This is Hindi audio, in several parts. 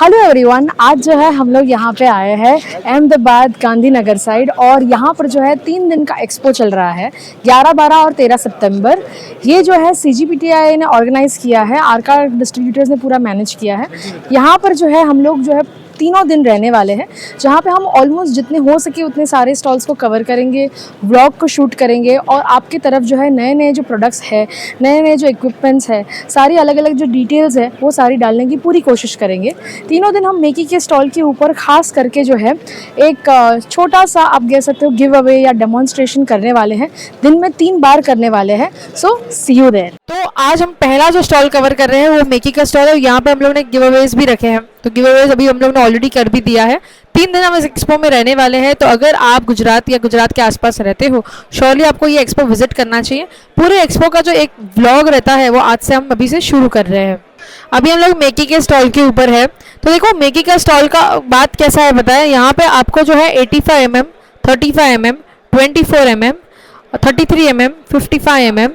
हेलो एवरीवन, आज जो है हम लोग यहाँ पे आए हैं अहमदाबाद गांधीनगर साइड और यहाँ पर जो है 3 दिन का एक्सपो चल रहा है 11, 12 और 13 सितंबर। ये जो है CGPTI ने ऑर्गेनाइज़ किया है, आरका डिस्ट्रीब्यूटर्स ने पूरा मैनेज किया है। यहाँ पर जो है हम लोग जो है तीनों दिन रहने वाले हैं, जहाँ पे हम ऑलमोस्ट जितने हो सके उतने सारे स्टॉल्स को कवर करेंगे, व्लॉग को शूट करेंगे और आपकी तरफ जो है नए नए जो प्रोडक्ट्स है, नए नए जो इक्विपमेंट्स है, सारी अलग अलग जो डिटेल्स है वो सारी डालने की पूरी कोशिश करेंगे। तीनों दिन हम मेकी के स्टॉल के ऊपर खास करके जो है एक छोटा सा आप कह सकते हो गिव अवे या डेमोन्स्ट्रेशन करने वाले हैं। दिन में 3 बार करने वाले हैं, सो सी यू देयर। तो आज हम पहला जो स्टॉल कवर कर रहे हैं वो मेकी का स्टॉल है। यहाँ पे हम लोग ने गिव अवेज भी रखे हैं, तो गिव अवेज अभी हम लोग ने ऑलरेडी कर भी दिया है। 3 दिन हम इस एक्सपो में रहने वाले हैं, तो अगर आप गुजरात या गुजरात के आसपास रहते हो, श्योरली आपको ये एक्सपो विजिट करना चाहिए। पूरे एक्सपो का जो एक व्लॉग रहता है वो आज से हम अभी से शुरू कर रहे हैं। अभी हम लोग मेकी के स्टॉल के ऊपर है, तो देखो मेकी का स्टॉल का बात कैसा है बताया। यहाँ पे आपको जो है 85 mm, 35 mm, 24 mm, 33 mm, 55 mm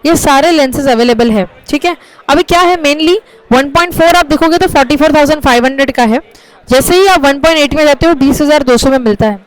ये सारे लेंसेज अवेलेबल है। ठीक है, अभी क्या है मेनली 1.4 आप देखोगे तो 44,500 का है। जैसे ही आप 1.8 में जाते हो 20,200 में मिलता है।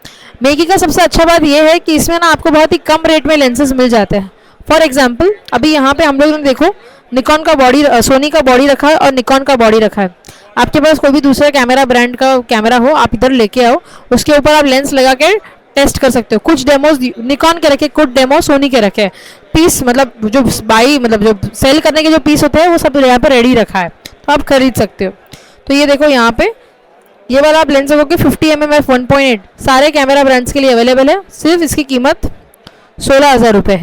मेकी का सबसे अच्छा बात यह है कि इसमें ना आपको बहुत ही कम रेट में लेंसेज मिल जाते हैं। फॉर एग्जाम्पल अभी यहाँ पे हम लोगों ने देखो निकॉन का बॉडी, सोनी का बॉडी रखा है और निकॉन का बॉडी रखा है। आपके पास कोई भी दूसरा कैमरा ब्रांड का कैमरा हो, आप इधर लेके आओ, उसके ऊपर आप लेंस लगा के टेस्ट कर सकते हो। कुछ डेमोज निकॉन के रखे, कुछ डेमो सोनी के रखे। पीस मतलब जो जो सेल करने के जो पीस होते हैं वो सब यहाँ पे रेडी रखा है, तो आप खरीद सकते हो। तो ये देखो यहाँ पे ये वाला आप लेंस रखोगे 50 mm f1.8 सारे कैमरा ब्रांड्स के लिए अवेलेबल है। सिर्फ इसकी कीमत 16,000 रुपये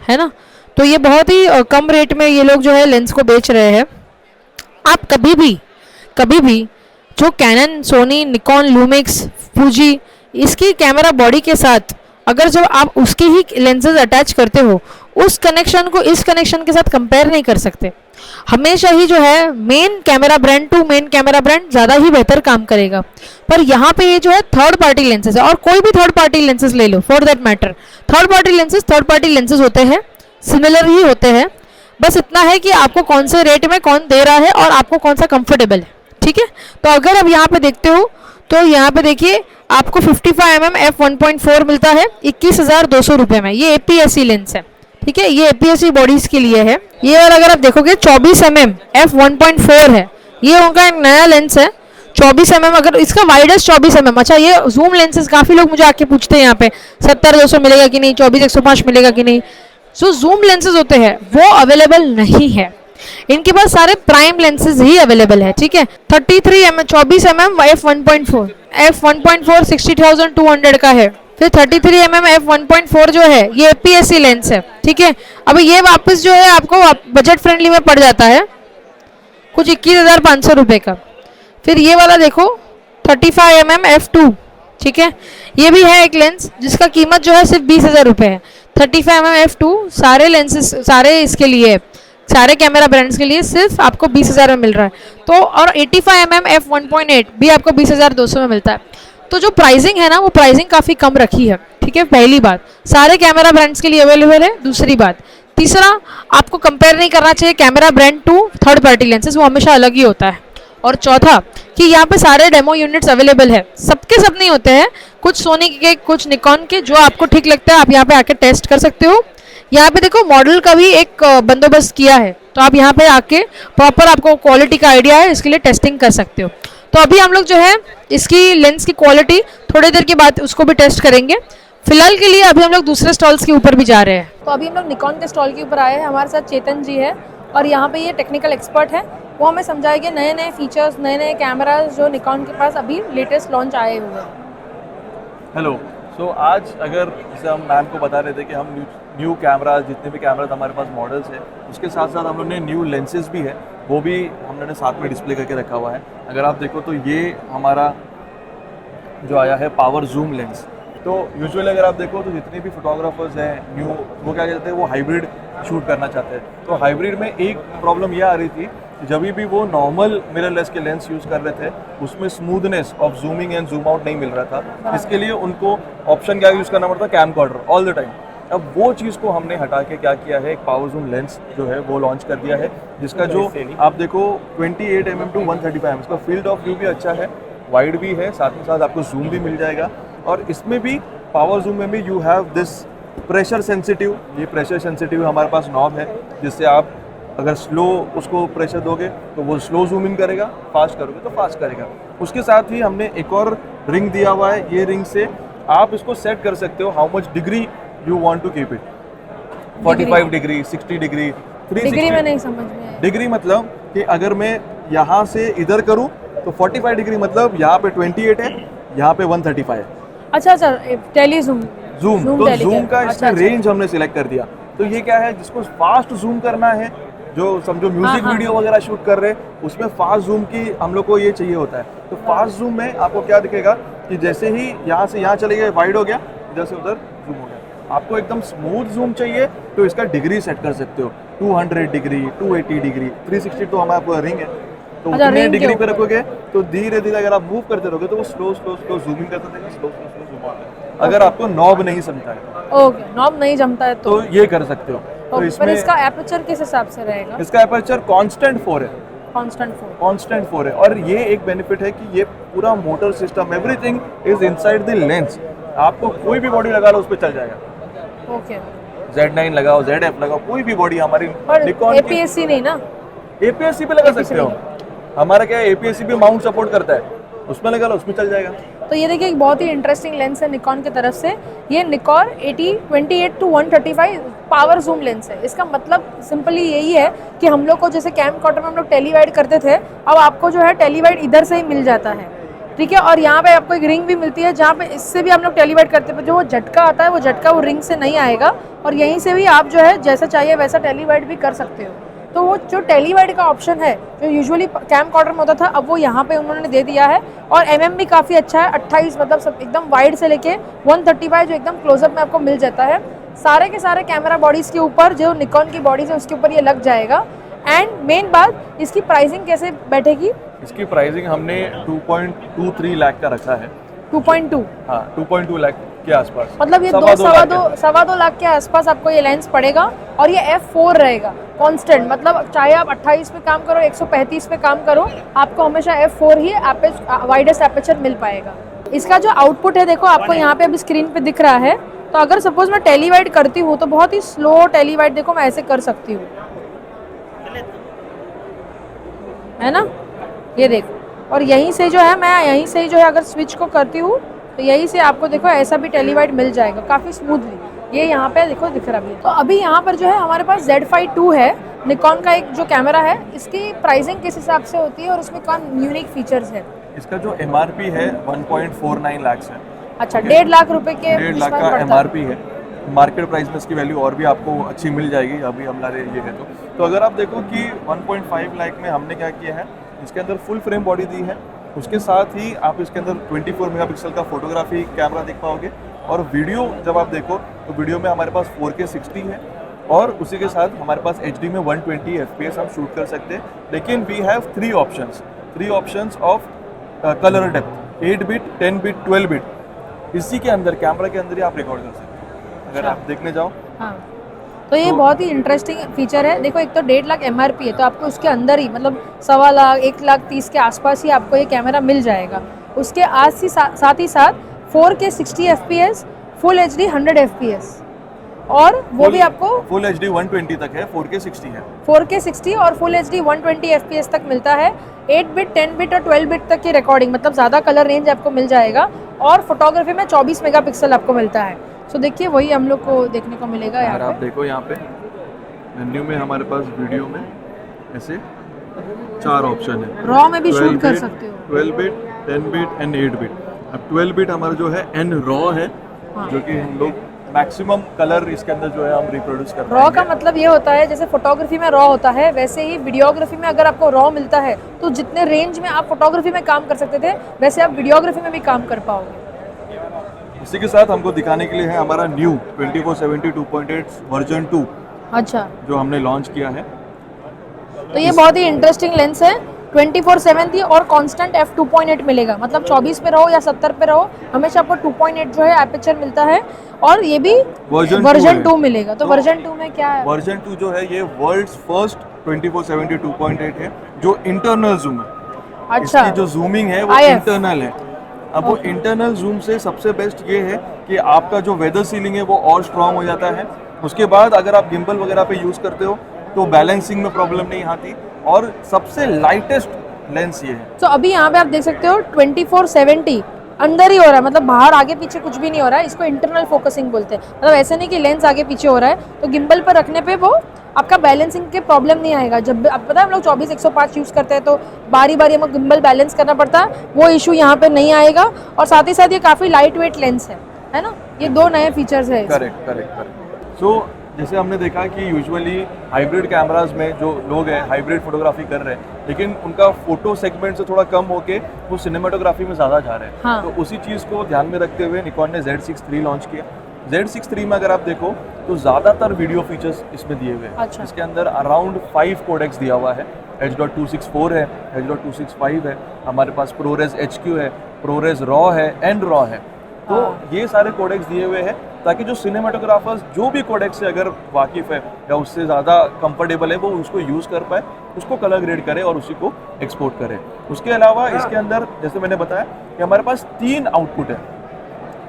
है ना। तो ये बहुत ही कम रेट में ये लोग जो है लेंस को बेच रहे हैं। आप कभी भी जो Canon, Sony, Nikon, Lumix, Fuji इसकी कैमरा बॉडी के साथ अगर जब आप उसके ही लेंसेज अटैच करते हो, उस कनेक्शन को इस कनेक्शन के साथ कंपेयर नहीं कर सकते। हमेशा ही जो है main camera brand to main camera brand ज़्यादा ही बेहतर काम करेगा। पर यहाँ पे ये जो है थर्ड पार्टी लेंसेज है, और कोई भी थर्ड पार्टी लेंसेज ले लो for that matter, third party lenses होते हैं, सिमिलर ही होते हैं। बस इतना है कि आपको कौन से रेट में कौन दे रहा है और आपको कौन सा कंफर्टेबल है। ठीक है, तो अगर आप यहाँ पे देखते हो तो यहाँ पे देखिए आपको 55 mm f1.4 मिलता है 21,200 रुपये में। ये APS-C लेंस है। ठीक है, ये APS-C बॉडीज के लिए है। ये और अगर आप देखोगे 24 mm f1.4 है, ये उनका एक नया लेंस है। 24 mm अगर इसका वाइडेस्ट 24 mm। अच्छा, ये जूम लेंसेज काफ़ी लोग मुझे आके पूछते हैं यहाँ पे 70-200 मिलेगा कि नहीं, 24-105 मिलेगा कि नहीं। जो जूम लेंसेज होते हैं वो अवेलेबल नहीं है, इनके पास सारे प्राइम लेंसेज ही अवेलेबल है। ठीक है, 33 mm 24 mm f1.4 60,200 का है। फिर 33 mm f1.4 जो है ये APS-C लेंस है। ठीक है, अब ये वापस जो है आपको बजट फ्रेंडली में पड़ जाता है कुछ 21,500 रुपये का। फिर ये वाला देखो 35 mm f2। ठीक है, ये भी है एक लेंस जिसका कीमत जो है सिर्फ 20,000 रुपये है। 35 mm f2 सारे लेंसेज, सारे इसके लिए, सारे कैमरा ब्रांड्स के लिए सिर्फ आपको 20,000 में मिल रहा है। तो और 85 mm f1.8 भी आपको 20,200 में मिलता है। तो जो प्राइसिंग है ना वो प्राइसिंग काफ़ी कम रखी है। ठीक है, पहली बात सारे कैमरा ब्रांड्स के लिए अवेलेबल है। दूसरी बात, तीसरा आपको कंपेयर नहीं करना चाहिए camera brand to third party lenses, वो हमेशा अलग ही होता है। और चौथा कि यहाँ पे सारे डेमो यूनिट्स अवेलेबल है, सबके सब नहीं होते हैं, कुछ सोनी के, कुछ निकॉन के, जो आपको ठीक लगता है आप यहाँ पे आके टेस्ट कर सकते हो। यहाँ पे देखो मॉडल का भी एक बंदोबस्त किया है, तो आप यहाँ पे आके प्रॉपर आपको क्वालिटी का आइडिया है, इसके लिए टेस्टिंग कर सकते हो। तो अभी हम लोग जो है इसकी लेंस की क्वालिटी थोड़ी देर के बाद उसको भी टेस्ट करेंगे। फिलहाल के लिए अभी हम लोग दूसरे स्टॉल्स के ऊपर भी जा रहे हैं। तो अभी हम लोग निकॉन के स्टॉल के ऊपर आए हैं, हमारे साथ चेतन जी है और यहाँ पे ये टेक्निकल एक्सपर्ट है, वो हमें समझाएंगे नए नए फीचर्स, नए नए कैमराज जो निकॉन के पास अभी लेटेस्ट लॉन्च आए हुए हैं। हेलो, सो आज अगर जैसे हम मैम को बता रहे थे कि हम न्यू कैमराज, जितने भी कैमराज हमारे पास मॉडल्स हैं, उसके साथ साथ हम लोग ने न्यू लेंसेज भी है, वो भी हम लोगों ने साथ में डिस्प्ले करके रखा हुआ है। अगर आप देखो तो ये हमारा जो आया है पावर जूम लेंस। तो यूजुअली अगर आप देखो तो जितने भी फोटोग्राफर्स हैं न्यू, वो क्या कहते हैं, वो हाइब्रिड शूट करना चाहते हैं। तो हाइब्रिड में एक प्रॉब्लम यह आ रही थी कि जब भी वो नॉर्मल मिररलेस के लेंस यूज़ कर रहे थे उसमें smoothness of zooming and zoom out नहीं मिल रहा था। इसके लिए उनको ऑप्शन क्या यूज़ करना पड़ता, कैमकॉर्डर ऑल द टाइम। अब वो चीज़ को हमने हटा के क्या किया है, एक पावर जूम लेंस जो है वो लॉन्च कर दिया है, जिसका जो आप देखो 28 mm टू 135 mm, इसका फील्ड ऑफ व्यू भी अच्छा है, वाइड भी है, साथ में साथ आपको जूम भी मिल जाएगा। और इसमें भी पावर जूम में भी you have this pressure sensitive, ये प्रेशर सेंसिटिव हमारे पास नॉब है, जिससे आप अगर स्लो उसको प्रेशर दोगे तो वो स्लो जूम इन करेगा, फास्ट करोगे तो फास्ट करेगा। उसके साथ ही हमने एक और रिंग दिया हुआ है, ये रिंग से आप इसको सेट कर सकते हो how much degree you want to keep it, 45 degree, 60 degree, 360 degree में नहीं समझ में आया। डिग्री मतलब कि अगर मैं यहाँ से इधर करूँ तो 45 डिग्री मतलब यहाँ पे 28 है, यहाँ पे 135 है। अच्छा सर, टेली जूम जूम तो जूम का अच्छा, इसमें रेंज हमने सिलेक्ट कर दिया। तो ये क्या है, जिसको फास्ट जूम करना है, जो समझो म्यूजिक वीडियो वगैरह शूट कर रहे हैं, उसमें फास्ट जूम की हम लोग को ये चाहिए होता है। तो फास्ट जूम में आपको क्या दिखेगा कि जैसे ही यहाँ से यहाँ चले गए वाइड हो गया, इधर से उधर जूम हो गया। आपको एकदम स्मूथ जूम चाहिए तो इसका डिग्री सेट कर सकते हो, 200 डिग्री, 280 डिग्री, 360 तो हमारे पास रिंग है, तो अच्छा, उतने रिंग के डिग्री पे ऊपर। रखोगे तो धीरे धीरे अगर आप मूव करते रहोगे तो वो स्लो स्लो स्लो जूमिंग करता रहेगा, स्लो स्लो स्लो जूम आता है। अगर आपको नॉब नहीं समझा है ओके, नॉब नहीं जमता है तो तो ये कर सकते हो। तो पर इसमें इसका एपर्चर किस हिसाब से रहेगा? इसका एपर्चर कांस्टेंट 4 है, कांस्टेंट 4। कांस्टेंट 4 है। और ये एक बेनिफिट है कि ये पूरा motor system, everything is inside the lens. आपको कोई भी बॉडी लगा लो उस पर चल जाएगा, ओके, Z9 लगाओ, ZF लगाओ, कोई भी बॉडी हमारी पर निकॉन की APS-C नहीं ना? APS-C पे लगा सकते हो। हमारा क्या है, APS-C पे माउंट सपोर्ट करता है, उसमें लगा लो, उसमें चल जाएगा। तो ये देखिए एक बहुत ही इंटरेस्टिंग लेंस है निकॉन की तरफ से। ये Nikon 28 to 135 power zoom lens है। इसका मतलब सिंपली यही है कि हम लोग को जैसे कैम कॉटर में हम लोग टेलीवाइड करते थे, अब आपको जो है टेलीवाइड इधर से ही मिल जाता है, ठीक है। और यहाँ पे आपको एक रिंग भी मिलती है जहाँ पे इससे भी हम लोग टेलीवाइड करते हैं, जो वो झटका आता है वो झटका वो रिंग से नहीं आएगा, और यहीं से भी आप जो है जैसा चाहिए वैसा टेलीवाइड भी कर सकते हो। तो वो जो टेलीवाइड का ऑप्शन है जो यूजुअली कैम कॉर्डर में होता था, अब वो यहाँ पे उन्होंने दे दिया है। और MM भी काफ़ी अच्छा है, 28 मतलब सब एकदम वाइड से लेके 135 जो एकदम क्लोजअप में आपको मिल जाता है। सारे के सारे कैमरा बॉडीज़ के ऊपर जो निकॉन की बॉडीज़ है उसके ऊपर ये लग जाएगा। एंड मेन बात, इसकी प्राइसिंग कैसे बैठेगी? इसकी प्राइसिंग हमने 2.23 लाख का रखा है। 2.2, हाँ, 2.2 लाख के आसपास, मतलब ये सवा दो लाख के आसपास आपको ये लेंस पड़ेगा। और ये F4 रहेगा कांस्टेंट, मतलब चाहे आप 28 पे काम करो, 135 पे काम करो, आपको हमेशा F4 ही वाइडेस्ट एपर्चर मिल पाएगा। इसका जो आउटपुट है देखो आपको यहाँ पे अभी स्क्रीन पे दिख रहा है। तो अगर सपोज मैं टेलीवाइड करती हूँ तो बहुत ही स्लो टेलीवाइड देखो मैं ऐसे कर सकती हूँ, है ना, ये देखो। और यहीं से जो है मैं यहीं से जो है अगर स्विच को करती हूँ तो यहीं से आपको देखो ऐसा भी टेलीवाइड मिल जाएगा काफ़ी स्मूथली। ये यहाँ पे देखो दिख रहा है। तो अभी यहाँ पर जो है हमारे पास Z5 II है, निकॉन का एक जो कैमरा है। इसकी प्राइसिंग किस हिसाब से होती है और उसमें कौन यूनिक फीचर्स है? इसका जो MRP है 1.49 लाख है। अच्छा, 1.5 लाख रुपए के 1.5 लाख का MRP है। मार्केट प्राइस में इसकी वैल्यू और भी आपको अच्छी मिल जाएगी, अभी हमारे ये है तो अगर आप देखो कि 1.5 लाख में हमने क्या किया है, इसके अंदर फुल फ्रेम बॉडी दी है, उसके साथ ही आप इसके अंदर 24 मेगापिक्सल का फोटोग्राफी कैमरा देख पाओगे। और वीडियो जब आप देखो तो वीडियो में हमारे पास 4K 60 है, और उसी के साथ हमारे पास HD में 120 FPS हम शूट कर सकते हैं। लेकिन we have 3 options of colour depth, 8 bit, 10 bit, 12 bit. इसी के अंदर कैमरा के अंदर ही आप रिकॉर्ड कर सकते हैं अगर आप देखने जाओ। हाँ, तो ये बहुत ही इंटरेस्टिंग फीचर है। देखो एक तो 1.5 लाख MRP है, तो आपको उसके अंदर ही मतलब 1.25 लाख 1,30,000 के आसपास ही आपको ये कैमरा मिल जाएगा। उसके साथ ही साथ 4K 60 FPS, full HD 100 FPS, और वो भी आपको फुल HD 120 तक है, 4K 60 है। 4K 60 और फुल HD 120 FPS तक मिलता है। 8 बिट, 10 बिट और 12 बिट तक की रिकॉर्डिंग, मतलब ज़्यादा कलर रेंज आपको मिल जाएगा। और फोटोग्राफी में 24 मेगापिक्सल आपको मिलता है। तो देखिए वही हम लोग को देखने को मिलेगा यहाँ अगर आप पे। देखो यहाँ पे मेन्यू में हमारे पास वीडियो में ऐसे 4 ऑप्शन है। रॉ में भी 12 शूट कर बिट, सकते हो। 12 बिट, 10 बिट एंड 8 बिट। अब 12 बिट हमारा जो है N रॉ है, हाँ। जो कि हम लोग मैक्सिमम कलर इसके अंदर जो है हम रिप्रोड्यूस कर रॉ का मतलब ये होता है जैसे फोटोग्राफी में रॉ होता है, वैसे ही वीडियोग्राफी में अगर आपको रॉ मिलता है तो जितने रेंज में आप फोटोग्राफी में काम कर सकते थे वैसे आप वीडियोग्राफी में भी काम कर पाओगे। इसी के साथ हमको दिखाने के लिए है हमारा न्यू 2470 2.8 वर्जन 2 अच्छा, जो हमने लॉन्च किया है। तो ये बहुत ही इंटरेस्टिंग लेंस है। 24/7 थी और कांस्टेंट f 2.8 मिलेगा, मतलब 24 पे रहो या 70 पे रहो हमेशा आपको 2.8 जो है एपर्चर मिलता है। और ये भी वर्जन 2 मिलेगा। तो वर्जन 2 में क्या है? वर्जन 2 जो है ये वर्ल्ड्स फर्स्ट 24/7 2.8 है जो इंटरनल जूम है। अच्छा, इसकी जो जूमिंग है वो IF इंटरनल है। अब वो इंटरनल जूम से सबसे बेस्ट ये है कि आपका जो वेदर सीलिंग है वो और स्ट्रांग हो जाता है। उसके बाद अगर आप गिम्बल वगैरह पे यूज़ करते हो तो बैलेंसिंग में प्रॉब्लम नहीं आती और सबसे लाइटेस्ट लेंस ये है। तो अभी यहाँ पे आप देख सकते हो 24/70 अंदर ही हो रहा है, मतलब बाहर आगे पीछे कुछ भी नहीं हो रहा है। इसको इंटरनल फोकसिंग बोलते हैं, मतलब ऐसे नहीं कि लेंस आगे पीछे हो रहा है। तो गिम्बल पर रखने पे वो आपका बैलेंसिंग के प्रॉब्लम नहीं आएगा। जब आप पता है हम लोग 24-105 यूज़ करते हैं तो बारी बारी हमें गिम्बल बैलेंस करना पड़ता है, वो इशू यहाँ पे नहीं आएगा। और साथ ही साथ ये काफ़ी लाइट वेट लेंस है ना। ये 2 नए फीचर्स है। Correct correct correct. सो जैसे हमने देखा कि यूजुअली हाइब्रिड कैमराज में जो लोग हैं हाइब्रिड फोटोग्राफी कर रहे हैं लेकिन उनका फोटो सेगमेंट से थोड़ा कम होके वो सिनेमेटोग्राफी में ज़्यादा जा रहे हैं। हाँ। तो उसी चीज़ को ध्यान में रखते हुए निकॉन ने Z6 III लॉन्च किया। Z6 III में अगर आप देखो तो ज़्यादातर वीडियो फीचर्स इसमें दिए हुए हैं। अच्छा। इसके अंदर अराउंड 5 कोडेक्स दिया हुआ है। H.264 है, H.265 है, हमारे पास ProRes HQ है, ProRes RAW है, एंड RAW है। तो ये सारे कोडेक्स दिए हुए हैं ताकि जो सिनेमाटोग्राफर्स जो भी कोडेक्स से अगर वाकिफ़ है या उससे ज़्यादा कंफर्टेबल है वो उसको यूज़ कर पाए, उसको कलर ग्रेड करे और उसी को एक्सपोर्ट करे। उसके अलावा इसके अंदर जैसे मैंने बताया कि हमारे पास 3 आउटपुट है,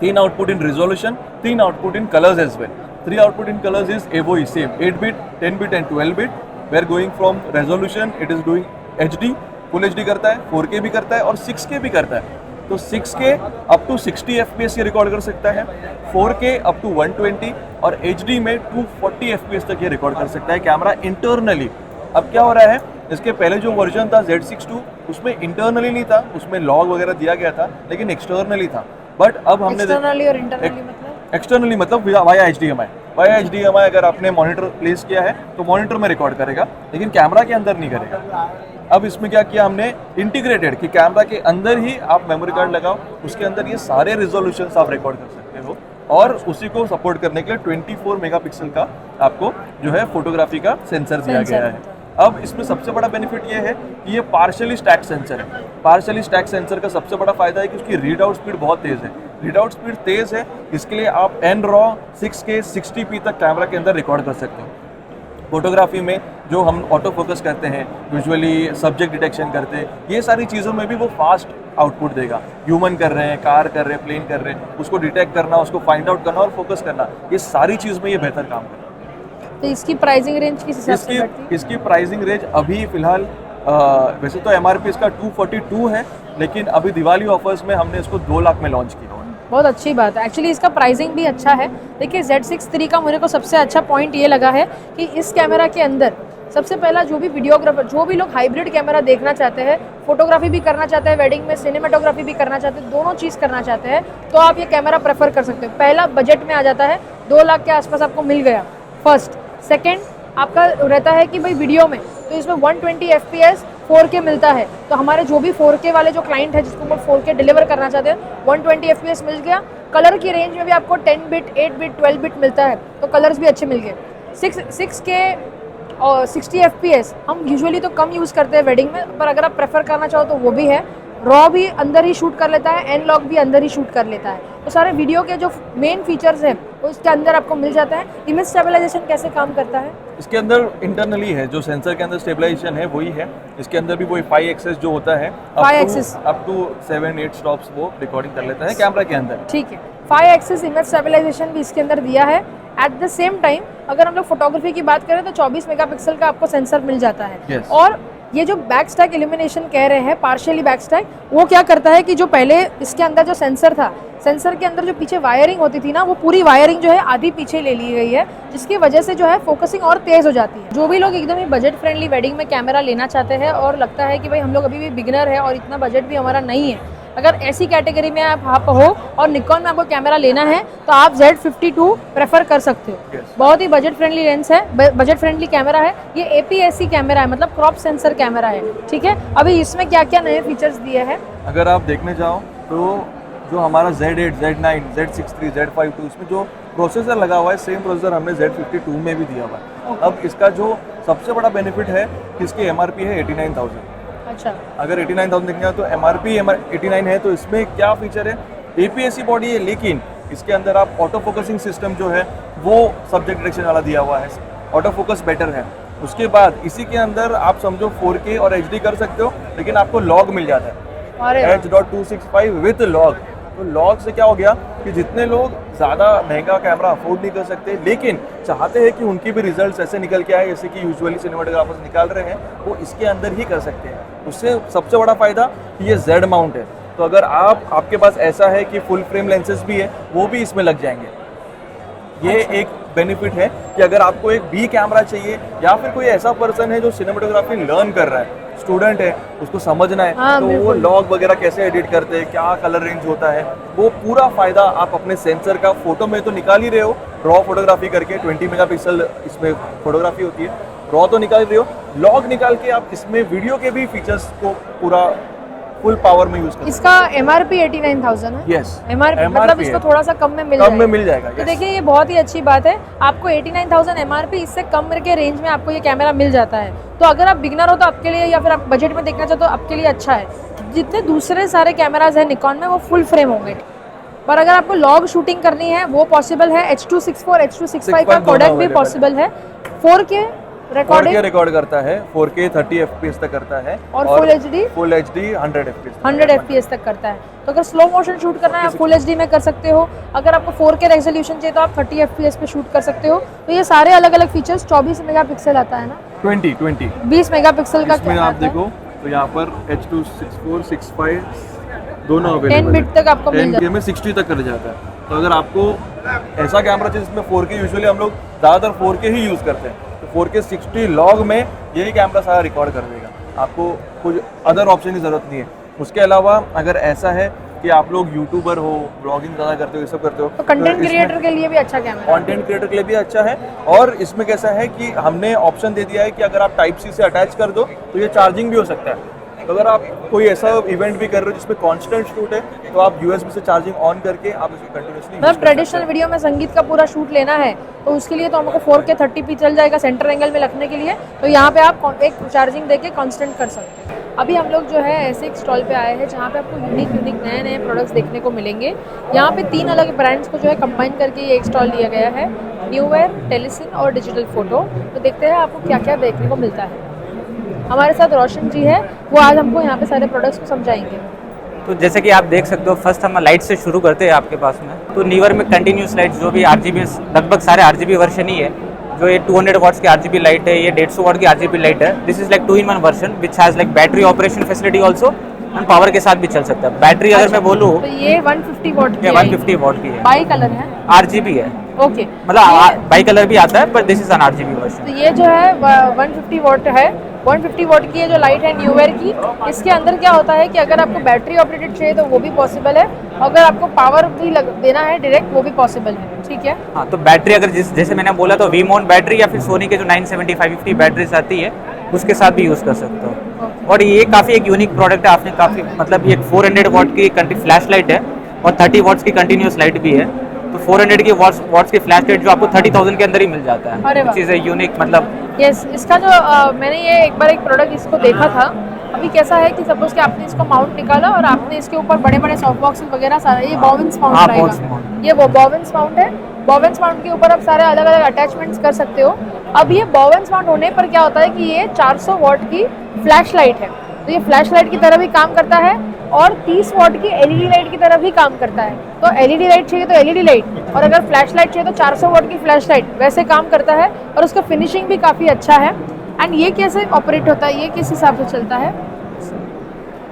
3 output in resolution, 3 output in colours as well. 3 output in colours is AVOE same 8-bit, 10-bit and 12-bit। We are going from resolution, it is doing HD, full HD करता है, 4K भी करता है और 6K भी करता है। तो 6K अप टू 60 FPS ये रिकॉर्ड कर सकता है, 4K अप टू 120 और HD में 240 FPS तक ये रिकॉर्ड कर सकता है कैमरा इंटरनली। अब क्या हो रहा है, इसके पहले जो वर्जन था Z6 II उसमें इंटरनली नहीं था, उसमें लॉग वगैरह दिया गया था लेकिन एक्सटर्नली था। बट अब हमने एक्सटर्नली और इंटरनली मतलब एक्सटर्नली मतलब वाया HDMI अगर आपने मॉनिटर प्लेस किया है तो मॉनिटर में रिकॉर्ड करेगा लेकिन कैमरा के अंदर नहीं करेगा। अब इसमें क्या किया हमने, इंटीग्रेटेड कि कैमरा के अंदर ही आप मेमोरी कार्ड लगाओ, उसके अंदर ये सारे रिजोल्यूशंस आप रिकॉर्ड कर सकते हो और उसी को सपोर्ट करने के लिए 24 मेगापिक्सल का आपको जो है फोटोग्राफी का सेंसर दिया गया है। अब इसमें सबसे बड़ा बेनिफिट ये है कि ये पार्शियली स्टैक सेंसर है। पार्शियली स्टैक सेंसर का सबसे बड़ा फायदा है कि उसकी रीड आउट स्पीड बहुत तेज़ है। रीड आउट स्पीड तेज़ है इसके लिए आप NRAW 6K 60p तक कैमरा के अंदर रिकॉर्ड कर सकते हो। फोटोग्राफी में जो हम ऑटो फोकस करते हैं, यूजुअली सब्जेक्ट डिटेक्शन करते हैं, ये सारी चीज़ों में भी वो फास्ट आउटपुट देगा। ह्यूमन कर रहे हैं, कार कर रहे हैं, प्लेन कर रहे हैं, उसको डिटेक्ट करना, उसको फाइंड आउट करना और फोकस करना, ये सारी चीज़ में ये बेहतर काम करेगा। तो इसकी प्राइसिंग रेंज किस हिसाब से बैठती है? इसकी प्राइसिंग रेंज अभी फिलहाल वैसे तो MRP इसका 242 है लेकिन अभी दिवाली ऑफर्स में हमने इसको 2 लाख में लॉन्च किया। बहुत अच्छी बात है। एक्चुअली इसका प्राइसिंग भी अच्छा है। देखिए Z6 III का मेरे को सबसे अच्छा पॉइंट ये लगा है कि इस कैमरा के अंदर सबसे पहला जो भी वीडियोग्राफर, जो भी लोग हाइब्रिड कैमरा देखना चाहते हैं, फोटोग्राफी भी करना चाहते हैं, वेडिंग में सिनेमेटोग्राफी भी करना चाहते हैं, दोनों चीज़ करना चाहते हैं तो आप ये कैमरा प्रेफर कर सकते हो। पहला बजट में आ जाता है, 2 लाख के आसपास आपको मिल गया फर्स्ट। सेकेंड आपका रहता है कि भाई वीडियो में तो इसमें 120 FPS 4K मिलता है। तो हमारे जो भी 4K वाले जो क्लाइंट है जिसको हम 4K डिलीवर करना चाहते हैं 120 FPS मिल गया। कलर की रेंज में भी आपको 10-bit, 8-bit, 12-bit मिलता है तो कलर्स भी अच्छे मिल गए। 6K और 60 FPS हम यूजुअली तो कम यूज़ करते हैं वेडिंग में, पर अगर आप प्रेफर करना चाहो तो वो भी है। रॉ भी अंदर ही शूट कर लेता है, एनलॉग भी अंदर ही शूट कर लेता है। तो सारे वीडियो के जो मेन फीचर्स हैं वो इसके अंदर आपको मिल जाता है। इमेज स्टेबलाइजेशन कैसे काम करता है? इसके अंदर इंटरनली है, जो सेंसर के अंदर स्टेबलाइजेशन है वही है। इसके अंदर भी वही 5 एक्सेस जो होता है, 5 एक्सेस अप टू 7-8 स्टॉप्स वो रिकॉर्डिंग कर लेता है कैमरा के अंदर। ठीक है, 5 एक्सेस इमेज स्टेबलाइजेशन भी इसके अंदर दिया है। एट द सेम टाइम अगर हम लोग फोटोग्राफी की बात करें तो 24 मेगापिक्सल का आपको सेंसर मिल जाता है। Yes. और ये जो बैक स्टैक इल्यूमिनेशन कह रहे हैं, पार्शियली बैक स्टैक, वो क्या करता है कि जो पहले इसके अंदर जो सेंसर था, सेंसर के अंदर जो पीछे वायरिंग होती थी ना, वो पूरी वायरिंग जो है आधी पीछे ले ली गई है, जिसकी वजह से जो है फोकसिंग और तेज़ हो जाती है। जो भी लोग एकदम ही बजट फ्रेंडली वेडिंग में कैमरा लेना चाहते हैं और लगता है कि भाई हम लोग अभी भी बिगिनर है और इतना बजट भी हमारा नहीं है, अगर ऐसी कैटेगरी में आप हो और निकॉन में आपको कैमरा लेना है तो आप Z52 प्रेफर कर सकते हो। Yes. बहुत ही बजट फ्रेंडली लेंस है, बजट फ्रेंडली कैमरा है। ये APS-C कैमरा है, मतलब क्रॉप सेंसर कैमरा है। ठीक है, अभी इसमें क्या क्या नए फीचर्स दिए हैं अगर आप देखने जाओ तो जो हमारा Z8, Z9, Z63, Z52 इसमें जो प्रोसेसर लगा हुआ है सेम प्रोसेसर हमने Z52 में भी दिया हुआ है। अब इसका जो सबसे बड़ा बेनिफिट है कि इसकी MRP है 89,000। अच्छा, अगर 89,000 देखना है तो MRP 89 है, तो इसमें क्या फीचर है, APS-C बॉडी है, लेकिन इसके अंदर आप ऑटो फोकसिंग सिस्टम जो है वो सब्जेक्ट डायरेक्शन वाला दिया हुआ है, ऑटो फोकस बेटर है। उसके बाद इसी के अंदर आप समझो 4K और HD कर सकते हो, लेकिन आपको लॉग मिल जाता है, अरे वाह। H.265 with log. तो लॉग से क्या हो गया कि जितने लोग ज़्यादा महंगा कैमरा अफोर्ड नहीं कर सकते, लेकिन चाहते हैं कि उनकी भी रिजल्ट्स ऐसे निकल के आए जैसे कि यूजुअली सिनेमाटोग्राफर्स निकाल रहे हैं, वो इसके अंदर ही कर सकते हैं। उससे सबसे बड़ा फ़ायदा कि ये Z माउंट है, तो अगर आपके पास ऐसा है कि फुल फ्रेम लेंसेज भी है, वो भी इसमें लग जाएंगे। ये एक बेनिफिट है कि अगर आपको एक B कैमरा चाहिए, या फिर कोई ऐसा पर्सन है जो सिनेमाटोग्राफी लर्न कर रहा है, स्टूडेंट है, उसको समझना है, हाँ, तो वो बिल्कुल। लॉग वगैरह कैसे एडिट करते हैं, क्या कलर रेंज होता है, वो पूरा फायदा आप अपने सेंसर का फोटो में तो निकाल ही रहे हो, रॉ फोटोग्राफी करके 20 मेगापिक्सल इसमें फोटोग्राफी होती है, रॉ तो निकाल रहे हो, लॉग निकाल के आप इसमें वीडियो के भी फीचर्स को पूरा फुल पावर में यूज कर। इसका MRP 89,000 है। यस, MRP मतलब इसको थोड़ा सा कम में मिल कम में जाएगा। मिल जाएगा। तो yes. देखिए ये बहुत ही अच्छी बात है, आपको 89,000 MRP, इससे कम के रेंज में आपको ये कैमरा मिल जाता है। तो अगर आप बिगनर हो तो आपके लिए, या फिर आप बजट में देखना चाहते हो तो आपके लिए अच्छा है। जितने दूसरे सारे कैमराज हैं निकॉन में वो फुल फ्रेम होंगे, पर अगर आपको लॉग शूटिंग करनी है वो पॉसिबल है। H.264 H.265 का कोडेक भी पॉसिबल है। 4K रिकॉर्डिंग रिकॉर्ड करता है, 4K 30 FPS तक करता है, और full HD full HD 100 FPS 100 FPS तक करता है। तो अगर स्लो मोशन शूट करना है आप फुल HD में कर सकते हो, अगर आपको 4K रेजोल्यूशन चाहिए तो आप 30 FPS पे शूट कर सकते हो। तो ये सारे अलग अलग फीचर्स, 24 मेगापिक्सल आता है ना, 20 मेगापिक्सल का इसमें आप आता है। देखो तो यहाँ पर H.264 65 दोनों 10 अवेलेबल बिट तक आपको मिल जाता 10K में 60 तक कर जाता है। तो अगर आपको ऐसा कैमरा चाहिए जिसमें 4K, यूजुअली हम लोग ज़्यादातर 4K ही यूज़ करते हैं, तो 4K 60 लॉग में यही कैमरा सारा रिकॉर्ड कर देगा, आपको कुछ अदर ऑप्शन की ज़रूरत नहीं है। उसके अलावा अगर ऐसा है कि आप लोग यूट्यूबर हो, ब्लॉगिंग ज़्यादा करते हो, ये सब करते हो, तो कंटेंट क्रिएटर के लिए भी अच्छा कैमरा है। कंटेंट क्रिएटर के लिए भी अच्छा है। और इसमें कैसा है कि हमने ऑप्शन दे दिया है कि अगर आप टाइप C से अटैच कर दो तो ये चार्जिंग भी हो सकता है। तो अगर आप कोई ऐसा इवेंट भी कर रहे हो जिसमें कांस्टेंट शूट है, तो आप USB से चार्जिंग ऑन करके आप इसको कंटिन्यूअसली मतलब ट्रेडिशनल वीडियो में संगीत का पूरा शूट लेना है तो उसके लिए तो हमको 4K 30p चल जाएगा सेंटर एंगल में रखने के लिए। तो यहाँ पे आप एक चार्जिंग देके कांस्टेंट कर सकते हैं। अभी हम लोग जो है ऐसे एक स्टॉल पे आए हैं जहाँ पे आपको यूनिक नए नए प्रोडक्ट्स देखने को मिलेंगे। यहाँ पे 3 अलग ब्रांड्स को जो है कंबाइन करके ये एक स्टॉल लिया गया है, न्यूवेयर, टेलीसिन और डिजिटल फोटो। तो देखते हैं आपको क्या क्या देखने को मिलता है। हमारे साथ रोशन जी है, वो आज हमको यहाँ पे सारे प्रोडक्ट्स को समझाएंगे। तो जैसे कि आप देख सकते हो, फर्स्ट हम लाइट से शुरू करते हैं आपके पास में। तो न्यूवेयर में कंटिन्यूस लाइट जो भी RGB, लगभग सारे RGB वर्जन ही है। जो ये 200 वॉट्स की RGB लाइट है, ये 150 वॉट की RGB लाइट है। This is like 2-in-1 version which has like battery operation facility also, and power के साथ भी चल सकता है। बैटरी अगर मैं बोलूँ तो ये 150 वॉट की 150 वॉट की है, बाई कलर है। RGB है, ओके, मतलब बाई कलर भी आता है, पर दिस इज एन RGB तो वर्जन। ये जो है 150 वॉट है। 150 वॉट की ये जो लाइट है न्यूवेयर की, इसके अंदर क्या होता है कि अगर आपको बैटरी ऑपरेटेड चाहिए तो वो भी पॉसिबल है, अगर आपको पावर भी देना है डायरेक्ट वो भी पॉसिबल है। ठीक है, हाँ, तो बैटरी अगर जैसे मैंने बोला तो V-mount बैटरी या फिर सोनी के जो 970 550 बैटरीज आती है उसके साथ भी यूज़ कर सकते हो। और ये काफ़ी एक यूनिक प्रोडक्ट है। आपने काफ़ी मतलब ये 400 वॉट की फ्लैश लाइट है और 30 वॉट्स की कंटिन्यूस लाइट भी है। तो 400 की वॉट्स की फ्लैश लाइट जो आपको 30,000 के अंदर ही मिल जाता अरे है, वाह। चीज़ है यूनिक। मतलब यस, इसका जो मैंने ये एक बार एक प्रोडक्ट इसको देखा था। अभी कैसा है कि सपोज कि आपने इसको माउंट निकाला और आपने इसके ऊपर बड़े बड़े सॉफ्ट बॉक्स वगैरह सारा, ये बॉबिन्स हाँ, माउंट bobbins रहेगा। mount। ये वो बॉबिन्स माउंट है। बॉबिन्स माउंट के ऊपर आप सारे अलग अलग अटैचमेंट्स कर सकते हो। अब ये बॉबिन्स माउंट होने पर क्या होता है कि ये 400 वॉट की फ्लैश लाइट है, तो ये फ्लैश लाइट की तरह भी काम करता है और 30 वॉट की LED लाइट की तरह भी काम करता है। तो LED लाइट चाहिए तो LED लाइट, और अगर फ्लैश लाइट चाहिए तो 400 वॉट की फ्लैश लाइट वैसे काम करता है। और उसका फिनिशिंग भी काफ़ी अच्छा है। एंड ये कैसे ऑपरेट होता है, ये किस हिसाब से चलता है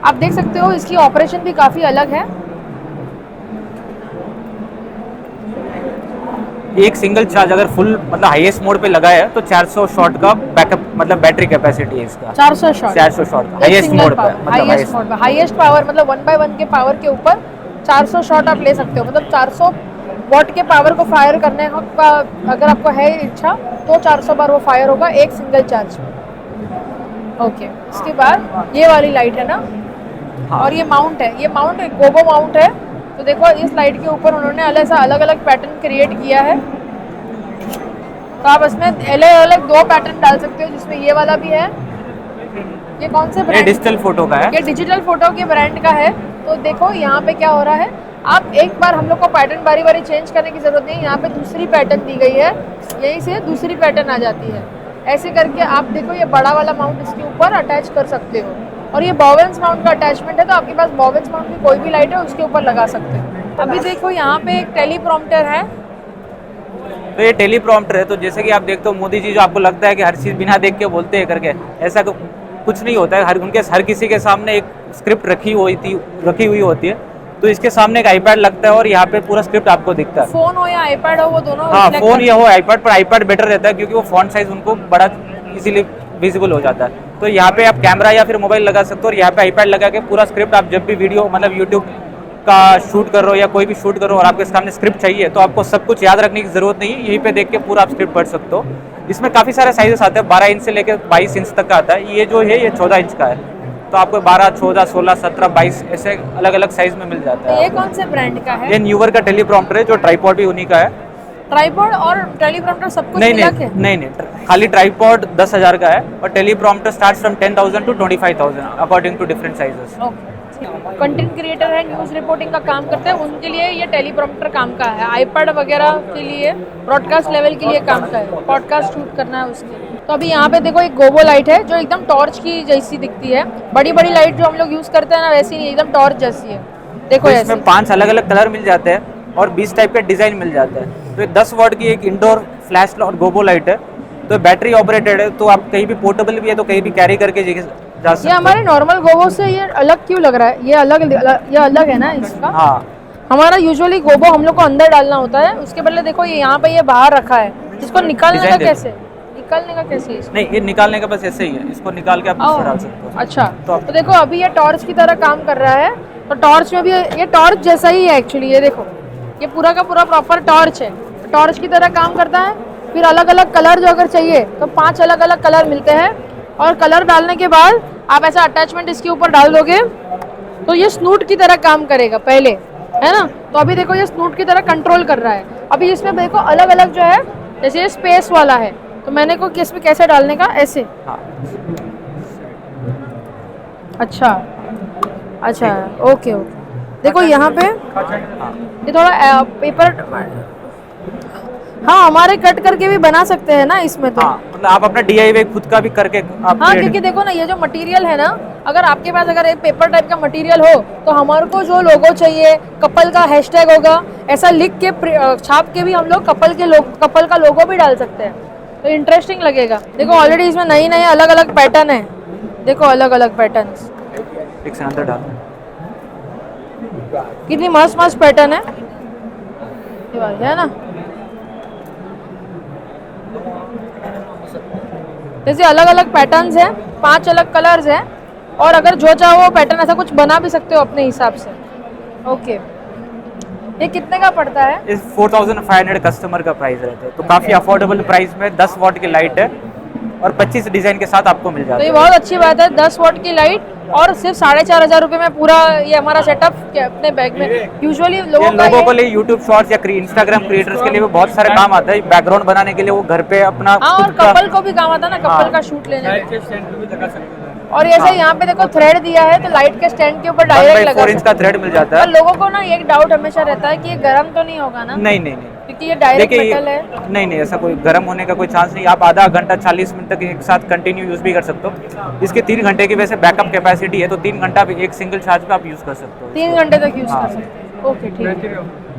आप देख सकते हो, इसकी ऑपरेशन भी काफ़ी अलग है। एक सिंगल चार्ज अगर फुल मतलब हाईएस्ट मोड पे लगाया है तो 400 शॉट का बैकअप मतलब बैटरी कैपेसिटी है इसका। 400 शॉट 400 शॉट हाईएस्ट मोड पे, मतलब हाईएस्ट मोड पे, हाईएस्ट पावर मतलब 1/1 के पावर के ऊपर 400 शॉट आप ले सकते हो। मतलब 400 वॉट के पावर को फायर करने का अगर आपको है इच्छा तो 400 बार वो फायर होगा एक सिंगल चार्ज में। ओके, इसके बाद ये वाली लाइट है ना, और ये माउंट है, ये माउंट गोगो माउंट है। तो देखो इस लाइट के ऊपर उन्होंने अलग अलग पैटर्न क्रिएट किया है। तो आप इसमें अलग अलग 2 पैटर्न डाल सकते हो, जिसमें ये वाला भी है, ये कौन से ये ब्रांड? डिजिटल फोटो का है। ये डिजिटल फोटो के ब्रांड का है। तो देखो यहाँ पे क्या हो रहा है, आप एक बार हम लोग को पैटर्न बारी बारी चेंज करने की जरूरत नहीं है। यहाँ पे दूसरी पैटर्न दी गई है, यहीं से दूसरी पैटर्न आ जाती है। ऐसे करके आप देखो ये बड़ा वाला माउंट इसके ऊपर अटैच कर सकते हो, और ये बॉवेंस माउंट का अटैचमेंट है, तो आपके पास बॉवेंस माउंट की कोई भी लाइट है उसके ऊपर लगा सकते हो। अभी देखो यहाँ पे एक टेलीप्रॉम्प्टर है। तो ये टेलीप्रॉम्प्टर है, तो जैसे कि आप देखते हो मोदी जी जो आपको लगता है कि हर चीज़ बिना देख के बोलते हैं करके, ऐसा कुछ नहीं होता है। हर किसी के सामने एक स्क्रिप्ट रखी हुई होती है। तो इसके सामने एक आईपैड लगता है और यहाँ पे पूरा स्क्रिप्ट आपको दिखता है। फोन हो या आईपैड हो, वो दोनों हाँ, reflect फोन करते या हो आईपैड, पर आईपैड बेटर रहता है क्योंकि वो फॉन्ट साइज उनको बड़ा इजीली विजिबल हो जाता है। तो यहाँ पे आप कैमरा या फिर मोबाइल लगा सकते हो और यहाँ पे आईपैड लगा के पूरा स्क्रिप्ट आप जब भी वीडियो मतलब यूट्यूब का शूट कर रहे हो या कोई भी शूट कर रहे हो और आपके सामने स्क्रिप्ट चाहिए, तो आपको सब कुछ याद रखने की जरूरत नहीं है, यहीं पे देख के पूरा आप स्क्रिप्ट पढ़ सकते हो। इसमें काफ़ी सारे साइजेस आते हैं, 12 इंच से लेकर 22 इंच तक का आता है। ये जो है ये 14 इंच का है, तो आपको 12, 14, 16, 17, 22 ऐसे अलग अलग साइज में मिल जाता है। ये कौन से ब्रांड का है? ये न्यूवर का टेलीप्रॉम्प्टर है, जो ट्राइपॉड भी उन्हीं का है। ट्राइपॉड और टेलीप्रॉम्प्टर सब कुछ नहीं मिला के? नहीं, खाली ट्राइपॉड 10,000 का है और teleprompter start from 10,000 to 25,000 according to different sizes. Content creator है, न्यूज़ रिपोर्टिंग का काम करते हैं, उनके लिए ये टेलीप्रॉम्प्टर काम का है। आईपैड वगैरह के लिए, ब्रॉडकास्ट लेवल के लिए काम का है, पॉडकास्ट शूट करना है उसके लिए। तो अभी यहाँ पे देखो एक गोबो लाइट है जो एकदम टॉर्च की जैसी दिखती है। बड़ी बड़ी लाइट जो हम लोग यूज़ करते हैं ना, वैसी नहीं, एकदम टॉर्च जैसी है। देखो तो ऐसे इसमें 5 अलग अलग कलर मिल जाते हैं और 20 टाइप के डिजाइन मिल जाते हैं। तो ये 10 वाट की एक इंडोर फ्लैश और गोबो लाइट है, तो बैटरी ऑपरेटेड है, तो आप कहीं भी पोर्टेबल भी है तो कहीं भी कैरी करके जा सकते ये हो। हमारे नॉर्मल गोबो से ये अलग क्यों लग रहा है? ये अलग है ना इसका? हाँ, हमारा यूजुअली गोबो हम लोग को अंदर डालना होता है, उसके बदले देखो ये यहाँ पे ये बाहर रखा है। इसको निकालने का डिजाइन दे कैसे? निकालने का कैसे इसको? नहीं, ये निकालने का बस ऐसे ही है, इसको निकाल के आप इसमें डाल सकते हो। अच्छा, तो तो देखो अभी ये टॉर्च की तरह काम कर रहा है। तो टॉर्च में भी ये टॉर्च जैसा ही है एक्चुअली। ये देखो ये पूरा का पूरा प्रॉपर टॉर्च है, टॉर्च की तरह काम करता है। फिर अलग अलग कलर जो अगर चाहिए तो 5 अलग अलग कलर मिलते हैं, और कलर डालने के बाद आप ऐसा अटैचमेंट इसके ऊपर डाल दोगे तो ये स्नूट की तरह काम करेगा पहले, है ना। तो अभी देखो ये स्नूट की तरह कंट्रोल कर रहा है। अभी इसमें देखो अलग अलग जो है, जैसे ये स्पेस वाला है, तो मैंने को इसमें कैसे डालने का, ऐसे। हाँ, अच्छा अच्छा, ओके ओके। देखो यहाँ पे ये थोड़ा पेपर, हाँ हमारे कट करके भी बना सकते हैं ना इसमें तो। हाँ, मतलब आप अपना DIY खुद का भी करके आप हाँ, क्योंकि देखो ना ये जो मटेरियल है ना, अगर आपके पास अगर एक पेपर टाइप का मटेरियल हो तो हमारे को जो लोगो चाहिए, कपल का हैशटैग होगा, ऐसा लिख के छाप के भी हम लोग कपल का लोगो भी डाल सकते हैं, तो इंटरेस्टिंग लगेगा। देखो ऑलरेडी इसमें नई नई अलग अलग पैटर्न है, देखो अलग अलग पैटर्न एक से अंदर डाल। कितनी मस्त मस्त पैटर्न है, ये वाली है ना। जैसे अलग अलग पैटर्न्स हैं, 5 अलग कलर्स हैं, और अगर जो चाहो वो पैटर्न ऐसा कुछ बना भी सकते हो अपने हिसाब से। ओके, ये कितने का पड़ता है? इस 4500 कस्टमर का प्राइस रहता है, तो काफी अफोर्डेबल प्राइस में 10 वाट की लाइट है और 25 डिजाइन के साथ आपको मिल तो जाता ये है। बहुत अच्छी बात है, 10 वॉट की लाइट और सिर्फ 4,500 रुपये में पूरा ये हमारा सेटअप अपने बैग में। यूजुअली ये लोगों का लोगों के लिए यूट्यूब शॉर्ट्स या इंस्टाग्राम क्रिएटर्स के लिए भी बहुत सारे काम आता है, बैकग्राउंड बनाने के लिए वो घर पे अपना हाँ, और खुद का। कपल को भी काम आता है ना, कपल हाँ। का शूट लेने में। और ऐसे यहाँ पे देखो थ्रेड दिया है, तो लाइट के स्टैंड के ऊपर 1/4 डायरेक्ट लगा इंच का थ्रेड मिल जाता और है। लोगों को ना एक डाउट हमेशा रहता है कि ये गर्म तो नहीं होगा ना, नहीं, क्योंकि ये डायरेक्ट देखिए मेटल है। नहीं, ऐसा कोई गर्म होने का कोई चांस नहीं। आप आधा घंटा 40 मिनट तक एक साथ कंटिन्यू यूज भी कर सकते हो। इसके 3 घंटे की वैसे बैकअप कैपेसिटी है, तो 3 घंटा भी एक सिंगल चार्ज पे आप यूज कर सकते हो। 3 घंटे तक यूज हाँ। कर सकते हो। ओके, ठीक है।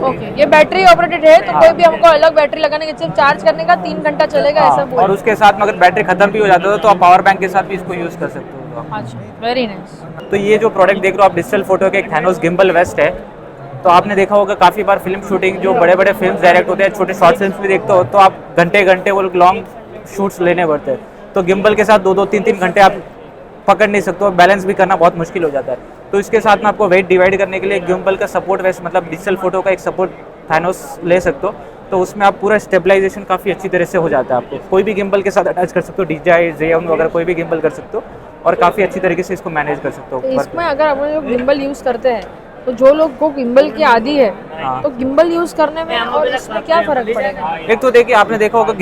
ओके, ये बैटरी ऑपरेटेड है, तो कोई भी हमको अलग बैटरी लगाने के, सिर्फ चार्ज करने का 3 घंटा चलेगा, ऐसा हाँ, बोल। और उसके साथ में अगर बैटरी खत्म भी हो जाता है तो आप पावर बैंक के साथ भी इसको यूज कर सकते हो। अच्छा, वेरी नाइस। तो ये जो प्रोडक्ट देख रहे हो आप, डिजिटल फोटो का एक थैनोस गिम्बल वेस्ट है। तो आपने देखा होगा काफ़ी बार फिल्म शूटिंग, जो बड़े बड़े फिल्म डायरेक्ट होते हैं, छोटे शॉर्ट फिल्म्स भी देखते हो, तो आप घंटे घंटे वो लॉन्ग शूट्स लेने पड़ते हैं। तो गिम्बल के साथ 2-2, 3-3 घंटे आप पकड़ नहीं सकते हो, बैलेंस भी करना बहुत मुश्किल हो जाता है। तो इसके साथ में आपको वेट डिवाइड करने के लिए गिम्बल का सपोर्ट वेस्ट, मतलब डिजिटल फोटो का एक सपोर्ट थैनोस ले सकते हो। तो उसमें आप पूरा स्टेबलाइजेशन काफ़ी अच्छी तरह से हो जाता है। आपको कोई भी गिम्बल के साथ अटैच कर सकते हो, DJI, Zen वगैरह कोई भी गिम्बल कर सकते हो, और काफ़ी अच्छी तरीके से इसको मैनेज कर सकते तो हो। इसमें अगर हम लोग गिम्बल यूज करते हैं तो जो लोग को गिम्बल की आदी है हाँ। तो गिम्बल यूज करने में और इसमें क्या फर्क पड़ेगा? एक तो देखिए आपने देखा होगा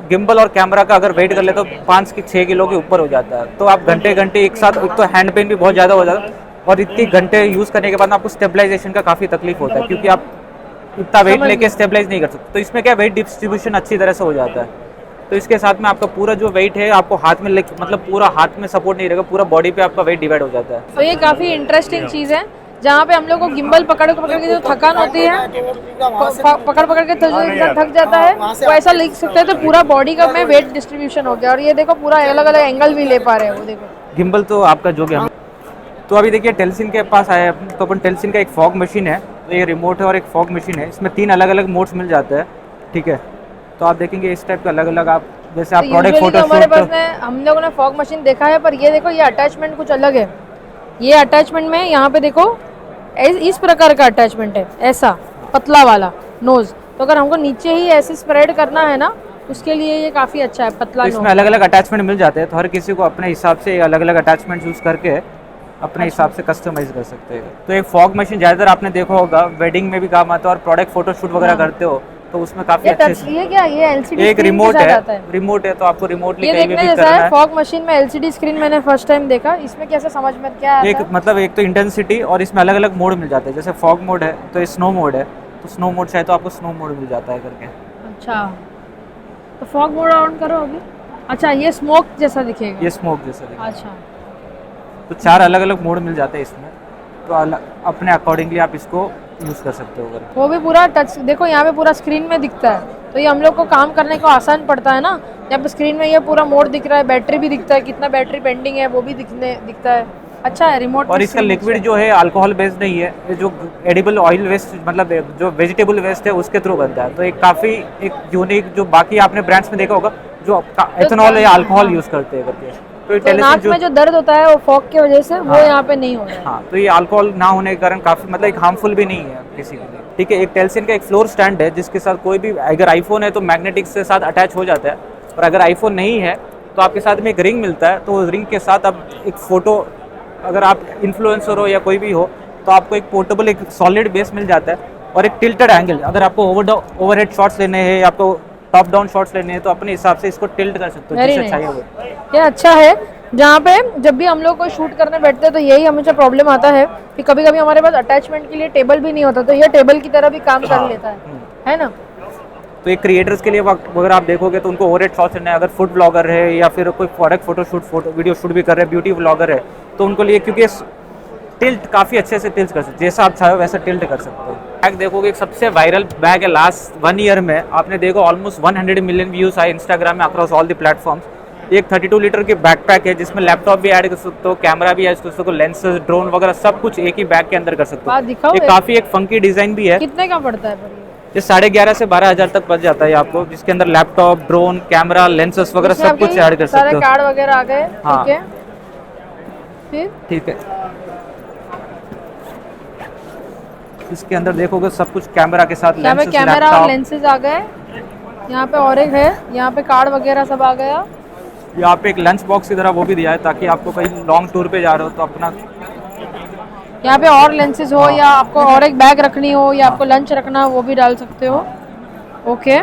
गिम्बल और कैमरा का अगर वेट कर ले तो 5 से 6 किलो के ऊपर हो जाता है। तो आप घंटे घंटे एक साथ, एक तो हैंड पेन भी बहुत ज़्यादा हो जाता है और इतने घंटे यूज़ करने के बाद आपको स्टेबलाइजेशन का काफ़ी तकलीफ होता है, क्योंकि आप इतना वेट लेके स्टेबलाइज नहीं कर सकते। तो इसमें क्या वेट डिस्ट्रीब्यूशन अच्छी तरह से हो जाता है। तो इसके साथ में आपका पूरा जो वेट है आपको हाथ में मतलब पूरा हाथ में सपोर्ट नहीं रहेगा, पूरा बॉडी पे आपका वेट डिवाइड हो जाता है। तो ये काफी इंटरेस्टिंग चीज है, जहाँ पे हम लोग को गिम्बल पकड़ के जो थकान होती है, पकड़ के थक जाता है, वो ऐसा लिख सकते हैं। तो पूरा बॉडी का में वेट डिस्ट्रीब्यूशन हो गया। और ये देखो पूरा अलग अलग एंगल भी ले पा रहे हैं, वो देखो गिम्बल तो आपका जो भी हम तो अभी देखिए टेल्सिन के पास आया है। तो अपन टेल्सिन का एक फॉग मशीन है, तो ये रिमोट है और एक फॉग मशीन है। इसमें 3 अलग अलग मोड्स मिल जाते हैं, ठीक है। तो आप देखेंगे इस टाइप का अलग अलग, आप जैसे आप प्रोडक्ट usually फोटो तो हमारे पास में हम लोगों ने फॉग मशीन देखा है, पर ये देखो ये अटैचमेंट कुछ अलग है। ये अटैचमेंट में यहाँ पे देखो इस प्रकार का अटैचमेंट है, ऐसा पतला वाला नोज। तो अगर हमको नीचे ही ऐसे स्प्रेड करना है ना, उसके लिए ये काफी अच्छा है, पतला तो इसमें अलग अलग अटैचमेंट मिल जाते हैं। तो हर किसी को अपने हिसाब से अलग अलग अटैचमेंट यूज़ करके अपने हिसाब से कस्टमाइज कर सकते हैं। तो एक फॉग मशीन ज़्यादातर आपने देखा होगा वेडिंग में भी काम आता है, और प्रोडक्ट फोटो शूट वगैरह करते हो तो उसमें काफी अच्छे से ये क्या ये एलसीडी एक रिमोट है, तो आपको रिमोटली ये कहीं भी देखने जैसा करना है। है। फॉग मशीन में एलसीडी स्क्रीन मैंने फर्स्ट टाइम देखा, इसमें कैसे समझ में क्या आता एक है? मतलब एक तो इंटेंसिटी, और इसमें अलग अलग मोड मिल जाते हैं। जैसे फॉग मोड है तो ये स्नो मोड है, तो स्नो मोड चाहे तो आपको स्नो मोड मिल जाता है करके। अच्छा, तो फॉग मोड ऑन करो अभी। अच्छा, ये स्मोक जैसा दिखेगा। ये स्मोक जैसा दिखेगा। अच्छा, तो 4 अलग अलग मोड मिल जाते हैं इसमें, तो अपने अकॉर्डिंगली आप इसको यूज़ कर सकते हो। अगर वो भी पूरा टच देखो, यहाँ पे पूरा स्क्रीन में दिखता है, तो ये हम लोग को काम करने को आसान पड़ता है ना। यहाँ पे स्क्रीन में ये पूरा मोड दिख रहा है, बैटरी भी दिखता है, कितना बैटरी पेंडिंग है वो भी दिखता है। अच्छा है रिमोट। और इसका लिक्विड जो है अल्कोहल बेस्ड नहीं है, ये जो एडिबल ऑयल वेस्ट मतलब जो वेजिटेबल वेस्ट है उसके थ्रू बनता है। तो एक काफ़ी एक यूनिक, जो बाकी आपने ब्रांड्स में देखा होगा जो एथेनॉल या अल्कोहल यूज़ करते हैं करके। तो नाक में जो दर्द होता है वो फॉग की वजह से वो यहाँ पे नहीं हो रहा है। हाँ, तो ये अल्कोहल ना होने के कारण काफ़ी मतलब एक हार्मफुल भी नहीं है किसी के लिए, ठीक है। एक टेल्सिन का एक फ्लोर स्टैंड है, जिसके साथ कोई भी, अगर आईफोन है तो मैग्नेटिक से साथ अटैच हो जाता है, और अगर आईफोन नहीं है तो आपके साथ में एक रिंग मिलता है। तो उस रिंग के साथ आप एक फ़ोटो, अगर आप इन्फ्लुएंसर हो या कोई भी हो, तो आपको एक पोर्टेबल एक सॉलिड बेस मिल जाता है, और एक टिल्टेड एंगल। अगर आपको ओवरहेड शॉट्स लेने हैं या आपको टॉप डाउन शॉट्स लेने हैं तो अपने हिसाब से इसको टिल्ट कर सकते हो, जिससे चाहिए वो। ये अच्छा है, जहाँ पे जब भी हम लोग को शूट करने बैठते हैं तो यही हमेशा प्रॉब्लम आता है कि कभी कभी हमारे पास अटैचमेंट के लिए टेबल भी नहीं होता, तो ये टेबल की तरह भी काम कर लेता है ना। तो एक क्रिएटर्स के लिए अगर आप देखोगे तो उनको ओवरहेड शॉट्स लेना है, अगर फूड ब्लॉगर है या फिर कोई प्रोडक्ट फोटो वीडियो शूट भी कर रहे हैं, ब्यूटी ब्लॉगर है, तो उनको लिए, क्योंकि टिल्ट काफ़ी अच्छे से टिल्ट कर सकते, जैसा आप चाहो वैसा टिल्ट कर सकते हो। बैग देखोगे, एक सबसे वायरल बैग है लास्ट 1 ईयर में, आपने देखो ऑलमोस्ट 100 मिलियन व्यूज़ आए इंस्टाग्राम में अक्रॉस ऑल द प्लेटफॉर्म्स। एक 32 लीटर की बैकपैक है, जिसमें लैपटॉप भी ऐड कर सकते हो, कैमरा भी ऐड कर सकते हो, लेंसेज, ड्रोन वगैरह सब कुछ एक ही बैग के अंदर कर सकते हो। ये काफ़ी एक फंकी डिज़ाइन भी है। कितने का पड़ता है पर ये 11.5 से 12,000 तक बच जाता है आपको, जिसके अंदर लैपटॉप, ड्रोन, कैमरा, लेंसेज वगैरह सब कुछ ऐड कर सकते हो। सारे कार्ड वगैरह आ गए, हाँ। ठीक है। फिर ठीक है, इसके अंदर देखोगे सब कुछ कैमरा के साथ, यहाँ पे कैमरा और लेंसेज आ गए, यहाँ पे और एक है, यहाँ पे कार्ड वगैरह सब आ गया। यहाँ पे एक लंच बॉक्स की तरह वो भी दिया है, ताकि आपको कहीं लॉन्ग टूर पे जा रहे हो तो अपना यहाँ पे और लेंसेज हो, या आपको और एक बैग रखनी हो, या आपको लंच रखना हो, वो भी डाल सकते हो। ओके,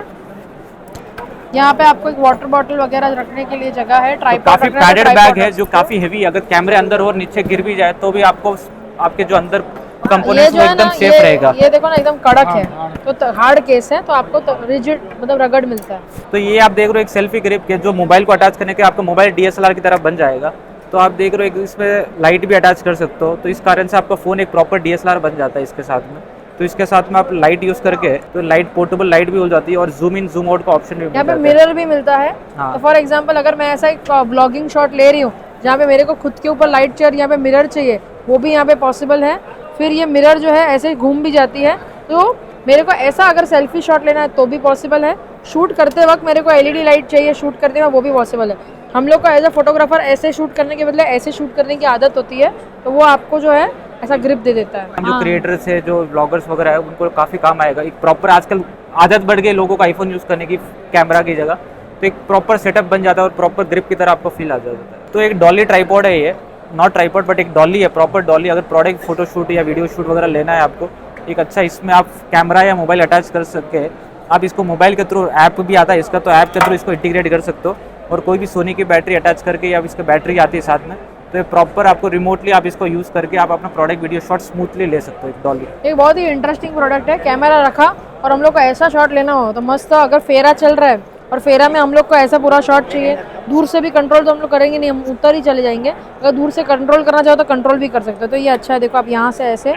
यहाँ पे आपको एक वाटर बॉटल वगैरह रखने के लिए जगह है। ट्राइपॉड काफी पैडेड बैग है जो काफी हेवी, अगर कैमरे अंदर हो और नीचे गिर भी जाए तो भी आपको आपके जो अंदर कंपोनेंट्स वो एकदम सेफ रहेगा। ये देखो ना, एकदम कड़क है, तो हार्ड केस है, तो आपको तो रिजिड मतलब रगड़ मिलता है। तो ये आप देख रहे हो एक सेल्फी ग्रिप के, जो मोबाइल को अटैच करने के आपका मोबाइल DSLR की तरह बन जाएगा। तो आप देख रहे हो इसमें लाइट भी अटैच कर सकते हो, तो इस कारण से आपका फ़ोन एक प्रॉपर DSLR बन जाता है इसके साथ में। तो इसके साथ में आप लाइट यूज़ करके, तो लाइट पोर्टेबल लाइट भी हो जाती है, और जूम इन जूम आउट का ऑप्शन भी यहाँ पे मिरर भी मिलता है। हाँ। तो फॉर एग्जांपल अगर मैं ऐसा एक ब्लॉगिंग शॉट ले रही हूँ जहाँ पे मेरे को खुद के ऊपर लाइट चाहिए, यहाँ पे मिरर चाहिए, वो भी यहाँ पे पॉसिबल है। फिर ये मिरर जो है ऐसे घूम भी जाती है, तो मेरे को ऐसा अगर सेल्फी शॉट लेना है तो भी पॉसिबल है। शूट करते वक्त मेरे को LED लाइट चाहिए शूट करते वक्त, वो भी पॉसिबल है। हम लोग को एज अ फोटोग्राफर ऐसे शूट करने के बदले ऐसे शूट करने की आदत होती है, तो वो आपको जो है ऐसा ग्रिप दे देता है। जो क्रिएटर्स है, जो ब्लॉगर्स वगैरह है, उनको काफ़ी काम आएगा। एक प्रॉपर आजकल आदत बढ़ गई लोगों को आईफोन यूज़ करने की कैमरा की जगह, तो एक प्रॉपर सेटअप बन जाता है और प्रॉपर ग्रिप की तरह आपको फील आ जाता है। तो एक डॉली ट्राइपॉड है ये, नॉट ट्राइपॉड बट एक डॉली है, प्रॉपर डॉली। अगर प्रोडक्ट फोटो शूट या वीडियो शूट वगैरह लेना है आपको, एक अच्छा इसमें आप कैमरा या मोबाइल अटैच कर सकते हैं। आप इसको मोबाइल के थ्रू, ऐप भी आता है इसका, तो ऐप के थ्रू इसको इंटीग्रेट कर सकते हो, और कोई भी सोनी की बैटरी अटैच करके, या इसका बैटरी आती है साथ में, तो ये प्रॉपर आपको रिमोटली आप इसको यूज़ करके आप अपना प्रोडक्ट वीडियो शॉट स्मूथली ले सकते हो। एक डॉली एक बहुत ही इंटरेस्टिंग प्रोडक्ट है। कैमरा रखा और हम लोग को ऐसा शॉट लेना हो तो मस्त, अगर फेरा चल रहा है और फेरा में हम लोग को ऐसा पूरा शॉट चाहिए, दूर से भी कंट्रोल तो हम लोग करेंगे नहीं, हम ऊपर ही चले जाएंगे। अगर दूर से कंट्रोल करना चाहो तो कंट्रोल भी कर सकते हो। तो ये अच्छा है, देखो आप यहाँ से ऐसे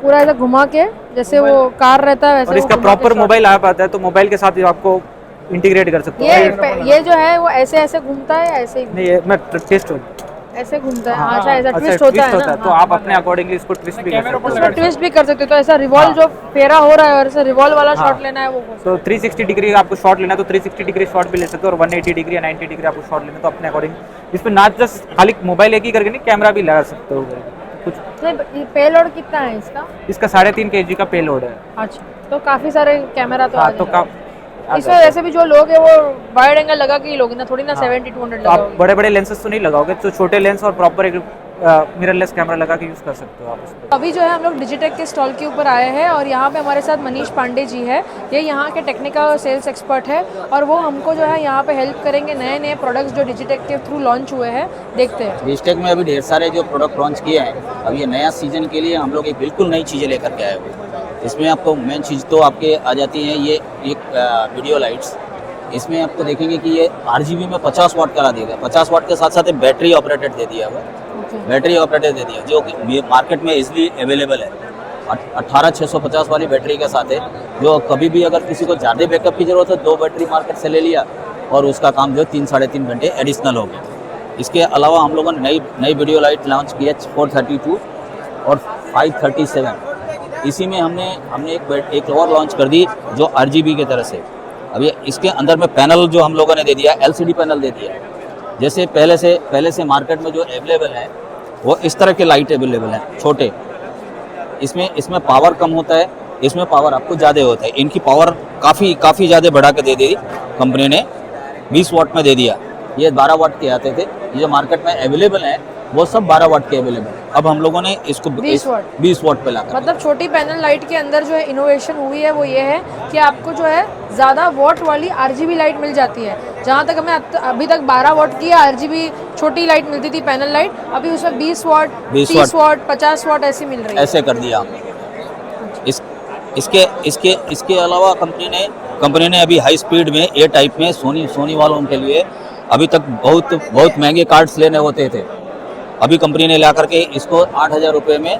पूरा ऐसा घुमा के, जैसे वो कार रहता है वैसे, और इसका प्रॉपर मोबाइल ऐप आता है, तो मोबाइल के साथ आपको इंटीग्रेट कर सकते हो। ये जो है वो ऐसे ऐसे घूमता है, ऐसे ही नहीं, ये मैं टेस्ट ऐसे घूमता है। अच्छा, ऐसा ट्विस्ट होता है ना, तो आप अपने अकॉर्डिंगली इसको ट्विस्ट भी कर सकते हो। उसको ट्विस्ट भी कर सकते हो। तो ऐसा रिवॉल्व जो फेरा हो रहा है और ऐसे रिवॉल्व वाला शॉट लेना है वो तो 360 डिग्री आपको शॉट लेना है तो 360 डिग्री शॉट भी ले सकते हो, और 180 डिग्री या 90 डिग्री आपको शॉट लेना है तो अपने अकॉर्डिंग इसमें ना जस्ट खाली मोबाइल एक ही करके नहीं, कैमरा भी लगा सकते हो कुछ। तो पेलोड कितना है इसका? इसका 3.5 kg का पेलोड है। अच्छा, तो काफी सारे कैमरा तो हाँ, तो इसमें वैसे भी जो लोग है वो वाइड एंगल लगा के ही लोगे ना, थोड़ी ना 70-200 तो आप लगाओगे। बड़े बड़े लेंसेज तो नहीं लगाओगे, तो छोटे लेंस और प्रॉपर एक मिररलेस कैमरा लगा के यूज कर सकते हो आप उसको। अभी जो है हम लोग डिजिटेक के स्टॉल के ऊपर आए हैं और यहाँ पे हमारे साथ मनीष पांडे जी है। ये यहाँ के टेक्निकल और सेल्स एक्सपर्ट है और वो हमको जो है यहाँ पे हेल्प करेंगे नए नए प्रोडक्ट्स जो डिजिटेक के थ्रू लॉन्च हुए हैं। देखते हैं। डिजिटेक में अभी ढेर सारे जो प्रोडक्ट लॉन्च किए हैं, अब ये नया सीजन के लिए हम लोग एक बिल्कुल नई चीज़ें लेकर के आए हुए हैं। इसमें आपको मेन चीज़ तो आपके आ जाती है ये एक वीडियो लाइट्स। इसमें आपको देखेंगे कि ये RGB में 50 वाट का दिया गया, 50 वाट के साथ साथ बैटरी ऑपरेटेड दे दिया हुआ है। बैटरी ऑपरेटेड दे दिया जो कि मार्केट में इजीली अवेलेबल है। 18650 वाली बैटरी के साथ है, जो कभी भी अगर किसी को ज़्यादा बैकअप की ज़रूरत है 2 बैटरी मार्केट से ले लिया और उसका काम जो 3-3.5 घंटे एडिशनल हो गया। इसके अलावा हम लोगों ने नई वीडियो लाइट लॉन्च की है 432 और 537। इसी में हमने एक और लॉन्च कर दी जो RGB की तरह से। अभी इसके अंदर में पैनल जो हम लोगों ने दे दिया, LCD पैनल दे दिया। जैसे पहले से मार्केट में जो अवेलेबल है वो इस तरह के लाइट अवेलेबल हैं छोटे। इसमें पावर कम होता है, इसमें पावर आपको ज़्यादा होता है। इनकी पावर काफ़ी ज़्यादा बढ़ा के दे दी कंपनी ने, 20 वाट में दे दिया। ये 12 वाट के आते थे, ये जो मार्केट में अवेलेबल है वो सब 12 वाट के अवेलेबल है। अब हम लोगों ने इसको 20 वाट पे लाकर, मतलब छोटी पैनल लाइट के अंदर जो है इनोवेशन हुई है वो ये है कि आपको जो है ज़्यादा वॉट वाली RGB लाइट मिल जाती है। जहाँ तक हमें अभी तक 12 वाट की RGB छोटी लाइट मिलती थी पैनल लाइट, अभी उसमें 20 वाट, 30 वाट, 50 वाट ऐसी मिल रही है। ऐसे कर दिया हमने। इसके अलावा कंपनी ने अभी हाई स्पीड में ए टाइप में सोनी वालों के लिए अभी तक बहुत महंगे कार्ड्स लेने होते थे। अभी कंपनी ने ला करके इसको 8,000 रुपये में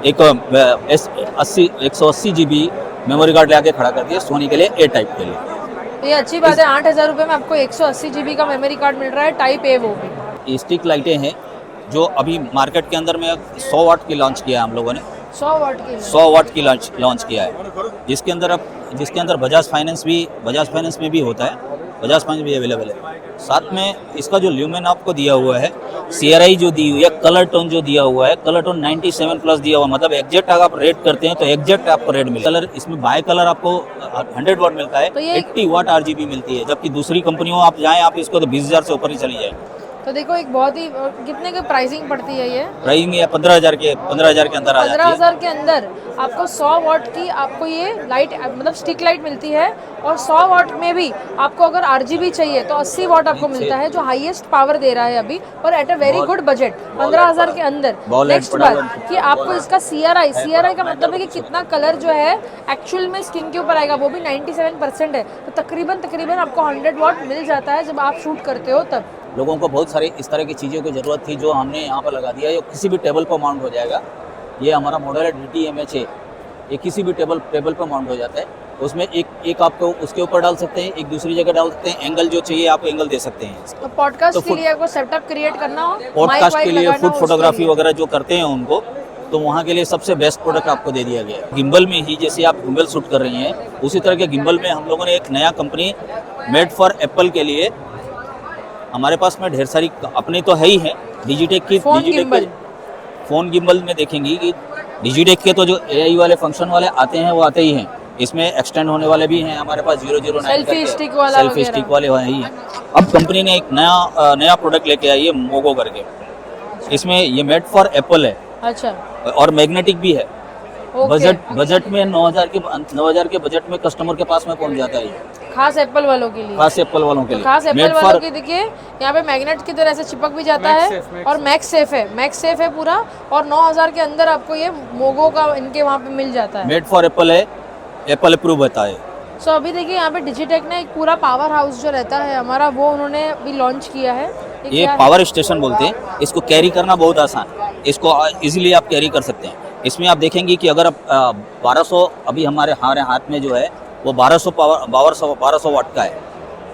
एक 180 GB मेमोरी कार्ड ला के खड़ा कर दिया सोनी के लिए, ए टाइप के लिए। तो ये अच्छी बात है, 8,000 रुपये में आपको 180 GB का मेमोरी कार्ड मिल रहा है, टाइप ए। वो भी स्टिक लाइटें हैं जो अभी मार्केट के अंदर में 100 वाट की लॉन्च किया है हम लोगों ने। 100 वाट की लॉन्च किया है, जिसके अंदर बजाज फाइनेंस में भी होता है, बजाज फाइनेंस भी अवेलेबल है। साथ में इसका जो ल्यूमेन आपको दिया हुआ है, CRI जो दी हुई है, कलर टोन जो दिया हुआ है, कलर टोन 97+ दिया हुआ, मतलब एग्जैक्ट अगर आप रेट करते हैं तो एग्जैक्ट आपको रेट मिलेगा। कलर इसमें बाय कलर आपको 100 वाट मिलता है, तो 80 वाट RGB मिलती है, जबकि दूसरी कंपनियों आप जाएँ आप इसको तो 20,000 से ऊपर ही चली जाए। तो देखो एक बहुत ही, कितने की प्राइसिंग पड़ती है ये? प्राइसिंग ये 15,000 के अंदर आ जाती है। 15,000 के अंदर आपको 100 वाट की आपको ये लाइट मतलब स्टिक लाइट मिलती है, और 100 वाट में भी आपको अगर RGB चाहिए तो 80 वाट आपको मिलता है, जो हाईएस्ट पावर दे रहा है अभी, और at a very good budget 15,000 के अंदर। नेक्स्ट बात कि आपको इसका CRI का मतलब है कि कितना कलर जो है एक्चुअल में स्किन के ऊपर आएगा, वो भी 97% है। तो तकरीबन आपको 100 वाट मिल जाता है जब आप शूट करते हो तब। लोगों को बहुत सारी इस तरह की चीज़ों की ज़रूरत थी जो हमने यहाँ पर लगा दिया है, ये किसी भी टेबल पर माउंट हो जाएगा। ये हमारा मॉडल है DTMH है, ये किसी भी टेबल पर माउंट हो जाता है। उसमें एक आपको उसके ऊपर डाल सकते हैं, एक दूसरी जगह डाल सकते हैं, एंगल जो चाहिए आप एंगल दे सकते हैं। तो पॉडकास्ट के लिए आपको सेटअप क्रिएट करना हो, पॉडकास्ट के लिए, फूड फोटोग्राफी वगैरह जो करते हैं उनको, तो वहाँ के लिए सबसे बेस्ट प्रोडक्ट आपको दे दिया गया है। गिम्बल में ही जैसे आप गिम्बल शूट कर रही हैं, उसी तरह के गिम्बल में हम लोगों ने एक नया कंपनी मेड फॉर एप्पल के लिए, हमारे पास में ढेर सारी अपनी तो है ही है डिजिटेक के फ़ोन गिम्बल में देखेंगी कि डिजिटेक के तो जो AI वाले फंक्शन वाले आते हैं वो आते ही हैं। इसमें एक्सटेंड होने वाले भी हैं हमारे पास, 009 सेल्फी स्टिक वाले ही हैं। अब कंपनी ने एक नया प्रोडक्ट लेके आई है मोगो करके। इसमें ये मेड फॉर एप्पल है अच्छा और मैग्नेटिक भी है। ओके बजट में 9,000 के बजट में कस्टमर के पास में पहुंच जाता है ये, खास एप्पल वालों के लिए। खास एप्पल वालों के तो लिए। खास एप्पल मेड वालों फॉर की देखिए यहाँ पे मैग्नेट की तरह से चिपक भी जाता है और मैक्स सेफ है पूरा, और 9,000 के अंदर आपको ये मोगो का इनके वहाँ पे मिल जाता है। मेड फॉर एप्पल है, एप्पल अप्रूव होता है। सो अभी देखिए यहाँ पे डिजिटेक ने एक पूरा पावर हाउस जो रहता है हमारा, वो उन्होंने अभी लॉन्च किया है। ये क्या है? पावर स्टेशन बोलते हैं इसको। कैरी करना बहुत आसान है, इसको इजीली आप कैरी कर सकते हैं। इसमें आप देखेंगे कि अगर आप 1200 अभी हमारे हाथ में जो है वो 1200 वाट का है,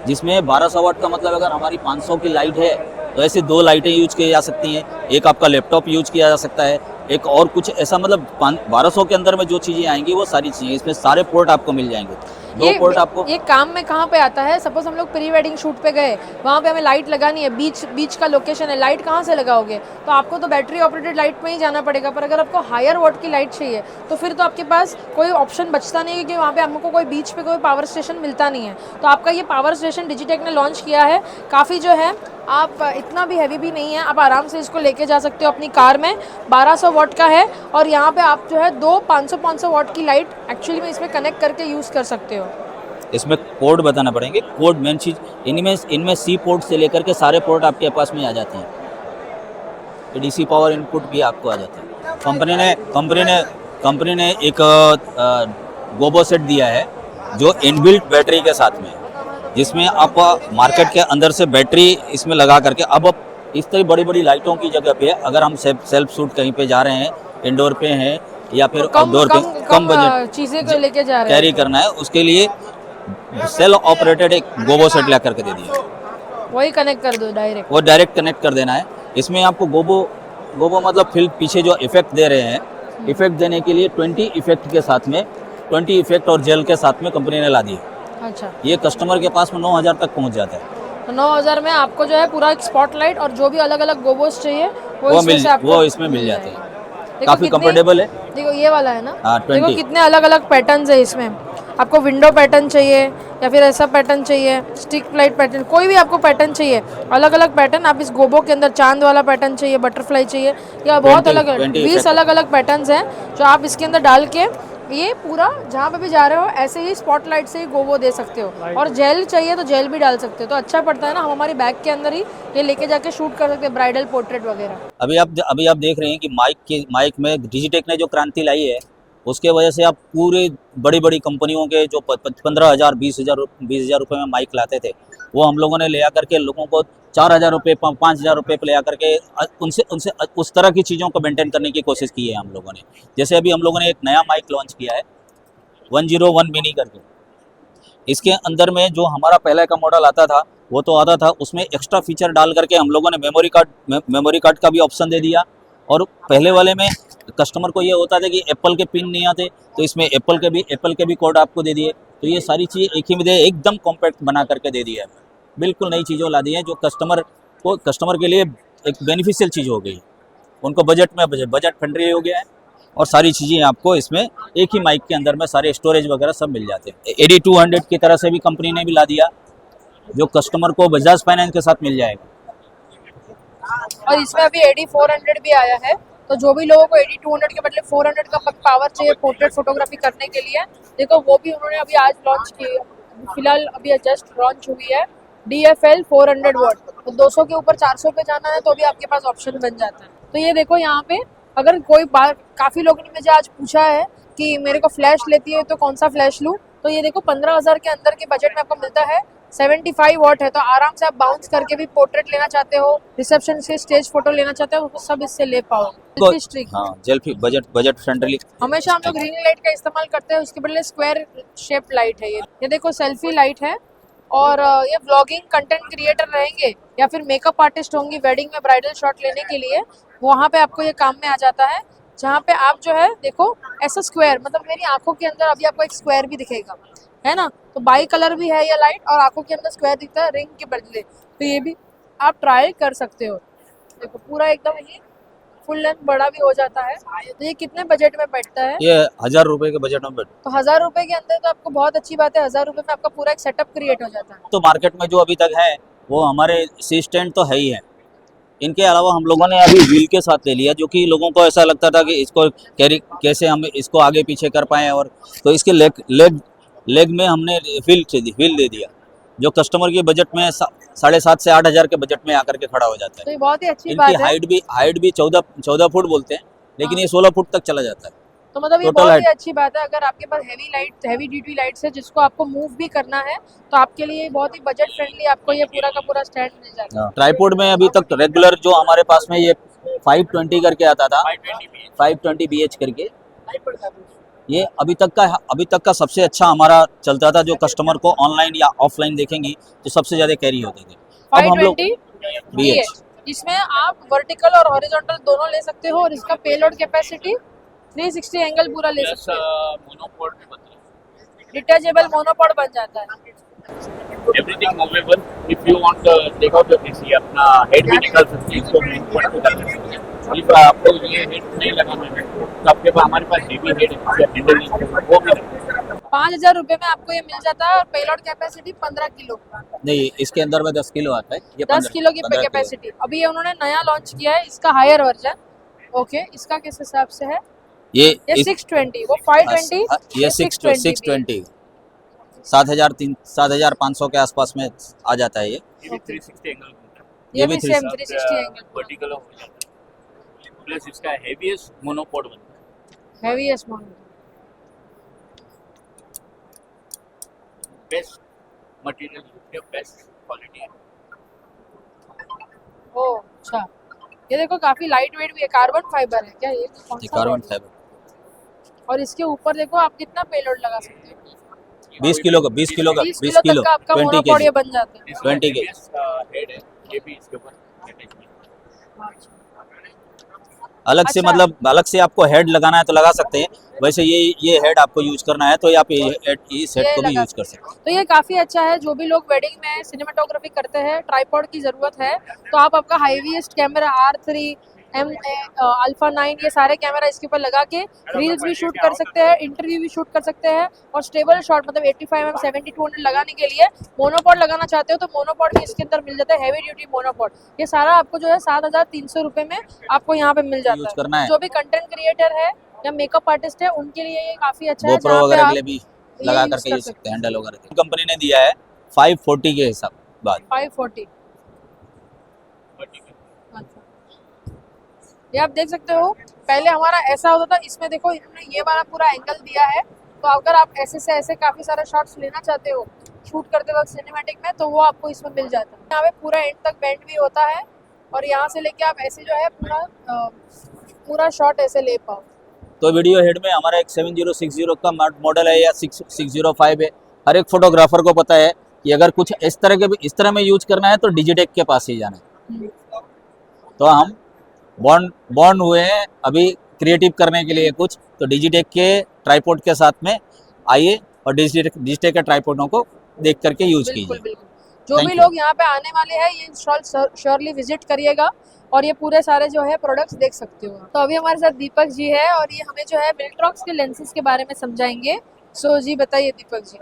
जिसमें 1200 वाट का मतलब अगर हमारी 500 की लाइट है तो ऐसे 2 लाइटें यूज की जा सकती हैं, एक आपका लैपटॉप यूज किया जा सकता है, एक और कुछ ऐसा, मतलब 1200 के अंदर में जो चीज़ें आएंगी वो सारी चीज़ें इसमें सारे पोर्ट आपको मिल जाएंगे। 2 पोर्ट आपको। ये काम में कहाँ पे आता है? सपोज हम लोग प्री वेडिंग शूट पे गए, वहाँ पे हमें लाइट लगानी है, बीच का लोकेशन है, लाइट कहाँ से लगाओगे? तो आपको तो बैटरी ऑपरेटेड लाइट में ही जाना पड़ेगा, पर अगर आपको हायर वॉट की लाइट चाहिए तो फिर तो आपके पास कोई ऑप्शन बचता नहीं है, क्योंकि वहाँ पे हमको कोई बीच पे कोई पावर स्टेशन मिलता नहीं है। तो आपका ये पावर स्टेशन डिजिटेक ने लॉन्च किया है, काफ़ी जो है आप इतना भी हैवी भी नहीं है, आप आराम से इसको लेके जा सकते हो अपनी कार में। 1200 वॉट का है और यहाँ पे आप जो है 2 500 वॉट की लाइट एक्चुअली में इसमें कनेक्ट करके यूज़ कर सकते हो। इसमें कोड बताना पड़ेंगे, कोड मेन चीज़ इनमें सी पोर्ट से लेकर के सारे पोर्ट आपके पास में आ जाते हैं। डीसी पावर इनपुट भी आपको आ जाता है। कंपनी ने एक गोबो सेट दिया है जो इनबिल्ट बैटरी के साथ में, जिसमें आप मार्केट के अंदर से बैटरी इसमें लगा करके, अब इस तरह बड़ी बड़ी लाइटों की जगह पे अगर हम सेल्फ शूट कहीं पे जा रहे हैं, इंडोर पे हैं या फिर आउटडोर पे, कम बजट चीज़ें को लेके जा रहे हैं, कैरी करना है, उसके लिए सेल ऑपरेटेड एक गोबो सेट ला करके दे दिया, वही कनेक्ट कर दो डायरेक्ट। वो डायरेक्ट कनेक्ट कर देना है। इसमें आपको गोबो मतलब फिर पीछे जो इफेक्ट दे रहे हैं, इफेक्ट देने के लिए 20 इफेक्ट के साथ में, 20 इफेक्ट और जेल के साथ में कंपनी ने ला दी। अच्छा, ये कस्टमर के पास में 9,000 तक पहुंच जाता है। तो 9,000 में आपको जो है पूरा एक स्पॉटलाइट और जो भी अलग अलग गोबोस चाहिए वो इसमें मिल जाते हैं। देखो काफी कितने- कंफर्टेबल है। देखो ये वाला है ना, हाँ, देखो 20। कितने अलग अलग पैटर्न्स है इसमें। आपको विंडो पैटर्न चाहिए या फिर ऐसा पैटर्न चाहिए, स्टिक लाइट पैटर्न, कोई भी आपको पैटर्न चाहिए, अलग अलग पैटर्न आप इस गोबो के अंदर, चांद वाला पैटर्न चाहिए, बटरफ्लाई चाहिए, या बहुत 20 अलग 20 अलग अलग पैटर्न्स हैं जो आप इसके अंदर डाल के ये पूरा जहाँ पे भी जा रहे हो ऐसे ही स्पॉटलाइट से ही गोबो दे सकते हो। और जेल चाहिए तो जेल भी डाल सकते हो, तो अच्छा पड़ता है ना, हम हमारी बैग के अंदर ही ये लेके जाके शूट कर सकते हैं, ब्राइडल पोर्ट्रेट वगैरह। अभी आप देख रहे हैं कि माइक में डिजिटेक ने जो क्रांति लाई है, उसके वजह से आप पूरे बड़ी कंपनियों के जो 15,000 20,000 रुपये में माइक लाते थे, वो हम लोगों ने ले आकर के लोगों को 4,000 रुपये 5,000 रुपये पे ले आकर के उनसे उस तरह की चीज़ों को मेंटेन करने की कोशिश की है हम लोगों ने। जैसे अभी हम लोगों ने एक नया माइक लॉन्च किया है 101 मिनी करके। इसके अंदर में जो हमारा पहले का मॉडल आता था वो तो आता था, उसमें एक्स्ट्रा फीचर डाल करके हम लोगों ने मेमोरी कार्ड का भी ऑप्शन दे दिया। और पहले वाले में कस्टमर को ये होता था कि एप्पल के पिन नहीं आते, तो इसमें एप्पल के भी कोड आपको दे दिए। तो ये सारी चीज़ एक ही में दे, एकदम कॉम्पैक्ट बना करके दे दिया है। बिल्कुल नई चीज़ों ला दी है जो कस्टमर के लिए एक बेनिफिशियल चीज़ हो गई। उनको बजट फ्रेंडली हो गया है और सारी चीज़ें आपको इसमें एक ही माइक के अंदर में सारे स्टोरेज वगैरह सब मिल जाते हैं। AD200 की तरह से भी कंपनी ने भी ला दिया, जो कस्टमर को बजाज फाइनेंस के साथ मिल जाएगा। और इसमें अभी AD400 भी आया है, तो जो भी लोगों को AD200 के बदले 400 का पावर चाहिए पोर्ट्रेट फोटोग्राफी करने के लिए, देखो वो भी उन्होंने अभी आज लॉन्च की, फिलहाल अभी जस्ट लॉन्च हुई है DFL 400 वॉट। तो 200 के ऊपर 400 पे जाना है तो भी आपके पास ऑप्शन बन जाता है। तो ये देखो यहाँ पे अगर कोई काफ़ी लोगों ने मुझे आज पूछा है कि मेरे को फ्लैश लेती है तो कौन सा फ्लैश लूँ, तो ये देखो 15,000 के अंदर के बजट में आपको मिलता है। 75 वॉट है, तो आराम से आप बाउंस करके भी पोर्ट्रेट लेना चाहते हो, रिसेप्शन से स्टेज फोटो लेना चाहते हो, तो सब इससे ले पाओ। हाँ, जेल्फी बजट फ्रेंडली। हमेशा हम लोग रिंग लाइट का इस्तेमाल करते हैं, उसके बदले स्क्वायर शेप लाइट है ये देखो सेल्फी लाइट है। और ये व्लॉगिंग कंटेंट क्रिएटर रहेंगे या फिर मेकअप आर्टिस्ट होंगी वेडिंग में ब्राइडल शॉट लेने के लिए, वहाँ पे आपको ये काम में आ जाता है, जहाँ पे आप जो है देखो ऐसा स्क्वायर, मतलब मेरी आंखों के अंदर अभी आपको एक स्क्वायर भी दिखेगा, है ना। तो बाई कलर भी है ये लाइट और आंखों के अंदर स्क्वायर दिखता है रिंग के बदले, तो ये भी आप ट्राई कर सकते हो। देखो पूरा एकदम ये फुल लेंथ बड़ा भी हो जाता है। तो ये कितने बजट में बैठता है? ये 1,000 रुपए के बजट में बैठता तो 1,000 रुपए के अंदर तो आपको बहुत अच्छी बात है, 1,000 रुपए में आपका पूरा एक सेटअप क्रिएट हो जाता है। है। तो मार्केट में जो अभी तक है वो हमारे सी स्टैंड तो है ही है, इनके अलावा हम लोगों ने अभी व्हील के साथ ले लिया, जो कि लोगों को ऐसा लगता था कि इसको कैरी कैसे हम इसको आगे पीछे कर पाएँ, और तो इसके लेग में हमने व्हील दे दिया, जो कस्टमर के बजट में 7,500 से 8,000 के बजट में आकर के खड़ा हो जाता तो है। ये बहुत ही अच्छी इनकी बात है। हाइट भी 14 फुट बोलते हैं, लेकिन ये 16 फुट तक चला जाता है। तो मतलब ये total बहुत ही height। अच्छी बात है। अगर आपके पास हैवी ड्यूटी लाइट्स है जिसको आपको मूव भी करना है, तो आपके लिए बहुत ही बजट फ्रेंडली आपको ये पूरा का पूरा स्टैंड मिल जाता है। ट्राइपॉड में अभी तक रेगुलर जो हमारे पास में ये 520 करके आता था, 520 BH करके, ये अभी तक का सबसे अच्छा हमारा चलता था, जो कस्टमर को ऑनलाइन या ऑफलाइन देखेंगी तो सबसे ज्यादा कैरी होते थे। अब हम लोग 520 BH इसमें आप वर्टिकल और हॉरिजॉन्टल दोनों ले सकते हो, और इसका पेलोड कैपेसिटी 360 एंगल पूरा ले सकते हो। डिटैचेबल मोनोपॉड बन जाता है। everything movable. If you want to take out the PC, अपना हेड भी निकाल सकते हैं, इसको ऊपर भी कर सकते हैं। if आपको ये हेड नहीं लगाना है तो आपके पास हमारे पास हेवी हेड है, हैंडल वो भी है। 5,000 रुपए में आपको ये मिल जाता है, और पेलोड कैपेसिटी 15 किलो। नहीं, इसके अंदर में 10 किलो आता है, ये 10 किलो की 15 किलो। कैपेसिटी। अभी ये उन्होंने नया लॉन्च किया है, इसका हायर वर्जन। ओके, इसका किस हिसाब से है? ये ये 620, वो 520, ये 620 7,500 के आसपास में आ जाता है ये। ये भी 360 एंगल घूमता है, ये भी भी सेम 360 एंगल। वर्टिकल हो जाता है, प्लस इसका हेवीएस्ट मोनोपोड बनता है। Heaviest model. Best material, best quality है। ओ अच्छा, ये देखो काफी लाइट वेट भी है। कार्बन फाइबर है क्या ये? कौन ये सा कार्बन model है? फाइबर और इसके ऊपर देखो आप कितना पेलोड लगा सकते हो। 20 किलो का 20 किलो का 20 20 किलो किलो तक का आपका 20 मोनोपॉड ये केजी बन जाता है। 20 के हेड है, ये भी इसके ऊपर attachment है। अलग से आपको हेड लगाना है तो लगा सकते हैं। वैसे ये हेड आपको यूज करना है तो आप इस हेड ये को भी लगा यूज कर सकते हैं। तो ये काफी अच्छा है। जो भी लोग वेडिंग में सिनेमाटोग्राफी करते हैं, ट्राइपॉड की जरूरत है, तो आप आपका हाईएस्ट कैमरा R3 अल्फा 9 ये सारे कैमरा इसके ऊपर लगा के रील्स भी शूट कर सकते हैं, इंटरव्यू भी शूट कर सकते हैं, और स्टेबल शॉट मतलब 85mm 70-200 लगाने के लिए मोनोपॉड लगाना चाहते हो तो मोनोपॉड भी इसके अंदर मिल जाता है, हैवी ड्यूटी मोनोपॉड। ये सारा आपको जो है 7,300 रुपए में आपको यहाँ पे मिल यूज जाता करना है। है। जो भी कंटेंट क्रिएटर है या मेकअप आर्टिस्ट है उनके लिए ये काफी अच्छा है, GoPro जहाँ पे वगैरह के आप लिए भी ये लगा यूज करके कर यूज सकते हैं। हैंडल वगैरह कंपनी ने दिया है 540 के हिसाब बाद 540। ये आप देख सकते हो, पहले हमारा ऐसा होता था, इसमें देखो इन्होंने ये वाला पूरा एंगल दिया है, तो अगर आप ऐसे से ऐसे काफी सारे शॉट्स लेना चाहते हो शूट करते वक्त सिनेमैटिक में, तो वो आपको इसमें मिल जाता है। यहाँ पे पूरा एंड तक बेंड भी होता है, और यहाँ से लेके आप ऐसे जो है पूरा शॉट ऐसे ले पाओ। तो वीडियो हेड में हमारा एक 7060 का मॉडल है या 605 है। हर एक फोटोग्राफर को पता है कि अगर कुछ इस तरह में यूज करना है तो डिजिटेक के पास ही जाना है। तो हम बॉन्ड हुए हैं अभी क्रिएटिव करने के लिए कुछ, तो डिजिटेक के ट्राइपॉड के साथ में आइए और डिजिटेक के ट्राइपॉडों को देख करके यूज बिल्कुल कीजिए। बिल्कुल। जो Thank भी you. लोग यहाँ पे आने वाले हैं, ये इंस्टॉल श्योरली विजिट करिएगा, और ये पूरे सारे जो है प्रोडक्ट्स देख सकते हो। तो अभी हमारे साथ दीपक जी है, और ये हमें जो है विल्ट्रॉक्स के लेंसेज के बारे में समझाएंगे। सो जी बताइए दीपक जी।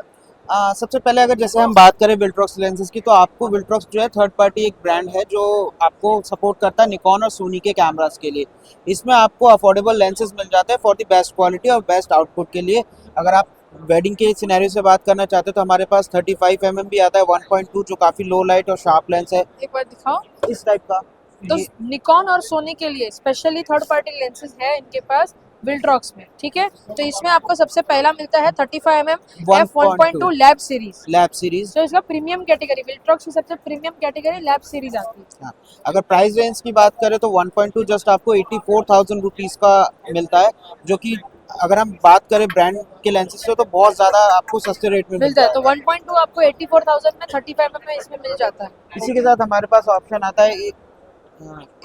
सबसे पहले अगर जैसे हम बात करें विल्ट्रॉक्स लेंसेज की, तो आपको विल्ट्रॉक्स जो है थर्ड पार्टी एक ब्रांड है जो आपको सपोर्ट करता है निकॉन और सोनी के कैमरास के लिए। इसमें आपको अफोर्डेबल लेंसेज मिल जाते हैं फॉर द बेस्ट क्वालिटी और बेस्ट आउटपुट के लिए। अगर आप वेडिंग के सिनेरियो से बात करना चाहते हैं तो हमारे पास 35mm भी आता है 1.2, जो काफ़ी लो लाइट और शार्प लेंस है एक बार दिखाओ। इस टाइप का। तो निकॉन और सोनी के लिए स्पेशली थर्ड पार्टी लेंसेज है इनके पास विल्ट्रॉक्स में, ठीक है। तो इसमें आपको सबसे पहला मिलता है 35mm f1.2 लैब सीरीज, तो इसका प्रीमियम कैटेगरी, विल्ट्रॉक्स की सबसे प्रीमियम कैटेगरी लैब सीरीज आती है। हाँ, अगर प्राइस रेंज की बात करें तो 1.2 जस्ट आपको 84,000 रुपीज़ का मिलता है, जो कि अगर हम बात करें ब्रांड के लेंसेज से तो बहुत ज़्यादा आपको सस्ते रेट में मिलता है। तो 1.2 आपको 84,000 में 35mm में इसमें मिल जाता है। इसी के साथ हमारे पास ऑप्शन आता है एक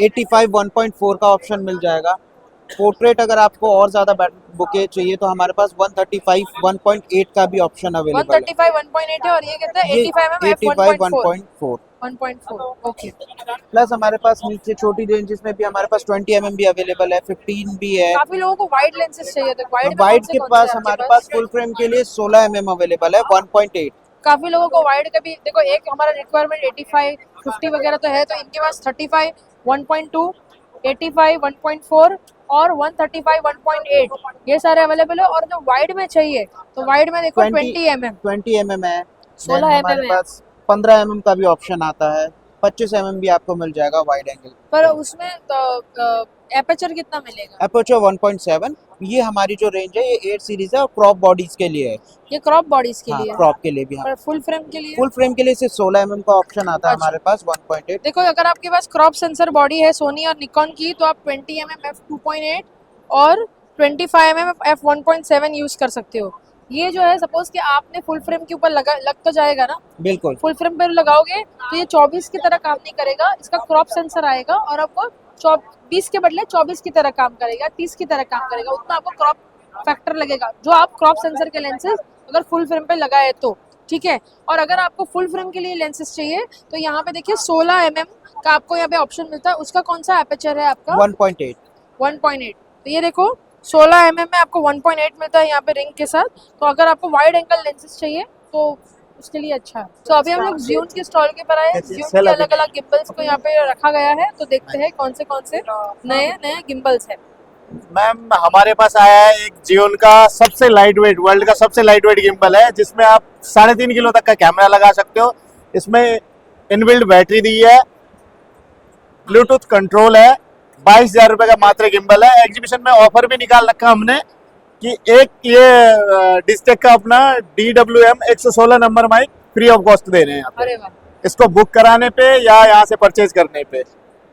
85 1.4 का ऑप्शन मिल जाएगा। पोर्ट्रेट अगर आपको और ज़्यादा बुके चाहिए तो हमारे पास 135 1.8 का भी ऑप्शन अवेलेबल है। 135 1.8 है, और ये कहते हैं 85mm 85 f1.4 1.4 1.4। ओके। प्लस हमारे पास नीचे छोटी रेंजेस में भी हमारे पास 20mm भी अवेलेबल है, 15 भी है। काफी लोगों को वाइड लेंसेज चाहिए, तो वाइड वाइड के पास हमारे पास फुल फ्रेम के लिए 16mm अवेलेबल है 1.8। काफी लोगों को वाइड का भी देखो, एक हमारा रिक्वायरमेंट 85 50 वगैरह तो है, तो इनके पास 35 1.2, 85, 1.4 और 135, 1.8 ये सारे अवेलेबल है। और जो वाइड में चाहिए तो वाइड में देखो 20 mm, 20 mm है, 16 Then हमारे mm है। पास 15 mm का भी ऑप्शन आता है, 25 mm भी आपको मिल जाएगा वाइड एंगल। पर उसमें एपर्चर कितना मिलेगा? अपर्चर 1.7, ये हमारी जो रेंज है ये 8 सीरीज है और क्रॉप बॉडीज के लिए है। ये क्रॉप बॉडीज के हाँ, लिए है। क्रॉप के लिए भी। हाँ, पर फुल फ्रेम के लिए? फुल फ्रेम के लिए सिर्फ 16 mm का ऑप्शन आता है अच्छा। हमारे पास 1.8। देखो अगर आपके पास क्रॉप सेंसर बॉडी है सोनी और निकॉन की तो आप 20 mm f2.8 और 25 mm f1.7 यूज कर सकते हो। ये जो है सपोज कि आपने फुल फ्रेम के ऊपर लग तो जाएगा ना, बिल्कुल फुल फ्रेम पर लगाओगे तो ये 24 की तरह काम नहीं करेगा, इसका क्रॉप सेंसर आएगा और आपको 20 के बदले 24 की तरह काम करेगा, 30 की तरह काम करेगा, उतना आपको क्रॉप फैक्टर लगेगा जो आप क्रॉप सेंसर के लेंसेज अगर फुल फ्रेम पे लगाए तो ठीक है। और अगर आपको फुल फ्रेम के लिए लेंसेज चाहिए तो यहाँ पे देखिए 16 mm का आपको यहाँ पे ऑप्शन मिलता है। उसका कौन सा एपर्चर है आपका? 1.8। 1.8। तो ये देखो 16 mm में आपको 1.8 मिलता है यहाँ पे रिंग के साथ। तो अगर आपको वाइड एंगल लेंसेज चाहिए तो उसके लिए अच्छा है। तो अभी हम लोग ज़्यून के स्टॉल के पर आए हैं। ज़्यून के अलग अलग गिम्बल्स को यहाँ पे रखा गया है, तो देखते हैं कौन से नए नए गिम्बल्स है। मैम हमारे पास आया है एक जियोन का सबसे लाइट वेट, वर्ल्ड का सबसे लाइट वेट गिम्बल है, जिसमें आप 3.5 किलो तक का कैमरा लगा सकते हो। इसमें इनबिल्ट बैटरी दी है, ब्लूटूथ कंट्रोल है, 22,000 रुपए का मात्र गिम्बल है। एग्जीबिशन में ऑफर भी निकाल रखा हमने कि एक ये डिस्टेक का अपना DWM 116 number mic free of cost दे रहे हैं यहाँ पे। अरे वाह, इसको बुक कराने पे या यहाँ से परचेज करने पे।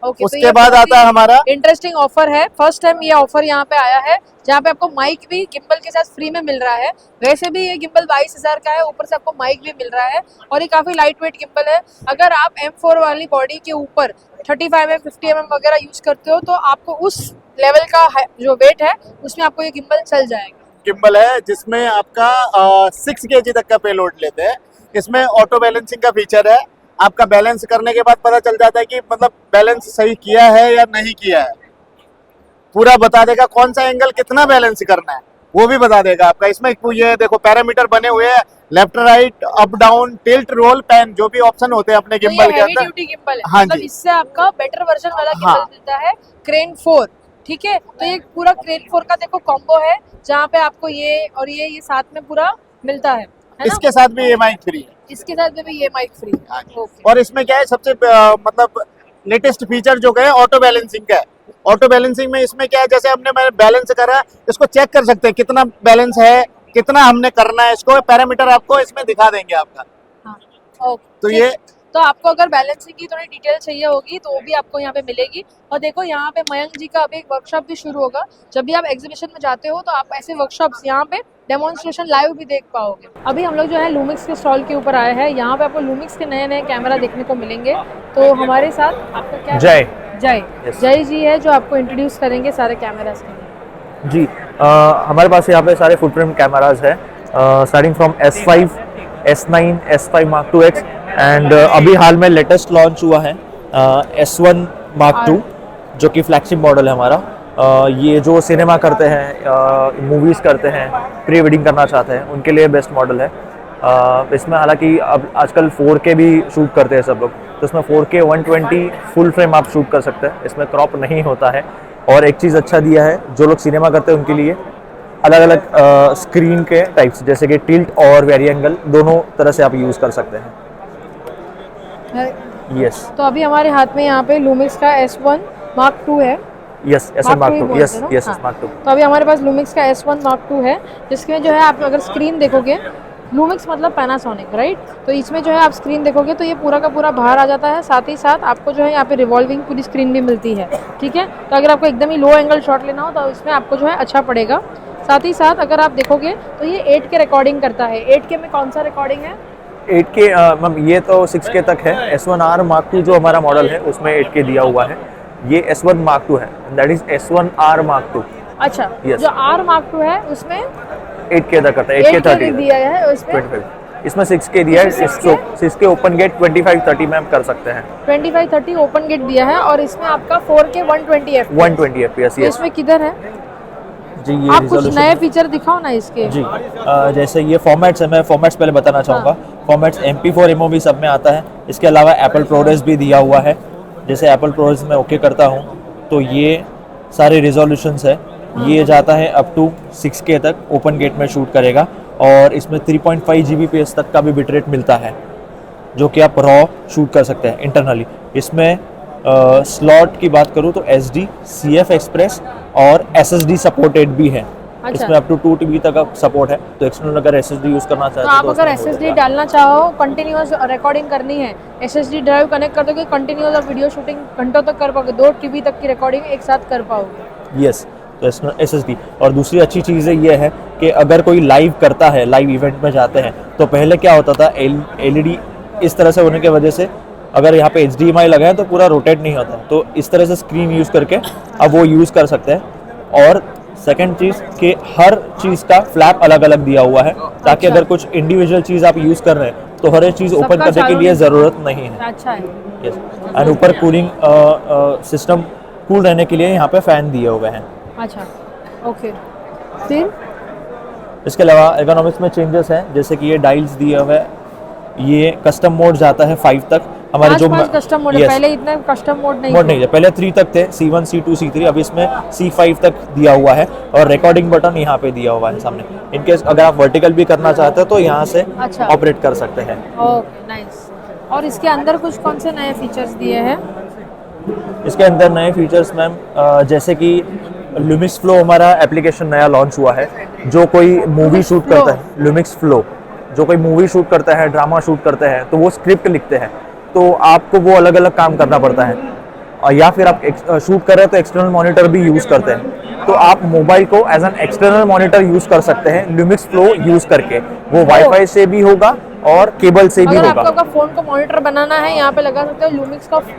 ओके। उसके बाद आता है हमारा इंटरेस्टिंग ऑफर है, फर्स्ट टाइम ये ऑफर यहाँ पे आया है जहाँ पे आपको माइक भी गिम्बल के साथ फ्री में मिल रहा है। वैसे भी ये गिम्बल 22,000 का है, ऊपर से आपको माइक भी मिल रहा है और ये काफी लाइट वेट गिम्बल है। अगर आप M4 वाली बॉडी के ऊपर 35 mm 50 mm वगैरह यूज करते हो तो आपको उस लेवल का जो वेट है उसमें आपको ये गिम्बल चल जाएगा। गिम्बल है जिसमें आपका 6 kg तक का पेलोड लेते हैं। इसमें ऑटो बैलेंसिंग का फीचर है, आपका बैलेंस करने के बाद पता चल जाता है कि मतलब बैलेंस सही किया है या नहीं किया है। पूरा बता देगा कौन सा एंगल कितना बैलेंस करना है, वो भी बता देगा आपका। इसमें ये देखो पैरामीटर बने हुए हैं, left right up down tilt roll pan, जो भी ऑप्शन होते हैं अपने तो गिम्बल ये के हेवी अंदर। ड्यूटी गिम्बल है, हाँ मतलब जी। इससे आपका बेटर वर्जन वाला गिम्बल हाँ। मिलता है, क्रेन 4। ठीक है, तो ये पूरा क्रेन 4 का देखो कॉम्बो है जहाँ पे आपको ये और ये साथ में पूरा मिलता है ना? इसके साथ भी ये माइक फ्री है। इसके साथ में भी ये माइक फ्री है। ओके। और इसमें क्या है सबसे मतलब लेटेस्ट फीचर जो है ऑटो बैलेंसिंग का है। ऑटो बैलेंसिंग में इसमें क्या है, जैसे मैंने बैलेंस करा, इसको चेक कर सकते हैं कितना बैलेंस है, कितना हमने करना है, इसको पैरामीटर आपको इसमें दिखा देंगे आपका। हाँ, ओके। तो ठीक। ये तो आपको अगर बैलेंसिंग की थोड़ी डिटेल चाहिए होगी तो वो भी आपको यहाँ पे मिलेगी। और देखो यहाँ पे मयंक जी का अभी एक वर्कशॉप भी शुरू होगा। जब भी आप एग्जीबिशन में जाते हो तो आप ऐसे वर्कशॉप्स यहाँ पे डेमोन्स्ट्रेशन लाइव भी देख पाओगे। अभी हम लोग जो है लूमिक्स के स्टॉल के ऊपर आए हैं। यहाँ पे आपको लूमिक्स के नए नए कैमरा देखने को मिलेंगे। तो हमारे साथ आपका क्या जय जय जी है जो आपको इंट्रोड्यूस करेंगे सारे कैमरास के लिए। जी हमारे पास यहाँ पे सारे फुल फ्रेम कैमराज है, starting from S5, S9, S5 Mark II X and अभी हाल में लेटेस्ट लॉन्च हुआ है S1 Mark II, जो कि फ्लैगशिप मॉडल है हमारा। ये जो सिनेमा करते हैं, मूवीज़ करते हैं, प्री वेडिंग करना चाहते हैं, उनके लिए बेस्ट मॉडल है। इसमें हालांकि अब आजकल 4K भी शूट करते हैं सब लोग, तो इसमें 4K 120 फुल फ्रेम आप शूट कर सकते हैं, इसमें क्रॉप नहीं होता है। और एक चीज़ अच्छा दिया है, जो लोग सिनेमा करते हैं उनके लिए अलग अलग स्क्रीन के टाइप्स, जैसे कि टिल्ट और वेरी एंगल, दोनों तरह से आप यूज़ कर सकते हैं। यस। तो अभी हमारे हाथ में यहाँ पे लूमिक्स का S1 Mark II है। Yes, S1 Mark II, yes yes हाँ। Mark II। तो अभी हमारे पास लूमिक्स का S1 Mark II है, जिसमें जो है आप अगर स्क्रीन देखोगे, लूमिक्स मतलब पैनासोनिक, राइट? तो इसमें जो है आप स्क्रीन देखोगे तो ये पूरा का पूरा बाहर आ जाता है। साथ ही साथ आपको जो है यहाँ पे रिवॉल्विंग पूरी स्क्रीन भी मिलती है। ठीक है, तो अगर आपको एकदम ही लो एंगल शॉट लेना हो तो इसमें आपको जो है अच्छा पड़ेगा। साथ ही साथ अगर आप देखोगे तो ये 8K रिकॉर्डिंग करता है। 8K में कौन सा रिकॉर्डिंग है? 8K मैम ये तो 6K तक है। S1R Mark II जो हमारा मॉडल है उसमें 8K दिया हुआ है। ये S1 Mark II है, that is S1R Mark II। अच्छा, Yes. जो R Mark II है उसमें 8K तक करता है, 8K 8K 30 दिया है उसमें 25। इसमें 6K दिया है, इसमें 6K? 6K ओपन गेट 25-30 में हम कर सकते हैं। 25-30 ओपन गेट दिया है और इसमें आपका 4K 120 FPS। 120 FPS, तो यस इसमें किधर है? जी। ये आप कुछ resolution- नए फीचर दिखाओ ना इसके। जी जैसे ये फॉर्मेट्स है, मैं फॉर्मेट्स पहले बताना चाहूँगा। फॉर्मेट्स MP4 MOV सब में आता है। इसके अलावा एप्पल प्रोरेस भी दिया हुआ है। जैसे एप्पल प्रोज में ओके करता हूँ तो ये सारे रिजोल्यूशंस है, ये जाता है अप टू 6K तक ओपन गेट में शूट करेगा और इसमें 3.5 Gbps तक का भी बिट रेट मिलता है जो कि आप रॉ शूट कर सकते हैं इंटरनली। इसमें स्लॉट की बात करूँ तो SD, CF एक्सप्रेस और SSD सपोर्टेड भी है। अच्छा। इसमें अप टू 2 TB तक सपोर्ट है, तो एक्सटर्नल अगर SSD यूज़ करना चाहते तो हो आप अगर उसमें हो SSD जाएगा। डालना चाहो, कंटिन्यूअस रिकॉर्डिंग करनी है, SSD ड्राइव कनेक्ट कर दोगे, कंटिन्यूअस और वीडियो शूटिंग घंटों तक कर पाओगे, 2 TB तक की रिकॉर्डिंग एक साथ कर पाओगे। यस, तो SSD। और दूसरी अच्छी चीज़ ये है कि अगर कोई लाइव करता है, लाइव इवेंट में जाते हैं, तो पहले क्या होता था, LED इस तरह से होने की वजह से अगर यहाँ पे HDMI लगा है तो पूरा रोटेट नहीं होता, तो इस तरह से स्क्रीन यूज़ करके अब वो यूज़ कर सकते हैं। और सेकंड चीज़ कि हर चीज़ का फ्लैप अलग अलग दिया हुआ है, ताकि अगर कुछ इंडिविजुअल चीज़ आप यूज़ कर रहे हैं तो हर एक चीज़ ओपन सबका करने के चालू लिए नहीं। ज़रूरत नहीं है। अच्छा है। यस, एंड ऊपर कूलिंग सिस्टम कूल रहने के लिए यहाँ पे फ़ैन दिए हुए हैं। अच्छा, ओके। फिर इसके अलावा इकोनॉमिक्स में चेंजेस हैं, जैसे कि ये डायल्स दिए हुए हैं, ये कस्टम मोड जाता है 5 तक। हमारे जो कस्टम मोड है, Yes, पहले इतना कस्टम मोड नहीं मोड था। नहीं है, पहले 3 तक थे, C1, C2, C3, अब इसमें C5 तक दिया हुआ है और रिकॉर्डिंग बटन यहाँ पे दिया हुआ है सामने। इनकेस अगर आप वर्टिकल भी करना चाहते हो तो यहाँ से अच्छा। ऑपरेट कर सकते हैं। Okay, nice. और इसके अंदर कुछ कौन से नए फीचर्स दिए हैं? इसके अंदर नए फीचर्स मैम, जैसे कि लुमिक्स फ्लो हमारा एप्लीकेशन नया लॉन्च हुआ है। जो कोई मूवी शूट Flow। करता है, लुमिक्स फ्लो, जो कोई मूवी शूट करता है, ड्रामा शूट करते हैं, तो वो स्क्रिप्ट लिखते हैं, तो आपको वो अलग अलग काम करना पड़ता है। और या फिर आप शूट कर रहे हैं तो एक्सटर्नल मॉनिटर भी यूज़ करते हैं, तो आप मोबाइल को as an external monitor use कर सकते हैं लुमिक्स फ्लो यूज़ करके। वो वाईफाई से भी होगा और केबल से भी अगर होगा। आपको आपका फोन को मॉनिटर बनाना है, यहाँ पे लगा सकते हो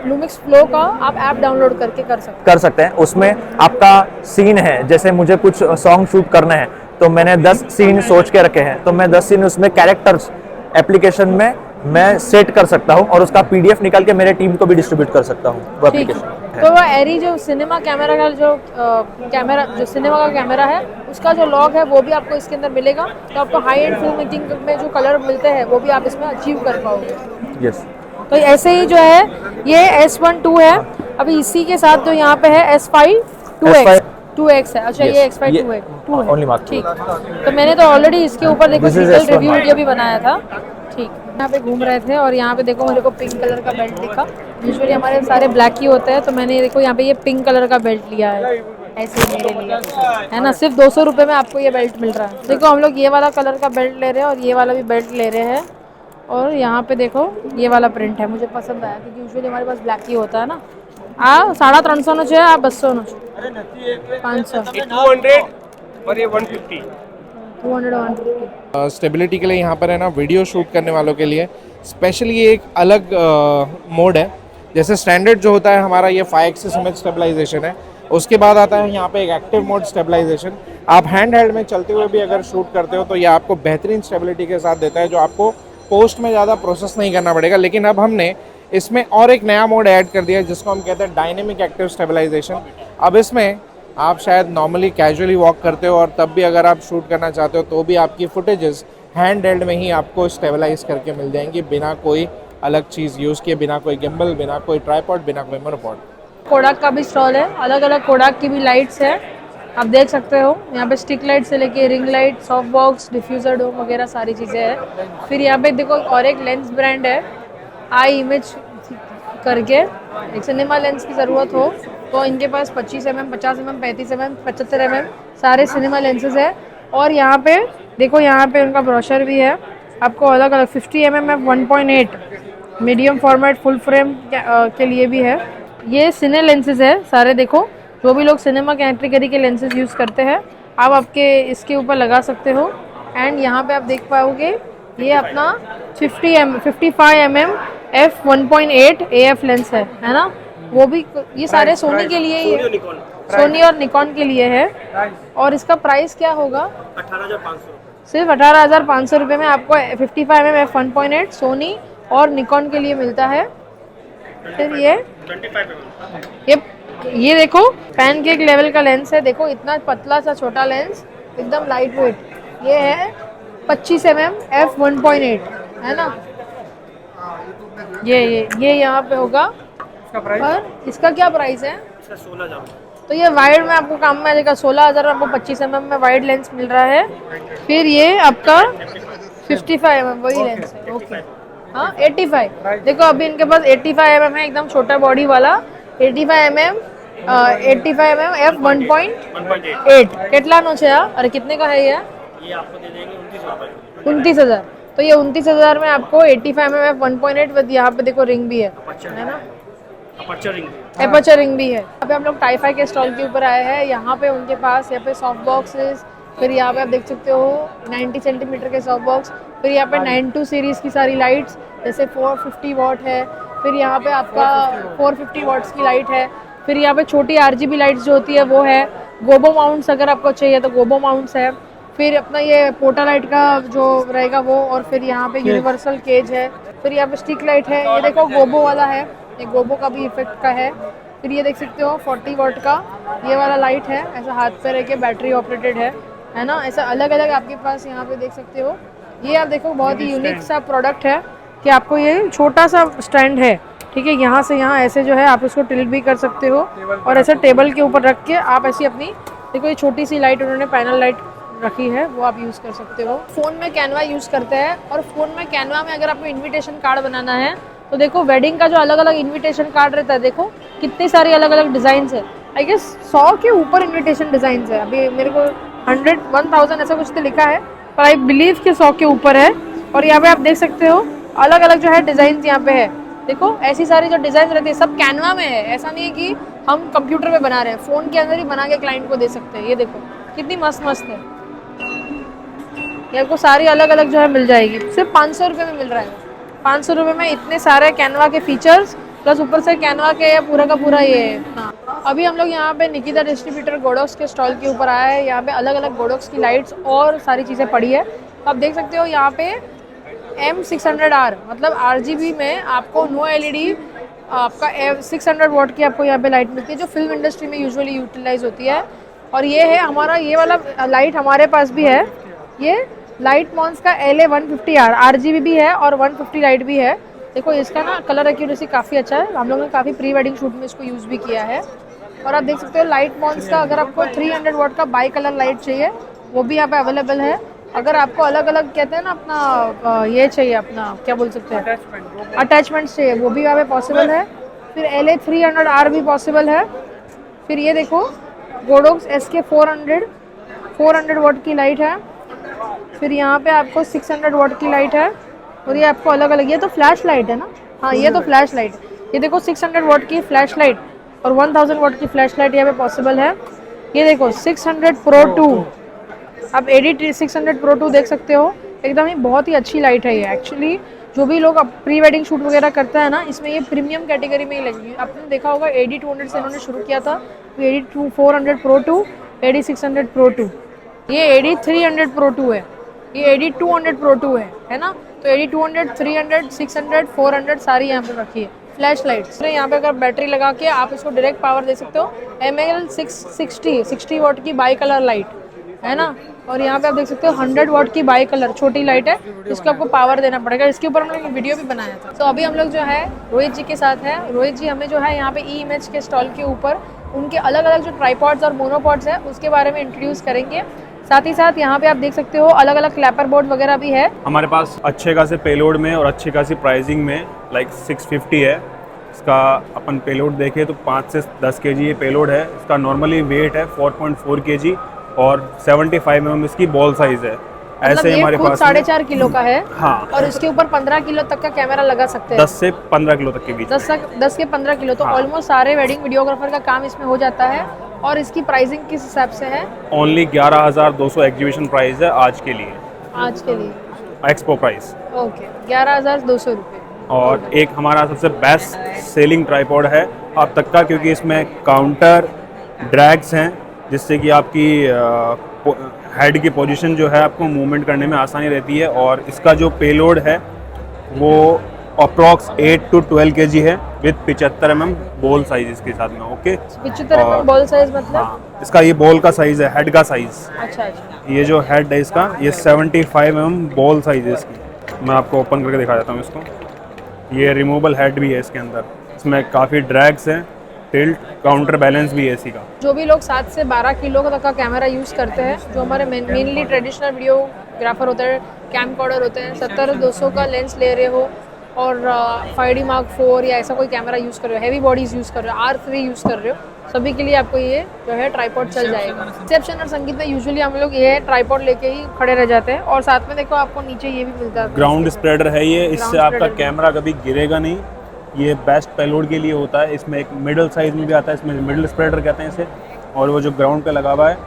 लुमिक्स फ्लो का आप ऐप डाउनलोड करके कर सकते हैं। उसमें आपका सीन है, जैसे मुझे कुछ सॉन्ग शूट करने हैं तो मैंने 10 सीन सोच के रखे हैं, तो मैं 10 सीन उसमें कैरेक्टर्स एप्लीकेशन में मैं सेट कर सकता हूं और उसका PDF निकाल के मेरे टीम को भी डिस्ट्रीब्यूट कर सकता हूं वो ठीक है। एप्लीकेशन। तो वो एरी जो सिनेमा कैमरा का जो सिनेमा का कैमरा है, उसका जो लॉग है वो भी आपको इसके अंदर मिलेगा, तो आपको हाई एंड फिल्म मेकिंग में जो कलर मिलते हैं वो भी आप इसमें अचीव कर पाओगे। यस, तो ऐसे ही जो है ये S1 2 है, अभी इसी के साथ जो यहाँ पे है S5 2X है। अच्छा, ये X5 2 है। only Mark 2। ठीक। तो मैंने तो ऑलरेडी इसके ऊपर देखो This is detail S1 review Mark video भी बनाया था। ठीक, यहाँ पे घूम रहे थे और यहाँ पे देखो मेरे को पिंक कलर का बेल्ट दिखा। यूजुअली हमारे सारे ब्लैक ही होते हैं, तो मैंने देखो यहाँ पे ये पिंक कलर का बेल्ट लिया है, ऐसे ही मेरे लिए है ना। सिर्फ 200 रुपये में आपको ये बेल्ट मिल रहा है। देखो हम लोग ये वाला कलर का बेल्ट ले रहे हैं और ये वाला भी बेल्ट ले रहे हैं, और यहाँ पे देखो ये वाला प्रिंट है, मुझे पसंद आया क्योंकि यूजुअली हमारे पास ब्लैक ही होता है ना। 350 નો છે, આ 200 નો છે, 500 200 और ये 150। 200 150। स्टेबिलिटी के लिए यहाँ पर है ना, वीडियो शूट करने वालों के लिए स्पेशली एक अलग मोड है। जैसे स्टैंडर्ड जो होता है हमारा ये 5 एक्सिस इमेज स्टेबलाइजेशन है, उसके बाद आता है यहाँ पे एक एक्टिव मोड स्टेबलाइजेशन। आप हैंड हेल्ड में चलते हुए भी अगर शूट करते हो तो ये आपको बेहतरीन स्टेबिलिटी के साथ देता है, जो आपको पोस्ट में ज़्यादा प्रोसेस नहीं करना पड़ेगा। लेकिन अब हमने इसमें और एक नया मोड ऐड कर दिया है जिसको हम कहते हैं डायनेमिक एक्टिव स्टेबलाइजेशन। अब इसमें आप शायद नॉर्मली कैजुअली वॉक करते हो और तब भी अगर आप शूट करना चाहते हो तो भी आपकी फुटेजेस हैंड हेल्ड में ही आपको स्टेबलाइज करके मिल जाएंगी, बिना कोई अलग चीज़ यूज़ किए, बिना कोई गिम्बल, बिना कोई ट्राइपॉड, बिना कोई मोनोपॉड। कोडाक का भी स्टॉल है, अलग अलग कोडाक की भी लाइट्स है, आप देख सकते हो। यहाँ पे स्टिक लाइट से लेके ring light, soft box, diffuser dome वगैरह सारी चीज़ें हैं। फिर यहाँ पे देखो और एक लेंस ब्रांड है, आई इमेज करके। एक सिनेमा लेंस की ज़रूरत हो तो इनके पास 25 mm, 50 mm, 35 mm, 75 mm सारे सिनेमा लेंसेज है। और यहाँ पे देखो, यहाँ पे उनका ब्रोशर भी है, आपको अलग अलग 50 mm f 1.8 medium format full frame के लिए भी है। ये सिने लेंसेज है सारे, देखो जो भी लोग सिनेमा कैटेगरी के लेंसेज यूज़ करते हैं आप आपके इसके ऊपर लगा सकते हो। एंड यहाँ पे आप देख पाओगे ये अपना 55 mm f 1.8 AF लेंस है ना। वो भी ये सारे सोनी के लिए ही है, सोनी और निकॉन के लिए है। और इसका प्राइस क्या होगा? 18,500। सिर्फ 18,500 रुपये में आपको 55 mm f 1.8 सोनी और निकॉन के लिए मिलता है। फिर ये देखो पैनकेक लेवल का लेंस है, देखो इतना पतला सा छोटा लेंस, एकदम लाइट वेट। ये है 25 mm f 1.8 है ना। ये यहाँ पे होगा और इसका क्या प्राइस है? तो ये वाइड में आपको काम में आ जाएगा 16,000 में, आपको 25 mm में वाइड लेंस मिल रहा है। फिर ये आपका 55 mm वही लेंस है। ओके हाँ 85। देखो अभी इनके पास 85 mm है, एकदम छोटा बॉडी वाला 85 mm 85 mm f 1.8 કેટલા નો છે આ? अरे कितने का है ये? आपको दे देंगे 29,000। तो ये 29,000 में आपको 85 mm f 1.8 विद यहाँ पे देखो रिंग भी है ना, एपर्चर रिंग भी है। यहाँ पे हम लोग टाइफाई के स्टॉल के ऊपर आए हैं। यहाँ पे उनके पास यहाँ पे सॉफ्ट बॉक्सेस, फिर यहाँ पे आप देख सकते हो 90 सेंटीमीटर के सॉफ्ट बॉक्स, फिर यहाँ पे 92 सीरीज की सारी लाइट्स, जैसे 450 वॉट है, फिर यहाँ पे आपका 450 वॉट्स की लाइट है, फिर यहाँ पे छोटी RGB लाइट्स जो होती है वो है, गोबो माउंट्स अगर आपको चाहिए तो गोबो माउंट्स है, फिर अपना ये पोटा लाइट का जो रहेगा वो, और फिर यहाँ पे यूनिवर्सल केज है, फिर यहाँ पे स्टिक लाइट है, ये देखो गोबो वाला है, ये गोबो का भी इफेक्ट का है। फिर ये देख सकते हो 40 वॉट का ये वाला लाइट है, ऐसा हाथ पे रह के बैटरी ऑपरेटेड है ना, ऐसा अलग अलग आपके पास यहाँ पे देख सकते हो। ये आप देखो बहुत ही यूनिक सा प्रोडक्ट है कि आपको ये छोटा सा स्टैंड है, ठीक है, यहाँ से यहाँ ऐसे जो है आप इसको टिल्ट भी कर सकते हो और ऐसे टेबल के ऊपर रख के आप ऐसी अपनी देखो ये छोटी सी लाइट उन्होंने पैनल लाइट रखी है वो आप यूज़ कर सकते हो। फ़ोन में कैनवा यूज़ करते हैं, और फ़ोन में कैनवा में अगर आपको इन्विटेशन कार्ड बनाना है तो देखो वेडिंग का जो अलग अलग इन्विटेशन कार्ड रहता है, देखो कितनी सारी अलग अलग डिज़ाइन है। आई गेस 100 के ऊपर इन्विटेशन डिज़ाइन है। अभी मेरे को 1000 ऐसा कुछ तो लिखा है, पर आई बिलीव कि 100 के ऊपर है। और यहाँ पे आप देख सकते हो अलग अलग जो है डिज़ाइन यहाँ पे है, देखो ऐसी सारी जो डिज़ाइन रहती है सब कैनवा में है। ऐसा नहीं है कि हम कंप्यूटर में बना रहे हैं, फ़ोन के अंदर ही बना के क्लाइंट को दे सकते हैं। ये देखो कितनी मस्त मस्त है, ये आपको सारी अलग अलग जो है मिल जाएगी, सिर्फ 500 रुपये में मिल रहा है। 500 रुपये में इतने सारे कैनवा के फीचर्स प्लस ऊपर से कैनवा के पूरा का पूरा ये है। अभी हम लोग यहाँ पे निकिता डिस्ट्रीब्यूटर गोडॉक्स के स्टॉल के ऊपर आया है। यहाँ पे अलग अलग गोडॉक्स की लाइट्स और सारी चीज़ें पड़ी है। आप देख सकते हो यहाँ पे M600R मतलब RGB में आपको नो LED आपका 600 वॉट की आपको यहाँ पे लाइट मिलती है, जो फिल्म इंडस्ट्री में यूजुअली यूटिलाइज होती है। और ये है हमारा ये वाला लाइट हमारे पास भी है, ये लाइट मॉन्स का LA150R RGB भी है और 150 लाइट भी है। देखो इसका ना कलर एक्यूरेसी काफ़ी अच्छा है, हम लोगों ने काफ़ी प्री वेडिंग शूट में इसको यूज़ भी किया है। और आप देख सकते हो लाइट मॉन्स का अगर आपको 300 वॉट का बाई कलर लाइट चाहिए वो भी यहाँ पे अवेलेबल है। अगर आपको अलग अलग कहते हैं ना अपना ये चाहिए, अपना क्या बोल सकते हैं अटैचमेंट्स चाहिए, वो भी यहाँ पे पॉसिबल है। फिर LA300R भी पॉसिबल है। फिर ये देखो गोडॉक्स SK 400 वॉट की लाइट है। फिर यहाँ पे आपको 600 वॉट की लाइट है, और ये आपको अलग अलग, ये तो फ्लैश लाइट है ना, हाँ ये तो फ्लैश लाइट। ये देखो 600 वॉट की फ्लैश लाइट और 1000 वॉट की फ्लैश लाइट यहाँ पे पॉसिबल है। ये देखो 600 Pro 2, आप AD 600 Pro 2 देख सकते हो, एकदम ही बहुत ही अच्छी लाइट है ये। एक्चुअली जो भी लोग प्री वेडिंग शूट वगैरह करता है ना, इसमें ये प्रीमियम कैटेगरी में ही लगेगी। आपने देखा होगा AD 200 से इन्होंने शुरू किया था, AD 400 Pro 2, AD 600 Pro 2, ये AD 300 Pro 2 है, ये AD 200 Pro 2 है ना। तो AD 200, 300, 600, 400 सारी यहाँ पे रखी है। फ्लैश लाइट्स यहाँ पे अगर बैटरी लगा के आप इसको डायरेक्ट पावर दे सकते हो। ML 60 वॉट की बाई कलर लाइट है ना। और यहाँ पे आप देख सकते हो 100 वॉट की बाई कलर छोटी लाइट है, इसको आपको पावर देना पड़ेगा। इसके ऊपर हम लोग वीडियो भी बनाया था। तो अभी हम लोग जो है रोहित जी के साथ है। रोहित जी हमें जो है यहाँ पे E-इमेज के स्टॉल के ऊपर उनके अलग अलग जो ट्राईपॉड्स और मोनोपॉड्स है उसके बारे में इंट्रोड्यूस करेंगे। साथ ही साथ यहाँ पे आप देख सकते हो अलग अलग क्लैपर बोर्ड वगैरह भी है हमारे पास। अच्छे खासे पेलोड में और अच्छी खासी प्राइसिंग में लाइक 650 है इसका। अपन पेलोड देखें तो 5 से 10 kg ये पेलोड है। इसका नॉर्मली वेट है 4.4 kg और 75 mm इसकी बॉल साइज है। ऐसे मतलब हमारे पास 4.5 किलो का है। हाँ, और इसके ऊपर 15 किलो तक का कैमरा लगा सकते हैं, 10 से 15 किलो तक के बीच। 10 के 15 किलो, तो ऑलमोस्ट सारे वेडिंग वीडियोग्राफर का काम इसमें हो जाता है। और इसकी प्राइसिंग किस हिसाब से है? ओनली 11,200 एग्जीबिशन प्राइस है आज के लिए, आज के लिए एक्सपो प्राइस। ओके 11,200 रुपये। और एक हमारा सबसे बेस्ट सेलिंग ट्राइपॉड है अब तक का, क्योंकि इसमें काउंटर ड्रैग्स हैं जिससे कि आपकी हेड की पोजीशन जो है आपको मूवमेंट करने में आसानी रहती है। और इसका जो पेलोड है वो अप्रॉक्स 8 to 12 kg है विद 75 mm बॉल साइज इसके साथ में। ओके 75 mm बॉल साइज मतलब? हाँ, इसका ये बॉल का साइज है, हेड का साइज। अच्छा अच्छा। ये जो हेड है इसका ये 75 mm बॉल साइज है इसकी। मैं आपको ओपन करके दिखा देता हूँ इसको। ये रिमूवेबल हेड भी है इसके अंदर, इसमें काफ़ी ड्रैग्स हैं, टिल्ट, काउंटर बैलेंस भी है इसी का। जो भी लोग 7 से 12 किलो तक का कैमरा यूज़ करते हैं, जो हमारे मेनली ट्रेडिशनल वीडियोग्राफर होते हैं, कैमकॉर्डर होते हैं, 70-200 का लेंस ले रहे हो और 5D Mark 4 या ऐसा कोई कैमरा यूज़ कर रहे हो, हैवी बॉडीज़ यूज़ कर रहे हो, R3 यूज़ कर रहे हो, सभी के लिए आपको ये जो है ट्राइपॉड चल जाएगा। रिसेप्शन और संगीत में यूजुअली हम लोग ये ट्राइपॉड लेके ही खड़े रह जाते हैं और साथ में देखो आपको नीचे ये भी मिलता है, ग्राउंड स्प्रेडर है ये, इससे Ground आपका spreader। कैमरा कभी गिरेगा नहीं। ये बेस्ट पेलोड के लिए होता है। इसमें एक मिडल साइज़ में भी आता है, इसमें मिडल स्प्रेडर कहते हैं इसे। और वो जो ग्राउंड पे लगा हुआ है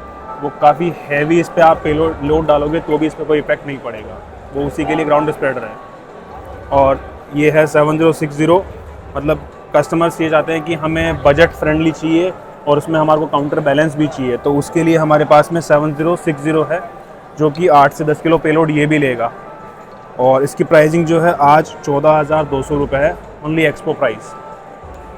वो काफ़ी हैवी, इस पर आप पेलोड लोड डालोगे तो भी इस पर कोई इफेक्ट नहीं पड़ेगा, वो उसी के लिए ग्राउंड स्प्रेडर है। और ये है 7060, मतलब कस्टमर्स ये चाहते हैं कि हमें बजट फ्रेंडली चाहिए और उसमें हमारे को काउंटर बैलेंस भी चाहिए, तो उसके लिए हमारे पास में 7060 है, जो कि 8 से 10 किलो पेलोड ये भी लेगा। और इसकी प्राइसिंग जो है आज 14,200 रुपये है, ओनली एक्सपो प्राइस।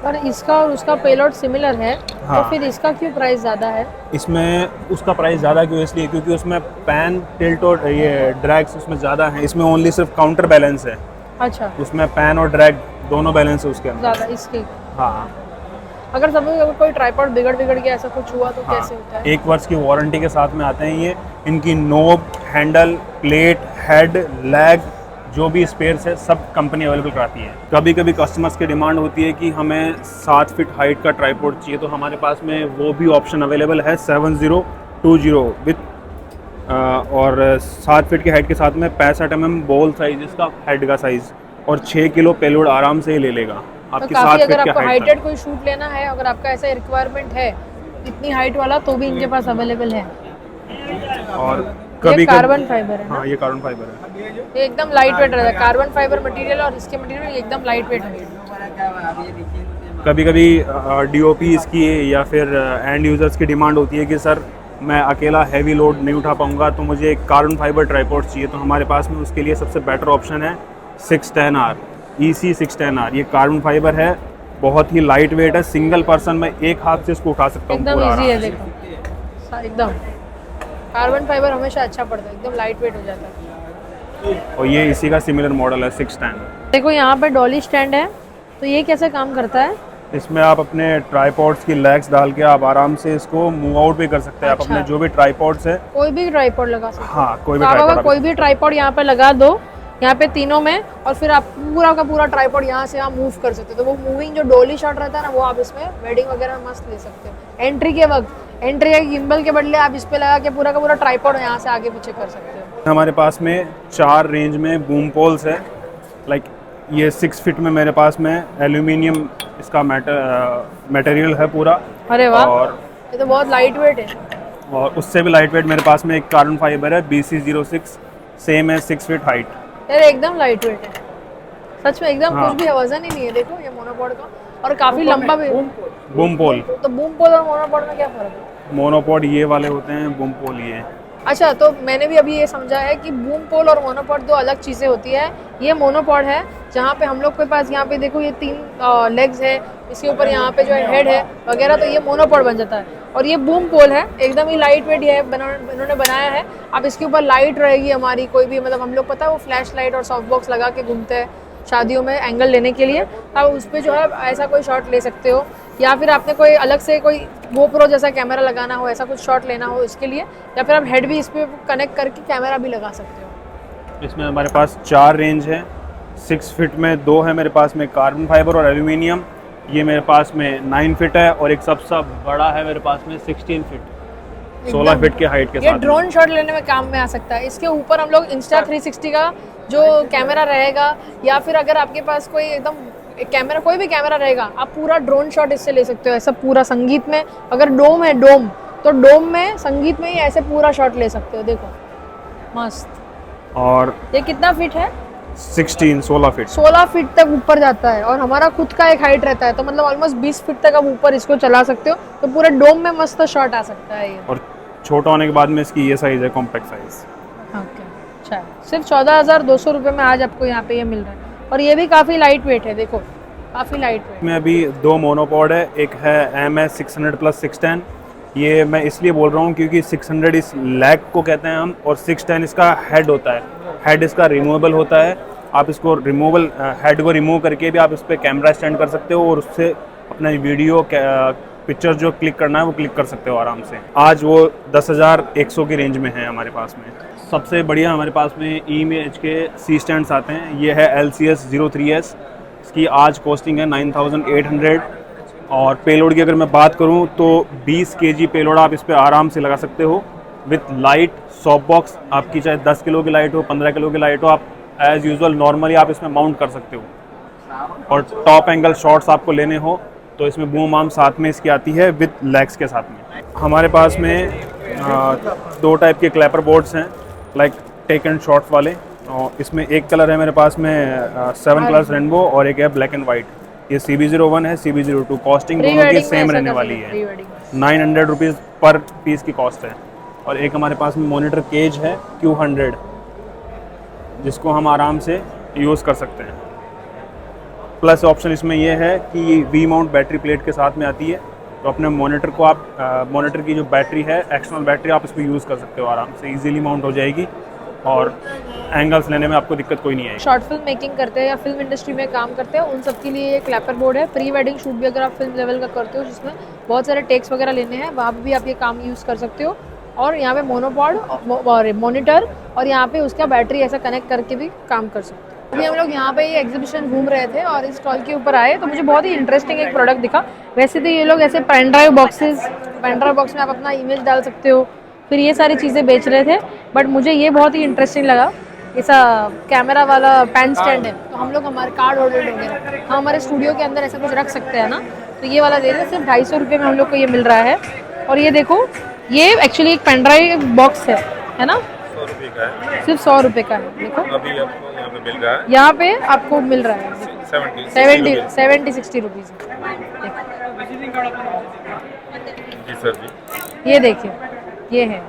पर इसका और उसका पेलोड सिमिलर है, हाँ। तो फिर इसका क्यों प्राइस ज़्यादा है? इसमें उसका प्राइस ज़्यादा क्यों, इसलिए क्योंकि उसमें पैन, टिल्ट और ये ड्रैग्स उसमें ज़्यादा हैं, इसमें ओनली सिर्फ काउंटर बैलेंस है। अच्छा, उसमें पैन और ड्रैग दोनों बैलेंस है उसके अंदर। ज़्यादा इसके। हाँ अगर अगर कोई ट्राइपॉड बिगड़ के ऐसा कुछ हुआ तो कैसे होता है? 1 वर्ष की वारंटी के साथ में आते हैं ये। इनकी knob, handle, plate, head, leg, जो भी स्पेयर्स है सब कंपनी अवेलेबल कराती है। कभी कभी कस्टमर्स की डिमांड होती है कि हमें 7 फीट हाइट का ट्राइपॉड चाहिए, तो हमारे पास में वो भी ऑप्शन अवेलेबल है 7020 विथ और 7 फीट की हाइट के साथ में 65 mm बॉल साइज इसका हेड का साइज़, और 6 किलो पेलोड आराम से ही ले लेगा तो आपकी काफ़ी 7 अगर फीट आपको की हाइटेड हाइट। कोई शूट लेना है, अगर आपका ऐसा रिक्वायरमेंट है इतनी हाइट वाला, तो भी इनके पास अवेलेबल है। और ये कभी कार्बन फाइबर है ना? हाँ ये कार्बन फाइबर है। ये एकदम लाइट वेट रहता है, कार्बन फाइबर मटेरियल और इसके मटेरियल एकदम लाइट वेट है। कभी कभी DOPs की या फिर एंड यूज़र्स की डिमांड होती है कि सर मैं अकेला हैवी लोड नहीं उठा पाऊंगा, तो मुझे एक कार्बन फाइबर ट्राइपॉड चाहिए, तो हमारे पास में उसके लिए सबसे बेटर ऑप्शन है 610R, EC 610R। ये कार्बन फाइबर है, बहुत ही लाइट वेट है, सिंगल पर्सन में एक हाथ से इसको उठा सकता हूँ एकदम पूरा इजी है, आराम से। देखो एकदम कार्बन फाइबर हमेशा अच्छा पड़ता है, एकदम लाइट वेट हो जाता है। और ये इसी का सिमिलर मॉडल है 610। देखो यहाँ पे डॉली स्टैंड है, तो ये कैसे काम करता है? इसमें आप अपने ट्राइपॉड्स की लेग्स डाल के आप आराम से इसको मूव आउट भी कर सकते हैं। आप अच्छा। अपने जो भी ट्राइपॉड्स है, कोई भी ट्राइपॉड लगा सकते हो। हाँ कोई भी तो आप अगर ट्राइपॉड कोई भी ट्राइपॉड यहाँ पे लगा दो, यहाँ पे तीनों में, और फिर आप पूरा का पूरा ट्राइपॉड यहाँ से यहाँ मूव कर सकते हो, तो वो मूविंग जो डोली शॉट रहता है ना, वो आप इसमें वेडिंग वगैरह में मस्त ले सकते हो। एंट्री के वक्त एंट्री या गिम्बल के बदले आप इस पे लगा के पूरा का पूरा ट्राइपॉड यहाँ से आगे पीछे कर सकते हो। हमारे पास में 4 रेंज में बूम पोल्स है। लाइक ये 6 फीट में मेरे पास में एल्यूमिनियम इसका मटेरियल है पूरा, अरे वाह, और ये तो बहुत लाइट वेट है। और उससे भी लाइट वेट मेरे पास में एक कार्बन फाइबर है BC06, सेम है 6 फीट हाइट। यार एकदम लाइट वेट है, सच में एकदम हाँ। कुछ भी वजन ही नहीं है। देखो ये मोनोपॉड का, और काफी लंबा भी। बूम पोल, तो बूम पोल और मोनोपॉड में क्या फर्क है? मोनोपॉड ये वाले होते हैं, बूम पोल ये। अच्छा, तो मैंने भी अभी ये समझा है कि बूम पोल और मोनोपॉड 2 अलग चीज़ें होती है। ये मोनोपॉड है जहाँ पे हम लोग के पास यहाँ पे देखो ये 3 लेग्स है, इसके ऊपर यहाँ पे जो है हेड है वगैरह, तो ये मोनोपॉड बन जाता है। और ये बूम पोल है, एकदम ही लाइट वेट है, इन्होंने बनाया है। अब इसके ऊपर लाइट रहेगी हमारी, कोई भी मतलब हम लोग पता है वो फ्लैश लाइट और सॉफ्ट बॉक्स लगा के घूमते हैं शादियों में एंगल लेने के लिए, तब उस पर जो है ऐसा कोई शॉट ले सकते हो, या फिर आपने कोई अलग से कोई GoPro जैसा कैमरा लगाना हो, ऐसा कुछ शॉट लेना हो इसके लिए, या फिर आप हेड भी इस पर कनेक्ट करके कैमरा भी लगा सकते हो। इसमें हमारे पास 4 रेंज है। 6 फीट में 2 है मेरे पास में कार्बन फाइबर और एल्यूमिनियम, ये मेरे पास में 9 फीट है, और एक सबसे बड़ा है मेरे पास में 16 फीट 16 फीट के हाइट के ये साथ। ड्रोन शॉट लेने में काम में आ सकता है। इसके ऊपर हम लोग Insta360 का जो कैमरा रहेगा, या फिर अगर आपके पास कोई एकदम कैमरा, कोई भी कैमरा रहेगा, आप पूरा ड्रोन शॉट इससे ले सकते हो। ऐसा पूरा संगीत में अगर डोम है, डोम तो डोम में संगीत में ही ऐसे पूरा शॉट ले सकते हो। देखो मस्त। और ये कितना फीट है? 16 फीट 16 फीट तक ऊपर जाता है, और हमारा खुद का एक हाइट रहता है, तो मतलब ऑलमोस्ट 20 फीट तक आप ऊपर इसको चला सकते हो, तो पूरे डोम में मस्त शॉट आ सकता है ये। और छोटा होने के बाद में इसकी ये साइज़ है, कॉम्पैक्ट साइज़। ओके, अच्छा, सिर्फ 14,200 रुपये में आज आपको यहाँ पे ये मिल रहा है, और ये भी काफ़ी लाइट वेट है। देखो काफ़ी लाइट वेट। में अभी 2 मोनोपॉड है, एक है MS 600 + 610। ये मैं इसलिए बोल रहा हूँ क्योंकि 600 इस लैग को कहते हैं हम, और 610 इसका हेड होता है। हेड इसका रिमूवेबल होता है, आप इसको रिमूवल हेड को रिमूव करके भी आप इस पर कैमरा स्टैंड कर सकते हो और उससे अपना वीडियो पिक्चर जो क्लिक करना है वो क्लिक कर सकते हो आराम से। आज वो 10,100 की रेंज में है हमारे पास में। सबसे बढ़िया हमारे पास में EMH के C स्टैंड्स आते हैं। ये है LCS03S, इसकी आज कॉस्टिंग है 9,800 और पेलोड की अगर मैं बात करूं तो 20 kg पेलोड आप इस पर आराम से लगा सकते हो विथ लाइट। सॉफ्ट बॉक्स आपकी चाहे 10 किलो की लाइट हो 15 किलो की लाइट हो, आप एज़ यूजुअल नॉर्मली आप इसमें माउंट कर सकते हो। और टॉप एंगल शॉट्स आपको लेने हो तो इसमें बूम आर्म साथ में इसकी आती है विद लेग्स के साथ में। हमारे पास में 2 टाइप के क्लैपर बोर्ड्स हैं, लाइक टेक एंड शॉट्स वाले। और इसमें एक कलर है मेरे पास में 7 कलर्स रेनबो और एक है ब्लैक एंड वाइट। ये CB01 है, CB02। कॉस्टिंग दोनों की सेम रहने वाली है, 900 रुपीज़ पर पीस की कॉस्ट है। और एक हमारे पास में मॉनिटर केज है Q100, जिसको हम आराम से यूज़ कर सकते हैं। प्लस ऑप्शन इसमें यह है कि V माउंट बैटरी प्लेट के साथ में आती है, तो अपने मॉनिटर को आप मॉनिटर की जो बैटरी है, एक्सटर्नल बैटरी, आप इस पर यूज़ कर सकते हो आराम से, इजीली माउंट हो जाएगी और एंगल्स लेने में आपको दिक्कत कोई नहीं आएगी। शॉर्ट फिल्म मेकिंग करते हैं या फिल्म इंडस्ट्री में काम करते हैं उन सब के लिए ये क्लैपर बोर्ड है। प्री वेडिंग शूट भी अगर आप फिल्म लेवल का करते हो जिसमें बहुत सारे टेक्स वगैरह लेने हैं, वहाँ पर भी आप ये काम यूज़ कर सकते हो। और यहाँ पे मोनोपॉड और मॉनिटर और यहाँ पे उसका बैटरी ऐसा कनेक्ट करके भी काम कर सकते हो। अभी हम लोग यहाँ पे ये एग्जीबिशन घूम रहे थे और इस स्टॉल के ऊपर आए तो मुझे बहुत ही इंटरेस्टिंग एक प्रोडक्ट दिखा। वैसे तो ये लोग ऐसे पेन ड्राइव बॉक्स में आप अपना इमेज डाल सकते हो, फिर ये सारी चीज़ें बेच रहे थे, बट मुझे ये बहुत ही इंटरेस्टिंग लगा। ऐसा कैमरा वाला पेन स्टैंड है, तो हम लोग हमारे कार्ड होल्डर वगैरह हम हमारे स्टूडियो के अंदर ऐसा कुछ रख सकते हैं ना, तो ये वाला दे रहे हैं। सिर्फ 250 रुपये में हम लोग को ये मिल रहा है। और ये देखो, ये एक्चुअली एक पेन ड्राइव बॉक्स है ना, 100 रुपये का है, सिर्फ 100 रुपये का है। देखो अभी आपको यहाँ पे मिल रहा है, यहाँ पे आपको मिल रहा है 70-60 रुपीज़। जी सर जी। ये देखिए, ये है,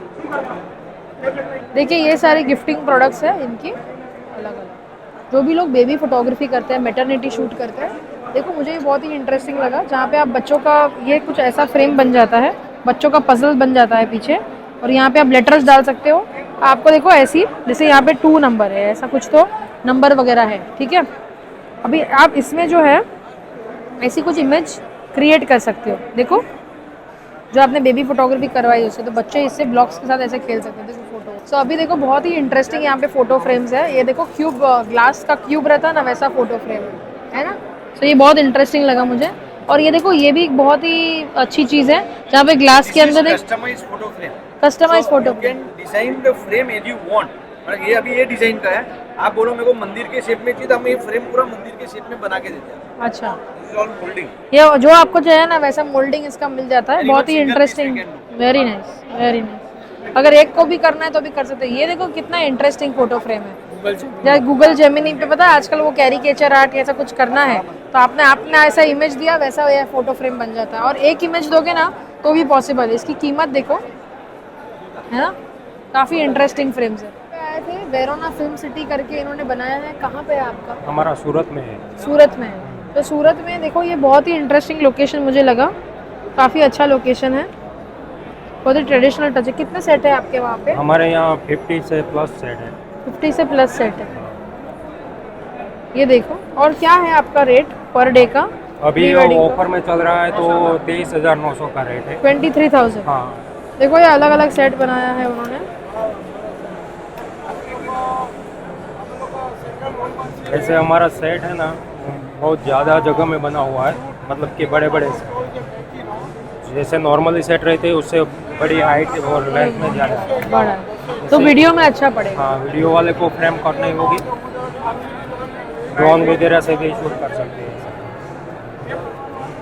देखिए ये सारे गिफ्टिंग प्रोडक्ट्स हैं इनकी अलग अलग। जो भी लोग बेबी फोटोग्राफी करते हैं, मैटरनिटी शूट करते हैं, देखो मुझे ये बहुत ही इंटरेस्टिंग लगा। जहाँ पे आप बच्चों का ये कुछ ऐसा फ्रेम बन जाता है, बच्चों का पजल बन जाता है पीछे, और यहाँ पे आप लेटर्स डाल सकते हो। आपको देखो ऐसी, जैसे यहाँ पे 2 नंबर है, ऐसा कुछ तो नंबर वगैरह है, ठीक है। अभी आप इसमें जो है ऐसी कुछ इमेज क्रिएट कर सकते हो। देखो जो आपने बेबी फोटोग्राफी करवाई उससे, तो बच्चे इससे ब्लॉक्स के साथ ऐसे खेल सकते हैं। देखो फोटो। सो अभी देखो बहुत ही इंटरेस्टिंग यहाँ पे फोटो फ्रेम्स है। ये देखो क्यूब, ग्लास का क्यूब रहता है ना, वैसा फोटो फ्रेम है ना। सो ये बहुत इंटरेस्टिंग लगा मुझे। और ये देखो, ये भी एक बहुत ही अच्छी चीज़ है, जहाँ पे ग्लास के अंदर customized photo frame, customize photo frame, design the frame as you want. मतलब ये अभी ये डिजाइन का है, आप बोलो मेरे को मंदिर के शेप में चाहिए तो हम ये फ्रेम पूरा मंदिर के शेप में बना के देते हैं। अच्छा, ऑल मोल्डिंग, ये जो आपको चाहिए ना वैसा मोल्डिंग इसका मिल जाता है। बहुत ही interesting, very nice, very nice. अगर एक को भी करना है तो भी कर सकते हैं। ये देखो कितना इंटरेस्टिंग फोटो फ्रेम है। गूगल जेमिनी पे पता है आजकल वो कैरिकेचर आर्ट ऐसा कुछ करना है, तो आपने ऐसा इमेज दिया, वैसा ये फोटो फ्रेम बन जाता है। और एक इमेज दोगे ना तो भी पॉसिबल है। इसकी कीमत देखो, है ना, काफ़ी इंटरेस्टिंग फ्रेम्स है। आए थे वेरोना फिल्म सिटी करके इन्होंने बनाया है। कहाँ पे है आपका? हमारा सूरत में है। सूरत में है। तो सूरत में देखो ये बहुत ही इंटरेस्टिंग लोकेशन मुझे लगा, काफ़ी अच्छा लोकेशन है, बहुत ही ट्रेडिशनल टच है। कितने सेट है आपके वहाँ पे? हमारे यहाँ 50 से प्लस सेट है। 50 से प्लस सेट है। ये देखो, और क्या है आपका रेट पर डे का? अभी ऑफर में चल रहा है तो 23,900 का रेट है। 23,000। हाँ, देखो ये अलग अलग सेट बनाया है उन्होंने। ऐसे हमारा सेट है ना बहुत ज़्यादा जगह में बना हुआ है, मतलब कि बड़े बड़े जैसे नॉर्मली सेट रहते हैं उससे बड़ी हाइट और लेंथ में जाना है, बड़ा है, तो वीडियो में अच्छा पड़ेगा। हाँ, वीडियो वाले को फ्रेम करनी होगी, ड्रोन वगैरह से भी शूट कर सकते हैं।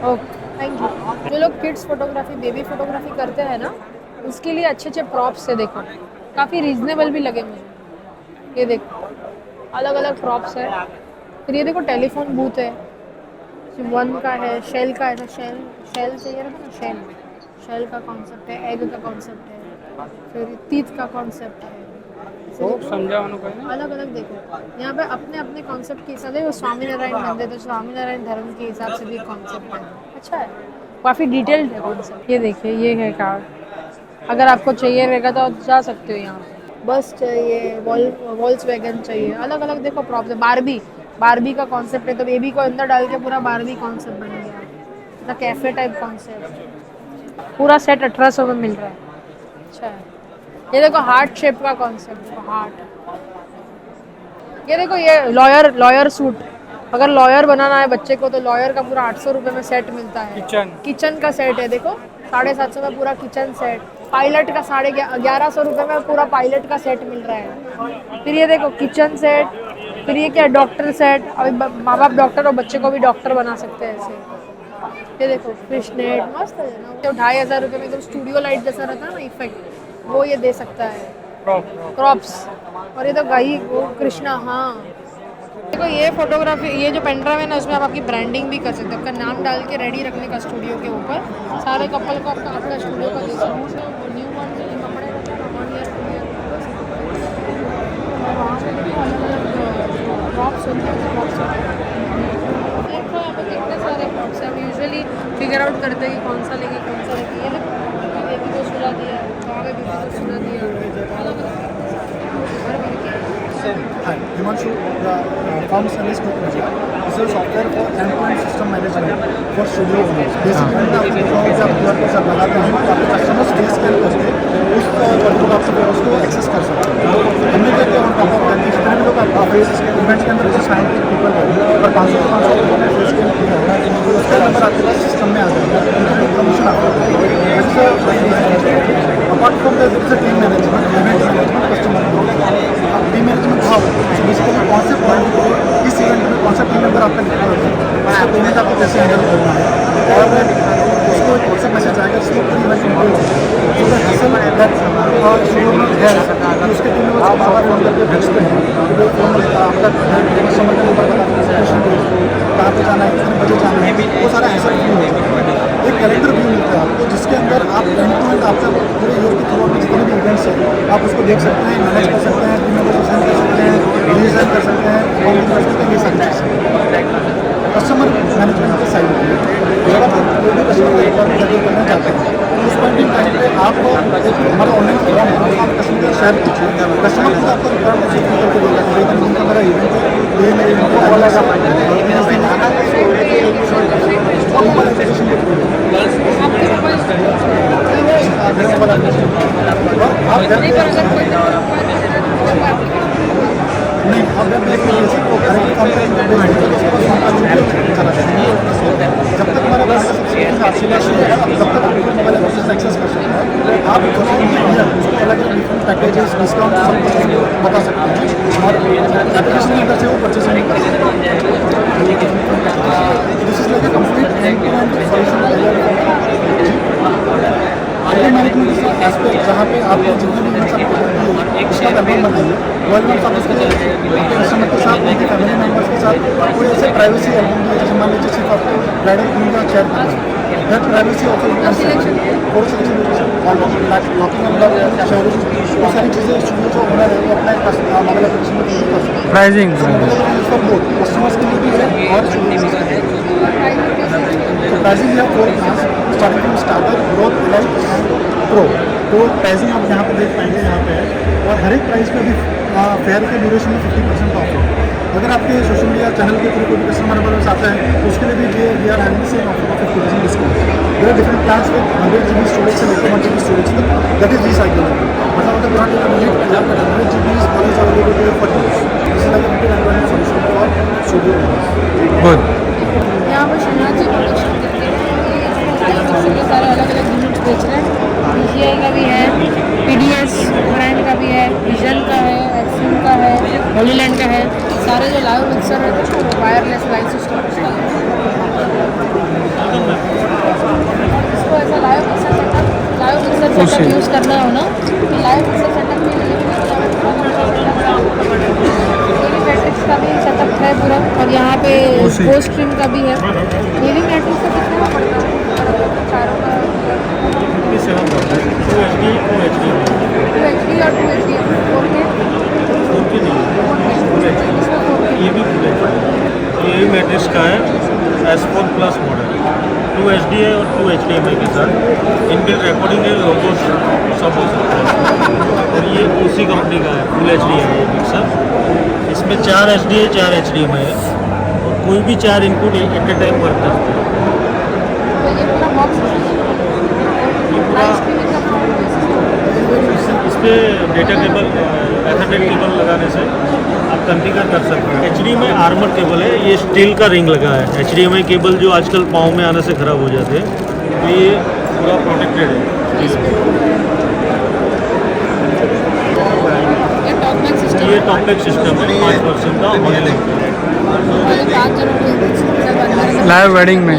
Okay, thank you. जो लोग किड्स फोटोग्राफी, बेबी फोटोग्राफी करते हैं ना, उसके लिए अच्छे अच्छे प्रॉप्स है। देखो काफ़ी रीजनेबल भी लगे मुझे। ये देखो अलग अलग प्रॉप्स है। फिर ये देखो टेलीफोन बूथ है, 1 का है, शेल का है, शेल चाहिए ना, शेल का कॉन्सेप्ट है, एग का कॉन्सेप्ट है, फिर तीत का कॉन्सेप्ट है। समझा अलग अलग देखो यहाँ पे अपने अपने कॉन्सेप्ट के हिसाब से। वो स्वामीनारायण मंदिर, तो स्वामीनारायण धर्म के हिसाब से भी कॉन्सेप्ट है। अच्छा है, काफ़ी डिटेल्ड है कॉन्सेप्ट। ये देखिए, ये है कार्ड, अगर आपको चाहिए रहेगा तो आप जा सकते हो यहाँ पे। बस चाहिए, वॉल्क्सवैगन चाहिए, अलग अलग देखो प्रॉप्स है। बारबी का कॉन्सेप्ट है, तो बेबी को अंदर डाल के पूरा बारबी कॉन्सेप्ट बन गया, ना कैफे टाइप कॉन्सेप्ट। पूरा सेट 1800 में मिल रहा है। अच्छा है। ये देखो हार्ट शेप का कॉन्सेप्ट, हार्ट। ये देखो ये लॉयर सूट, अगर लॉयर बनाना है बच्चे को तो लॉयर का पूरा 800 रुपये में सेट मिलता है। किचन का सेट है, देखो 750 में पूरा किचन सेट। पायलट का 1150 रुपये में पूरा पायलट का सेट मिल रहा है। फिर ये देखो किचन सेट, फिर ये क्या डॉक्टर सेट, अभी माँ बाप डॉक्टर और बच्चे को भी डॉक्टर बना सकते हैं ऐसे। ये देखो फिश नेट मस्त है ना, तो 2500 रुपये में एकदम स्टूडियो लाइट जैसा रहता है ना इफेक्ट, वो ये दे सकता है। क्रॉप्स। और ये तो गाई वो कृष्णा, हाँ देखो ये फोटोग्राफी, ये जो पेन ड्राइव है ना उसमें आप आपकी ब्रांडिंग भी कर सकते हो, आपका नाम डाल के रेडी रखने का स्टूडियो के ऊपर, सारे कपल को आपका अपना स्टूडियो का दे सकते हो। न्यू वन कपड़े रहते हैं 1 ईयर 2 ईयर, वहाँ पे देखो अलग अलग क्रॉप्स होते हैं। देखो यहाँ पे कितने सारे क्रॉप्स हैं, हम यूजुअली फिगर आउट करते हैं कि कौन सा लेंगे कौन सा लेंगे। ये देखो बेबी को सुला दिया, वहाँ पे बेबी को सुला दिया, अलग अलग Hi, Himanshu, the firm service technology is a software for end-to-end system management for studio owners. Basically, आप QR कोड सब लगाते हैं तो आपके कस्टमर्स फेस स्कैन करके उस पर्टिकुलर आपके फेस को एक्सेस कर सकते हैं। हमने क्या किया, टॉप अप करके जितने भी लोग आपका फेस इवेंट्स के अंदर जैसे 90 पीपल हो और 500 से 500 लोगों ने फेस स्कैन किया होगा, उसका नंबर आपके पास सिस्टम में आ जाएगा, उनकी प्रमोशन आपको apart from the team management, event management, customer team management how basically कौन से पॉइंट को इस इवेंट में कौन सा टीम मेंबर आपका निकला होगा, उसका पेमेंट आपको कैसे हैंडल करना है, और उसको एक व्हाट्सएप मैसेज आएगा जिसमें पूरी इवेंट इंक्लूड है। हसल दैट शुरू में है कि उसके टीम मेंबर्स को बार फोन करके भेजते हैं कि वो फोन आपका कस्टमर के ऊपर लोकेशन कहाँ पे जाना है, कितने बजे जाना है, वो सारा हैसल व्यू होता है। एक कैलेंडर व्यू मिलता है आपको जिसके अंदर आप एंड टू एंड आपका पूरे ईयर के थ्रू में जितने भी इवेंट्स हैं आप उसको देख सकते हैं, मैनेज कर सकते हैं, टीम मेंबर्स को सेंड कर सकते हैं, डिजाइन कर सकते हैं, और ये सारी चीज़ें कस्टमर मैनेजमेंट की साइड होती है। अगर आप कोई भी कस्टमर रिक्वायरमेंट हैंडल करना चाहते हैं तो उस पॉइंट इन टाइम पे आप हमारा ऑनलाइन फॉर्म है, आप कस्टमर शेयर कीजिए, कस्टमर खुद आपको रिक्वायरमेंट शेयर करके देगा कि भाई इनका मेरा इवेंट है, ये मेरे इनको वाला का मोबाइल एप्लीकेशन के थ्रू नहीं, अब जब एक बेसिक को करेक्ट कंपनी का चला जाएगा। जब तक हमारे पास सब्सक्रिप्शन है तब तक आप मोबाइल एप्लीकेशन एक्सेस कर सकते हैं। आप उसको अलग अलग डिफरेंट पैकेजेस डिस्काउंट सब कुछ बता सकते हैं और एप्लीकेशन के अंदर से वो परचेसिंग कर सकते हैं। This is like A complete end-to-end solution IT management का एस्पेक्ट जहाँ पे आपको जितने भी इवेंट्स आपको करती है उसका एल्बम बनाइए, वो एल्बम आप उसके कस्टमर के साथ, उनके फैमिली मेम्बर्स के साथ कोई ऐसे प्राइवेसी एल्बम दिए जैसे मान लीजिए सिर्फ आपको ब्राइडल ग्रूम का शेयर करना है, that privacy also photo selection locking and sharing, वो सारी चीज़ें स्टूडियो जो ओनर है वो अपना मोबाइल एप्लीकेशन में कर सकते हैं। प्राइसिंग फॉर बोथ कस्टमर्स के लिए भी है और स्टूडियोज के लिए। तो प्राइसिंग है 4 class starting from starter, growth, elite and pro. तो प्राइसिंग आप यहाँ पर देख पाएंगे, यहाँ पे है और हर एक प्राइस पे भी फेयर के ड्यूरेशन में 50% ऑफ है। अगर आपके सोशल मीडिया चैनल के थ्रू कोई भी कस्टमर हमारे पास आता है तो उसके लिए भी we are having same offer of 50% discount. There are different plans with 100 GB storage से लेकर 1 GB स्टोरेज तक, दैट इज रिसाइक्लेबल। मतलब अगर ब्रांड का limit 100 GB is always available for use. This is like a end solution for studio. Good. यहाँ पर शहनाज जी प्रोडक्शन करते हैं, ये सारे अलग अलग यूनिट्स बेच रहे हैं। PGI का भी है, PDS ब्रांड का भी है, विजन का है, एक्सिम का है, होलीलैंड का है। सारे जो लाइव मिक्सर है तो वायरलेस लाइट सिस्टम उसका है। इसको ऐसा लाइव मिक्सर सेटअप यूज़ करना हो ना तो लाइव मिक्सर सेटअप के लिए मैट्रिक्स का भी सेटअप है पूरा, और यहाँ पे गो स्ट्रीम का भी है। ये भी मैट्रिक्स का कितना का पड़ता है? चारों का 2 HD और 2 HD 4K ये भी मैट्रिक्स का है S4 प्लस मॉडल 2 HDI और 2 HDMI के साथ इनबिल्ट रिकॉर्डिंग है, लोगो सब हो सकता है। और ये उसी कंपनी का है, फुल HDI है ये मिक्सर। इसमें 4 HDI 4 HDMI है और कोई भी 4 input at a time work करते हैं। इस पर डेटा केबल एथरनेट केबल लगाने से आप कॉन्फ़िगर कर सकते हैं। HDMI आर्मर केबल है, ये स्टील का रिंग लगा है। HDMI केबल जो आजकल पाँव में आने से ख़राब हो जाते हैं, तो ये पूरा प्रोटेक्टेड है। ये टॉपबैक सिस्टम है 5% का मॉडलिंग। लाइव वेडिंग में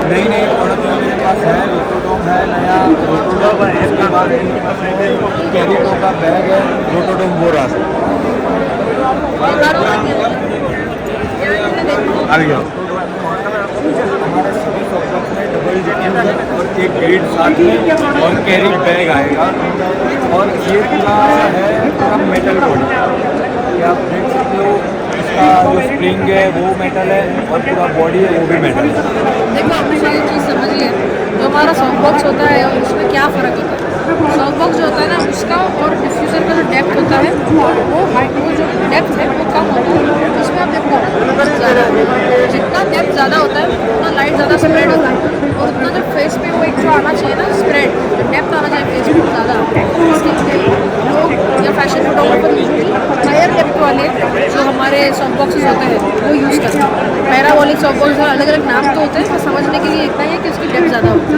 नई नई प्रोडक्ट मेरे पास है। रोटोडोम है नया, रोटोडोम है, इसके बाद कैरिको का बैग है, रोटोडोम बोरास आ गया। हमारे सभी शॉप में डबल डिफ्यूजर और एक ग्रिड साथ में और कैरी बैग आएगा। और ये पूरा है पूरा मेटल बॉडी, ये आप देख सकते हो। इसका जो स्प्रिंग है वो मेटल है और पूरा बॉडी है वो भी मेटल है। देखो आपने ये चीज़ समझ लिया, जो हमारा सॉफ्ट बॉक्स होता है और उसमें क्या फ़र्क होता है। सॉफ्ट बॉक्स जो होता है ना, उसका और डिफ्यूज़र का जो डेप्थ होता है वो हाइट, वो जो डेप्थ है वो कम होता है। इसमें आप देखो जितना डेप्थ ज़्यादा होता है उतना लाइट ज़्यादा स्प्रेड होता है और उतना जो फेस पे वो एक जो आना चाहिए ना स्प्रेड, जो डेप्थ आना चाहिए फेस पे ज़्यादा। इसके लिए लोग या fashion photographer usually higher depth वाले जो हमारे सॉफ्ट बॉक्सेस होते हैं वो यूज़ करते हैं। पैराबोलिक सॉफ्ट बॉक्स अलग अलग नाम तो होते हैं, पर समझने के लिए इतना ही है कि उसकी डेप्थ ज़्यादा होती है।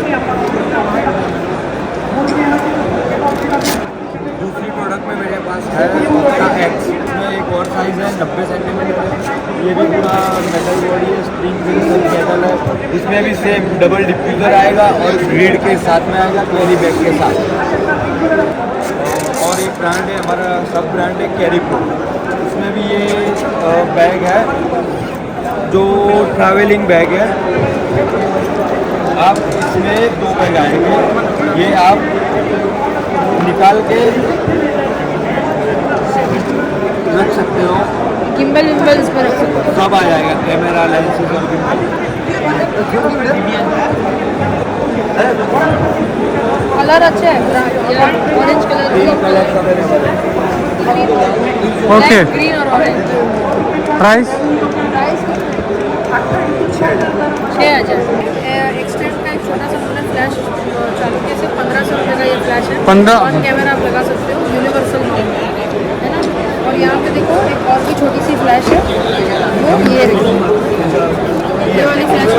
दूसरी प्रोडक्ट में मेरे पास है उसका एक्स, इसमें एक और साइज़ है 90 सेंटीमीटर है। ये भी पूरा मेटल बॉडी है, स्प्रिंग मेटल है। इसमें भी सेम डबल डिफ्यूज़र आएगा और ग्रिड के साथ में आएगा, कैरी बैग के साथ। और एक ब्रांड है हमारा, सब ब्रांड है कैरिको। इसमें भी ये बैग है जो ट्रैवलिंग बैग है। आप इसमें 2 बैग आएंगे, ये आप निकाल के रख सकते हो। गिम्बल विम्बल इस पर रख सकते हो, सब आ जाएगा, कैमरा लेंसेज और गिम्बल। कलर अच्छा है, ऑरेंज कलर, कलर का ओके। ग्रीन और ऑरेंज। प्राइस 6,000। एक्सटेंड का एक छोटा सा हमने फ्लैश चालू किया, सिर्फ 1500 रुपये का ये फ्लैश है। 15 ऑन कैमरा आप लगा सकते हो, यूनिवर्सल माउंट है ना। और यहाँ पे देखो एक और भी छोटी सी फ्लैश है, वो ये वाली फ्लैश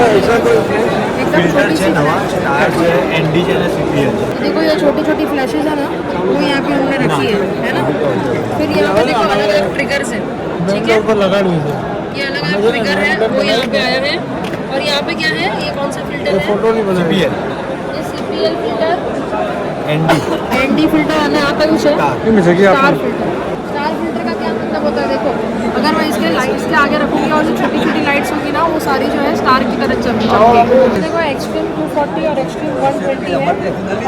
एकदम छोटी सी देखो, ये छोटी छोटी फ्लैशेज है ना, वो यहाँ पे हमने रखी है ना। फिर यहाँ पे देखो अलग अलग ट्रिगर्स हैं, ठीक है, लगा लीजिए। ये अलग अलग ट्रिगर है वो यहाँ पे आया है। और यहाँ पे क्या है, ये कौन सा फिल्टर है, फोटो नहीं बना ये CPL फिल्टर, ND फिल्टर आना यहाँ पे कुछ है, स्टार फिल्टर। स्टार फिल्टर का क्या मतलब होता है, देखो अगर मैं इसके लाइट्स के आगे रखूँगी और जो छोटी छोटी लाइट्स होगी ना, वो सारी जो है स्टार की तरह चमकेगी। देखो एक्सट्रीम 240 और एक्सट्रीम 120 है,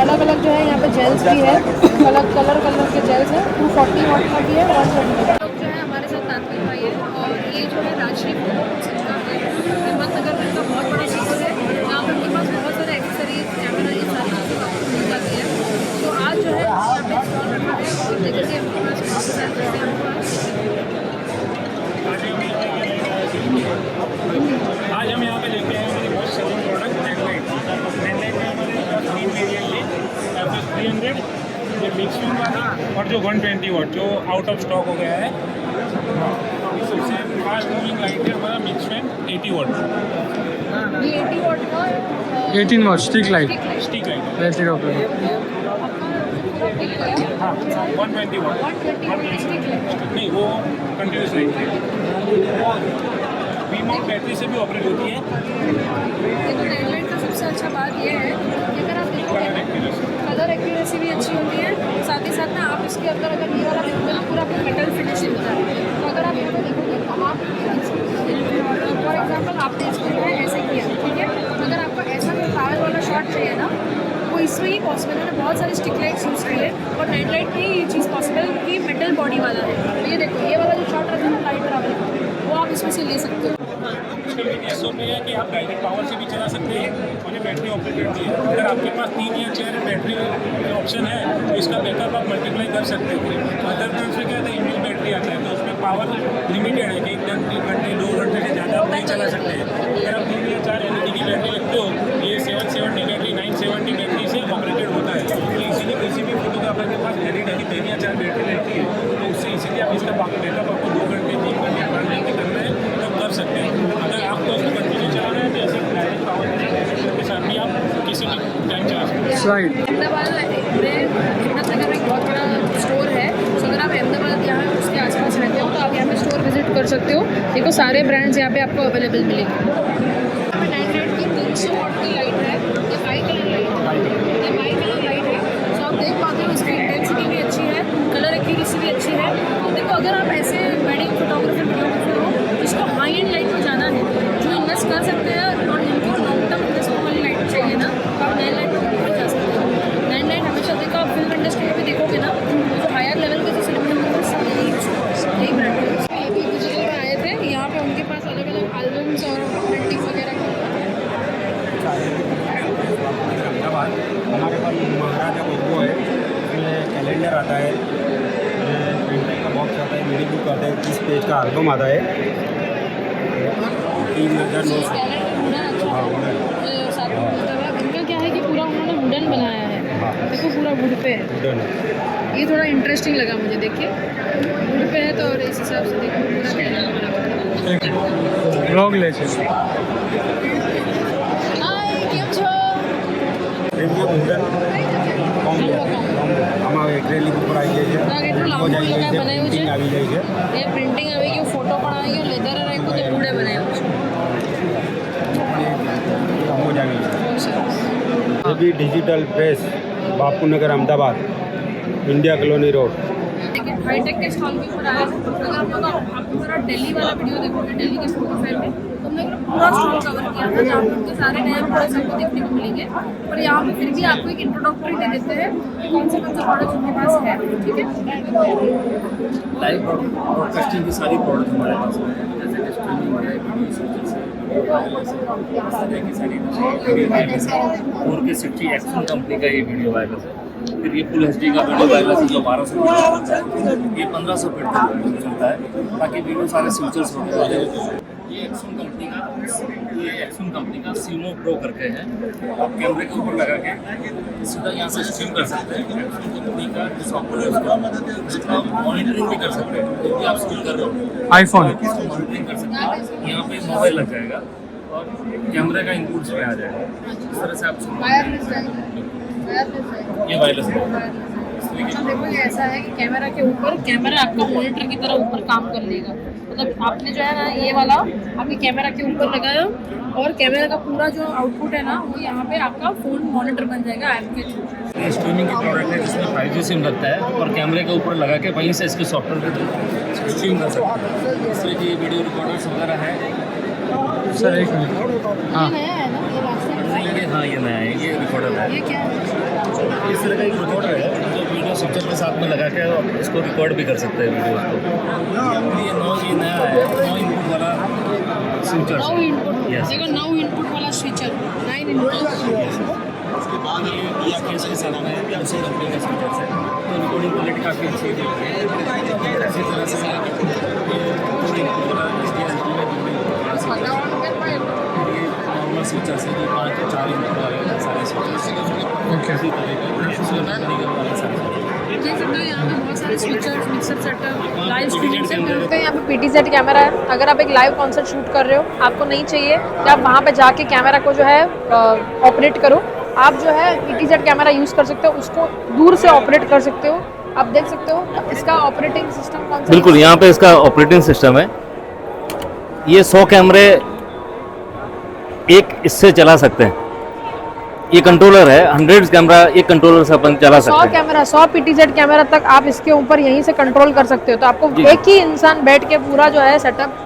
अलग अलग जो है यहाँ पे जेल्स भी है, अलग कलर के जेल्स है। 240 वाट का भी है, 120 जो है हमारे साथ तानवीर भाई है। और ये जो है राजश्री फोटो सेंटर है, हिम्मतनगर में, इनका बहुत बड़ा स्टोर है, जहाँ पर उनके पास बहुत सारे एक्सेसरीज, कैमरा, ये सारी चीज़ें मिल जाती है। तो आज जो है यहाँ पे स्टॉल रखा है और जैसे कि हमारे पास बहुत सारे चीज़ें हैं। आज हम यहाँ पे लेके आए हमारे बहुत सेलिंग प्रोडक्ट मैगलाइट में हमारे पास 3 वेरिएंट है, FS 300, ये मिक्स वन वाला और जो 120 वाट जो आउट ऑफ स्टॉक हो गया है। सबसे फास्ट मूविंग लाइट है हमारा मिक्स फैन 80 वाट। ये 80 वाट का 18 watt stick light. Stick light battery off हाँ 120 वाट नहीं, वो कंटिन्यूस लाइट है, वी-माउंट बैटरी से भी ऑपरेट होती है। देखो मैगलाइट का सबसे अच्छा बात ये है कि अगर आप देखोगे कलर एक्यूरेसी भी अच्छी होती है, साथ ही साथ ना आप इसके अंदर अगर ये वाला देखोगे ना पूरा मेटल फिनिशिंग होता है। तो अगर आप यहाँ पे देखोगे पॉसिबल है, बहुत सारी स्टिक लाइट्स यूज़ की है और नाइट लाइट में ये चीज़ पॉसिबल है क्योंकि मेटल बॉडी वाला है। तो ये देखो, ये वाला जो शॉट रहता है लाइट ट्रैवल वो आप इसमें से ले सकते हो। ऐसा है कि आप डायरेक्ट पावर से भी चला सकते हैं और ये बैटरी ऑपरेटेड भी है। अगर आपके पास 3 या 4 बैटरी ऑप्शन है तो इसका बैकअप आप मल्टीप्लाई कर सकते हैं। अदर ब्रांड से क्या होता है, इनबिल्ट बैटरी आता है तो उसमें पावर लिमिटेड है कि 1 घंटे 2 घंटे से ज़्यादा आप नहीं चला सकते हैं। अगर आप 3 या 4 LED की बैटरी रखते हो, ये 770 बैटरी 970 बैटरी से ऑपरेटेड होता है। तो इसीलिए किसी भी फोटोग्राफर के पास एडिट है कि 3 या 4 बैटरी रहती है तो उससे इसीलिए आप इसका बैकअप आपको 2 घंटे 3 घंटे 5 घंटे करना है तो कर सकते हैं। अगर आपको उसको कंटिन्यू चलाना है तो ऐसे डायरेक्ट पावर के साथ भी आप किसी भी टाइम चला सकते हैं। अहमदाबाद हिम्मतनगर में एक बहुत बड़ा स्टोर है। तो अगर आप अहमदाबाद यहाँ उसके आसपास रहते हो तो आप यहाँ पे स्टोर विजिट कर सकते हो। देखो सारे ब्रांड्स यहाँ पे आपको अवेलेबल मिलेंगे। यहाँ पे नाइट लाइट की 300 वाट की लाइट है, ये बाई कलर लाइट है, ये बाई कलर लाइट है। तो आप देख पाते हो इसकी इंटेंसिटी भी अच्छी है, कलर एक्यूरेसी भी अच्छी है। तो देखो अगर आप ऐसे वेडिंग फोटोग्राफर वीडियोग्राफर हो जिसको हाई एंड लाइट में जाना है, जो इन्वेस्ट कर सकते हैं और जिनको लॉन्ग टर्म इन्वेस्टमेंट वाली लाइट चाहिए ना, तो आप नाइट लाइट में जा सकते हैं। नाइट लाइट हमेशा देखो, आप फिल्म इंडस्ट्री में भी देखोगे ना तो हायर लेवल के जो सिनेमेटोग्राफर्स यही ब्रांड है। ये भी डिजिटल में आए थे, यहाँ पे उनके पास अलग अलग एल्बम्स और प्रिंटिंग वगैरह की अहमदाबाद हमारे पास महाराजा लोगो है, इसमें कैलेंडर आता है, प्रिंटिंग का बॉक्स आता है, वीडियो बुक आता है, 30 पेज का एल्बम आता है, 3,900। इनका क्या है कि पूरा उन्होंने वुडन बनाया है। देखो पूरा वुड पे है, ये थोड़ा इंटरेस्टिंग लगा मुझे। देखिए वुड पे है तो और इस हिसाब से देखो पूरा ब्लॉग ले છે કેમ છો? પ્રીમિયમ વુડન આમાં એક્રેલિક ઉપર આવી જાય છે, કેટલું લાંબુ એ લોકોએ બનાવ્યું છે, આવી જાય છે, એ પ્રિન્ટિંગ આવી ગયું, ફોટો પણ આવી ગયો, લેધર રાખ્યું તો વૂડે બનાવ્યું છે। કામો જ આવી જાય। ये भी digital press Bapunagar Ahmedabad, India colony road. लेकिन हाईटेक के स्टॉल के ऊपर आया है। अगर आप लोग आपको मेरा दिल्ली वाला वीडियो देखोगे, दिल्ली के फोटो फेयर में, तो हमने पूरा स्टॉल कवर किया था जहाँ पे उनके सारे नए प्रोडक्ट्स आपको देखने को मिलेंगे। पर यहाँ पे फिर भी आपको एक इंट्रोडक्टरी दे देते हैं कि कौन से प्रोडक्ट उनके पास है। ठीक है, लाइव ब्रॉडकास्टिंग की सारी प्रोडक्ट हमारे पास है, जैसे कि स्ट्रीमिंग है, और के 60 एक्शन कंपनी का ये वीडियो वायरलेस है। फिर ये फुल HD का वीडियो वायरलेस है जो 1200 चलता है, ये 1500 फीट तक चलता है। बाकी वीडियो सारे फीचर्स होने वाले हैं। ये एक्शन कंपनी का सीमो प्रो करके है, आप कैमरे के ऊपर लगा के सीधा यहाँ से स्ट्रीम कर सकते हैं। एक्शन कंपनी का जो सॉफ्टवेयर है उसको आप मॉनिटरिंग भी कर सकते हैं, जो भी आप स्क्रीन कर रहे हो आईफोन मॉनिटरिंग कर सकते हैं। यहाँ पे मोबाइल लग जाएगा और कैमरे का इनपुट में आ जाएगा, इस तरह से आप वायरलेस है, ये वायरलेस है। अच्छा देखो ये ऐसा है कि कैमरा के ऊपर कैमरा आपका मॉनिटर की तरह ऊपर काम कर लेगा। मतलब आपने जो है ना ये वाला आपके कैमरा के ऊपर लगाया और कैमरा का पूरा जो आउटपुट है ना वो यहाँ पे आपका फोन मॉनिटर बन जाएगा ऐप के थ्रू। ये स्ट्रीमिंग की प्रोडक्ट है जिसमें 5G सिम लगता है और कैमरे के ऊपर लगा के वहीं से इसके सॉफ्टवेयर के स्ट्रीम कर सकते हैं। इसमें कि वीडियो रिकॉर्डर्स वगैरह है। सर एक मिनट, हाँ नया है ना ये लास्ट हाँ ये नया है, ये रिकॉर्डर है। ये क्या है? इस तरह का एक रिकॉर्डर है जो वीडियो स्विचर के साथ में लगा के इसको रिकॉर्ड भी कर सकते हैं वीडियो को। ये नया है, 9 इनपुट वाला स्विचर। 9 इनपुट देखो, 9 इनपुट वाला स्विचर, 9 इनपुट। उसके बाद ये केस के साथ में दूसरी कंपनी का स्विचर है, तो रिकॉर्डिंग क्वालिटी काफ़ी अच्छी है। इसी तरह से ये पूरा इनपुट वाला नॉर्मल स्विचर से जो 5 या 4 इनपुट वाले सारे स्विचर ओके। देख सकते हो यहाँ पे बहुत सारे switchers, mixer setup, live streaming setup. यहाँ पे PTZ कैमरा है। अगर आप एक लाइव कॉन्सर्ट शूट कर रहे हो, आपको नहीं चाहिए कि आप वहाँ पे जाके कैमरा को जो है ऑपरेट करो, आप जो है PTZ कैमरा यूज़ कर सकते हो, उसको दूर से ऑपरेट कर सकते हो। आप देख सकते हो इसका ऑपरेटिंग सिस्टम कौन सा। बिल्कुल, यहाँ पे इसका ऑपरेटिंग सिस्टम है। ये 100 कैमरे एक इससे चला सकते हैं। ये कंट्रोलर है, 100 कैमरा एक कंट्रोलर से अपन चला सकते हैं। 100 कैमरा, 100 PTZ कैमरा तक आप इसके ऊपर यहीं से कंट्रोल कर सकते हो। तो आपको एक ही इंसान बैठ के पूरा जो है सेटअप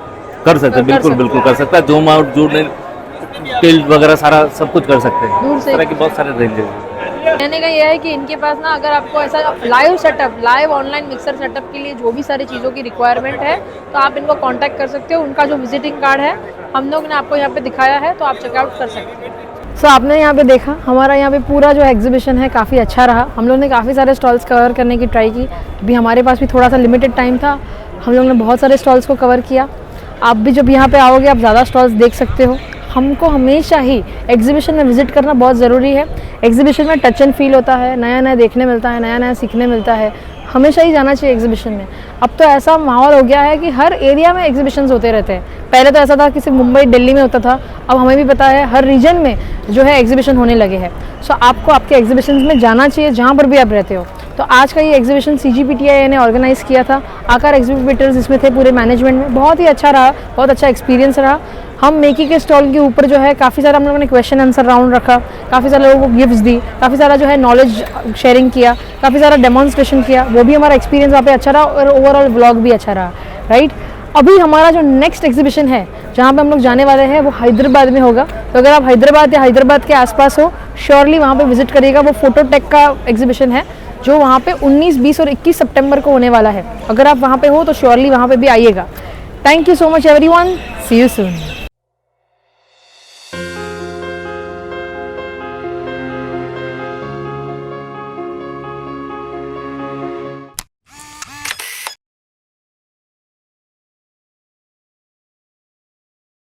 कर सकते हैं। बिल्कुल बिल्कुल कर सकता है। जूम आउट, जूम टिल्ट वगैरह सारा सब कुछ कर सकते हैं। दूर से इस तरह की बहुत सारे रेंज है। कहने का यह है कि इनके पास ना अगर आपको ऐसा live setup, live online mixer setup के लिए जो भी सारी चीज़ों की रिक्वायरमेंट है तो आप इनको कांटेक्ट कर सकते हो। उनका जो विजिटिंग कार्ड है हम लोग ने आपको यहाँ पे दिखाया है, तो आप चेकआउट कर सकते हो। सो आपने यहाँ पे देखा हमारा यहाँ पे पूरा जो एग्जीबिशन है काफ़ी अच्छा रहा। हम लोग ने काफ़ी सारे स्टॉल्स कवर करने की ट्राई की। अभी हमारे पास भी थोड़ा सा लिमिटेड टाइम था, हम लोग ने बहुत सारे स्टॉल्स को कवर किया। आप भी जब यहाँ पे आओगे आप ज़्यादा स्टॉल्स देख सकते हो। हमको हमेशा ही एग्जीबिशन में विज़िट करना बहुत ज़रूरी है। एग्जीबिशन में टच एंड फील होता है, नया नया देखने मिलता है, नया नया सीखने मिलता है। हमेशा ही जाना चाहिए एग्जीबिशन में। अब तो ऐसा माहौल हो गया है कि हर एरिया में एग्जीबिशंस होते रहते हैं। पहले तो ऐसा था कि सिर्फ मुंबई दिल्ली में होता था, अब हमें भी पता है हर रीजन में जो है एग्जीबिशन होने लगे हैं। सो आपको आपके एग्जीबिशंस में जाना चाहिए जहाँ पर भी आप रहते हो। तो आज का ये एग्जीबिशन CGPTIA ने ऑर्गेनाइज़ किया था। आकार एग्जीबिटर्स इसमें थे पूरे मैनेजमेंट में। बहुत ही अच्छा रहा, बहुत अच्छा एक्सपीरियंस रहा। हम मेकी के स्टॉल के ऊपर जो है काफ़ी सारा हम लोगों ने क्वेश्चन आंसर राउंड रखा, काफ़ी सारे लोगों को गिफ्ट्स दी, काफ़ी सारा जो है नॉलेज शेयरिंग किया, काफ़ी सारा डेमोन्स्ट्रेशन किया। वो भी हमारा एक्सपीरियंस वहाँ पे अच्छा रहा और ओवरऑल व्लॉग भी अच्छा रहा, राइट। अभी हमारा जो नेक्स्ट एग्जीबिशन है जहाँ पे हम लोग जाने वाले हैं वो हैदराबाद में होगा। तो अगर आप हैदराबाद या हैदराबाद के आसपास हो श्योरली वहाँ पे विजिट करिएगा। वो फोटोटेक का एग्जीबिशन है जो वहाँ पे 19, 20 और 21 सितंबर को होने वाला है। अगर आप वहाँ पे हो तो श्योरली वहाँ पे भी आइएगा। Thank you so much everyone, see you soon.